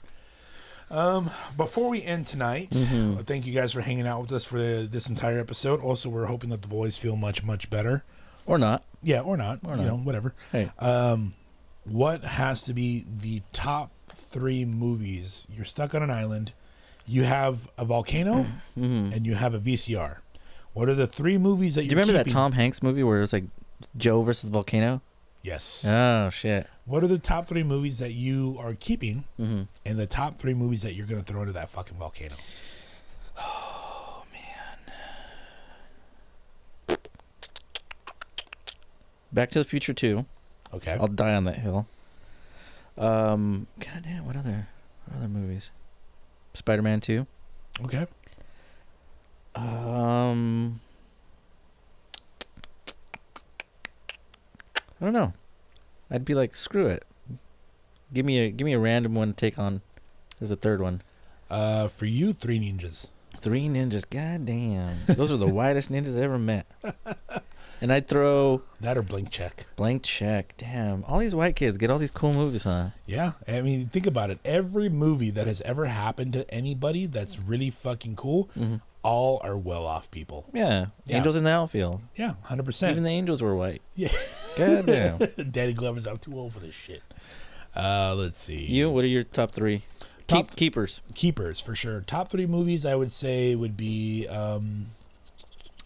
Before we end tonight, thank you guys for hanging out with us for this entire episode. Also, we're hoping that the boys feel much, much better. Or not. Yeah, or not. Or you not. know, whatever. Hey. What has to be the top 3 movies? You're stuck on an island. You have a volcano, and you have a VCR. What are the 3 movies that you're Do you remember keeping? that Tom Hanks movie where it was like Joe versus Volcano? Yes. Oh, shit. What are the top 3 movies that you are keeping, and the top 3 movies that you're going to throw into that fucking volcano? Oh, man. Back to the Future 2. Okay. I'll die on that hill. God damn, what other movies? Spider-Man 2. Okay. I don't know. I'd be like, screw it. Give me a random one to take on as a third one. For you, 3 Ninjas. 3 Ninjas. God damn. Those are the whitest ninjas I ever met. And I'd throw That or Blank Check. Blank Check. Damn. All these white kids get all these cool movies, huh? Yeah. I mean, think about it. Every movie that has ever happened to anybody that's really fucking cool, all are well-off people. Yeah. Yeah. Angels in the Outfield. Yeah, 100%. Even the angels were white. Yeah. God damn. Danny Glover's out too old for this shit. Let's see. You, what are your top 3? Keepers. Keepers, for sure. Top 3 movies, I would say, would be...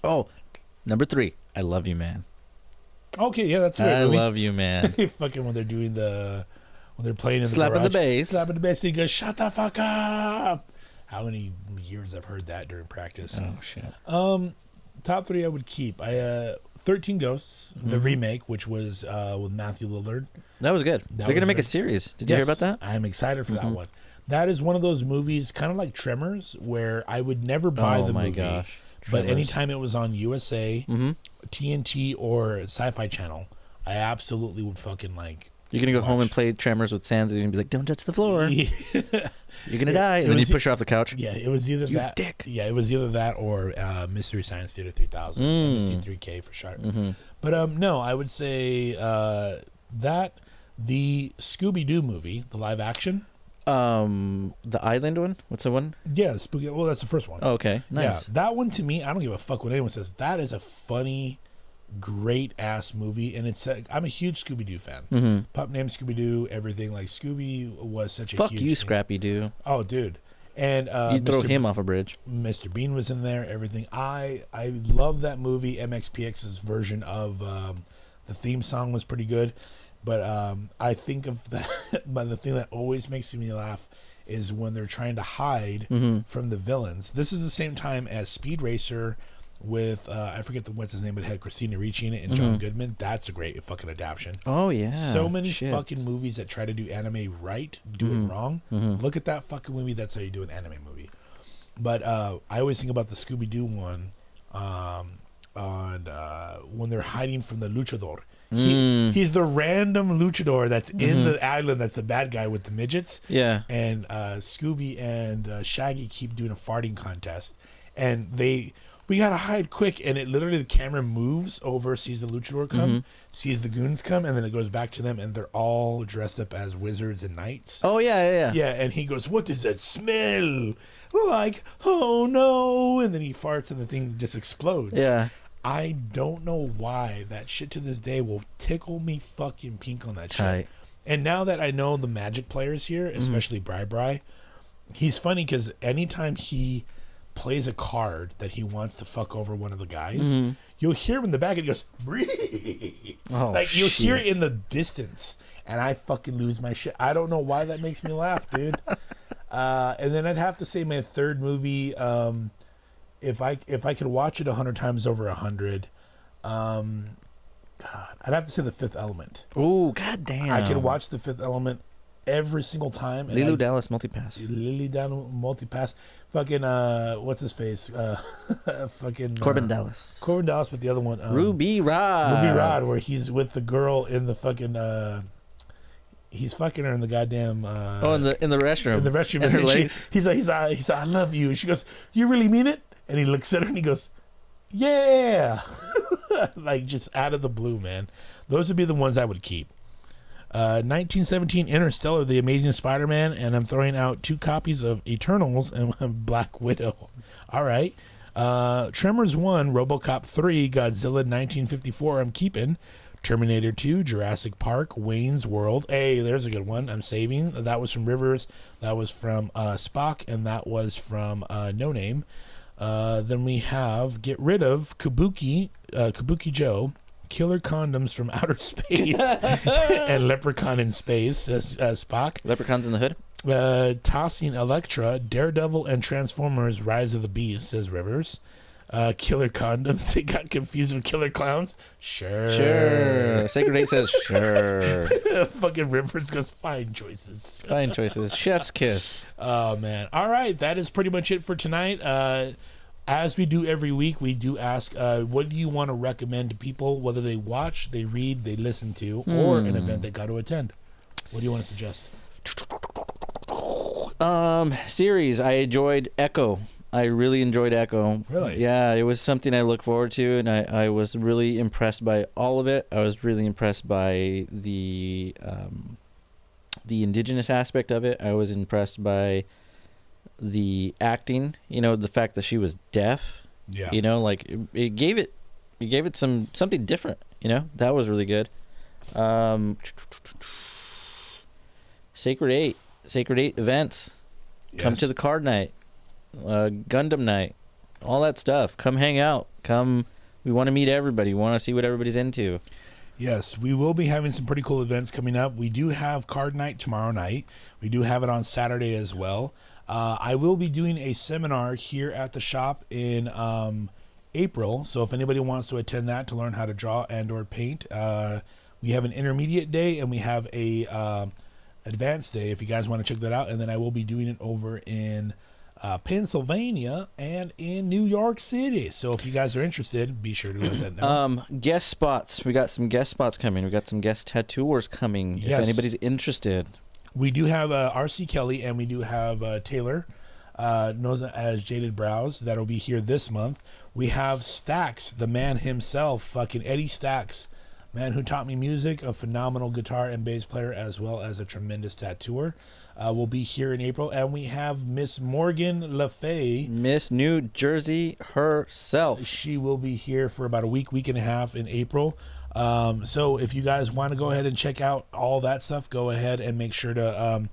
Number 3. I Love You, Man. Okay, yeah, that's right. I Love You, Man. Fucking when they're doing when they're playing in Slapping the the bass. Slapping the bass, and he goes, shut the fuck up. How many years I've heard that during practice. Oh, shit. Top 3 I would keep. 13 Ghosts, the remake, which was with Matthew Lillard. That was good. They're going to make a series. Did you hear about that? I'm excited for that one. That is one of those movies, kind of like Tremors, where I would never buy the movie. Oh, my gosh. But anytime it was on USA, TNT, or Sci-Fi Channel, I absolutely would fucking like. You're going to go home and play Tremors with Sansa and be like, don't touch the floor. You're going to die. And then you push her off the couch. Yeah, it was either that. Dick. Yeah, it was either that or Mystery Science Theater 3000. MC3K for sure. But no, I would say that the Scooby-Doo movie, the live action. The Island one? What's the one? Yeah, the spooky. Well, that's the first one. Oh, okay, nice. Yeah, that one to me, I don't give a fuck what anyone says. That is a funny, great ass movie, and I'm a huge Scooby Doo fan. Pup named Scooby Doo, everything. Like Scooby was such a fuck huge. You, thing. Scrappy Doo. Oh, dude, and you throw him off a bridge. Mr. Bean was in there. Everything. I love that movie. MXPX's version of the theme song was pretty good. But I think of that. But the thing that always makes me laugh is when they're trying to hide from the villains. This is the same time as Speed Racer with I forget what's his name, but it had Christina Ricci in it and John Goodman. That's a great fucking adaptation. Oh yeah, so many fucking movies that try to do anime right do it wrong. Look at that fucking movie. That's how you do an anime movie. But I always think about the Scooby Doo one on when they're hiding from the luchador. He's the random luchador that's in the island that's the bad guy with the midgets. Yeah. And Scooby and Shaggy keep doing a farting contest. And they we gotta hide quick. And it literally, the camera moves over, sees the luchador come, sees the goons come, and then it goes back to them, and they're all dressed up as wizards and knights. Oh, yeah. Yeah, and he goes, what does that smell? Like, oh no. And then he farts and the thing just explodes. Yeah. I don't know why that shit to this day will tickle me fucking pink on that shit. And now that I know the Magic players here, especially Bri, he's funny because anytime he plays a card that he wants to fuck over one of the guys, you'll hear him in the back and he goes, Bree. Oh, like, you'll hear it in the distance, and I fucking lose my shit. I don't know why that makes me laugh, dude. And then I'd have to say my third movie, if I could watch it 100 times over 100, God, I'd have to say The Fifth Element. Ooh, goddamn! I could watch The Fifth Element every single time. Lilo Dallas Multipass. Fucking what's his face? Fucking Corbin Dallas. Corbin Dallas, but the other one, Ruby Rod, where he's with the girl in the fucking. He's fucking her in the goddamn. In the restroom. In the restroom, and her legs. He's like, I love you. And she goes, you really mean it? And he looks at her and he goes, yeah. Like, just out of the blue, man. Those would be the ones I would keep. 1917 Interstellar, The Amazing Spider-Man, and I'm throwing out 2 copies of Eternals and Black Widow. All right. Tremors 1, RoboCop 3, Godzilla 1954, I'm keeping. Terminator 2, Jurassic Park, Wayne's World. Hey, there's a good one. I'm saving. That was from Rivers. That was from Spock, and that was from No Name. Then we have Get Rid of Kabuki Joe, Killer Condoms from Outer Space, and Leprechaun in Space as Spock. Leprechauns in the Hood. Tossing Elektra, Daredevil, and Transformers Rise of the Beast, says Rivers. Killer Condoms. They got confused with Killer Clowns. Sure. Sacred 8 says sure. Fucking Rivers goes, fine choices. Fine choices. Chef's kiss. Oh, man. All right. That is pretty much it for tonight. As we do every week, we do ask, what do you want to recommend to people, whether they watch, they read, they listen to, or an event they got to attend? What do you want to suggest? Series. I enjoyed Echo. I really enjoyed Echo. Really? Yeah, it was something I look forward to, and I was really impressed by all of it. I was really impressed by the indigenous aspect of it. I was impressed by the acting, the fact that she was deaf. Yeah. Like it gave it something different, That was really good. Sacred 8 events. Yes. Come to the card night. Gundam night, all that stuff. Come hang out. We want to meet everybody. We want to see what everybody's into. Yes, we will be having some pretty cool events coming up. We do have card night tomorrow night. We do have it on Saturday as well. I will be doing a seminar here at the shop in April, so if anybody wants to attend that to learn how to draw and or paint, we have an intermediate day and we have a advanced day if you guys want to check that out. And then I will be doing it over in Pennsylvania and in New York City. So if you guys are interested, be sure to let that know. Guest spots. We got some guest spots coming. We got some guest tattooers coming. Yes. If anybody's interested. We do have R.C. Kelly and we do have Taylor, known as Jaded Brows. That'll be here this month. We have Stax, the man himself, fucking Eddie Stax, man who taught me music, a phenomenal guitar and bass player, as well as a tremendous tattooer. Will be here in April. And we have Miss Morgan LaFay. Miss New Jersey herself. She will be here for about a week and a half in April. So if you guys want to go ahead and check out all that stuff, go ahead and make sure to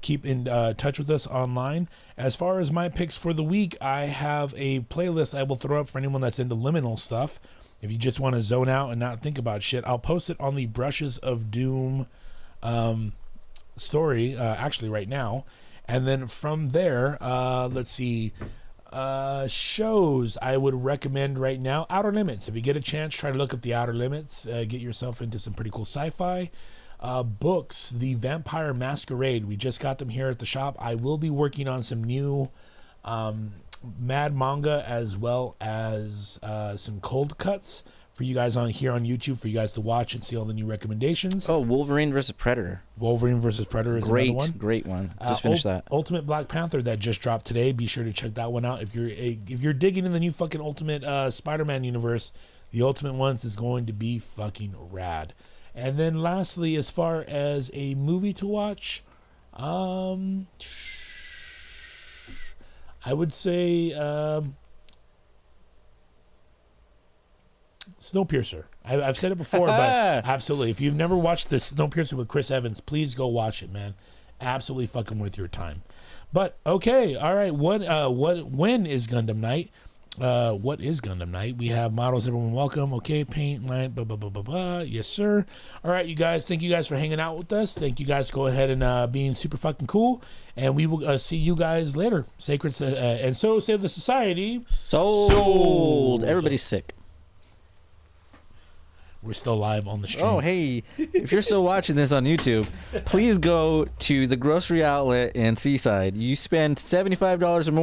keep in touch with us online. As far as my picks for the week, I have a playlist I will throw up for anyone that's into liminal stuff. If you just want to zone out and not think about shit, I'll post it on the Brushes of Doom story actually right now. And then from there, let's see, shows I would recommend right now. Outer Limits. If you get a chance, try to look up the Outer Limits. Get yourself into some pretty cool sci-fi. Books, The Vampire Masquerade. We just got them here at the shop. I will be working on some new mad manga as well as some cold cuts for you guys on here on YouTube for you guys to watch and see all the new recommendations. Oh, Wolverine versus Predator. Wolverine versus Predator is another one. Great one. Just finished that. Ultimate Black Panther that just dropped today. Be sure to check that one out. If you're digging in the new fucking Ultimate Spider-Man universe, the Ultimate Ones is going to be fucking rad. And then lastly, as far as a movie to watch, I would say Snowpiercer. I've said it before, but absolutely. If you've never watched this Snowpiercer with Chris Evans, please go watch it, man. Absolutely fucking worth your time. But okay, all right. When is Gundam Night? What is Gundam Night? We have models, everyone welcome. Okay, paint, light, blah, blah, blah, blah, blah. Yes, sir. All right, you guys, thank you guys for hanging out with us. Thank you guys. Go ahead and being super fucking cool. And we will see you guys later. Sacred, and so save the society. Sold. Everybody's sick. We're still live on the stream. Oh, hey, if you're still watching this on YouTube, please go to the grocery outlet in Seaside. You spend $75 or more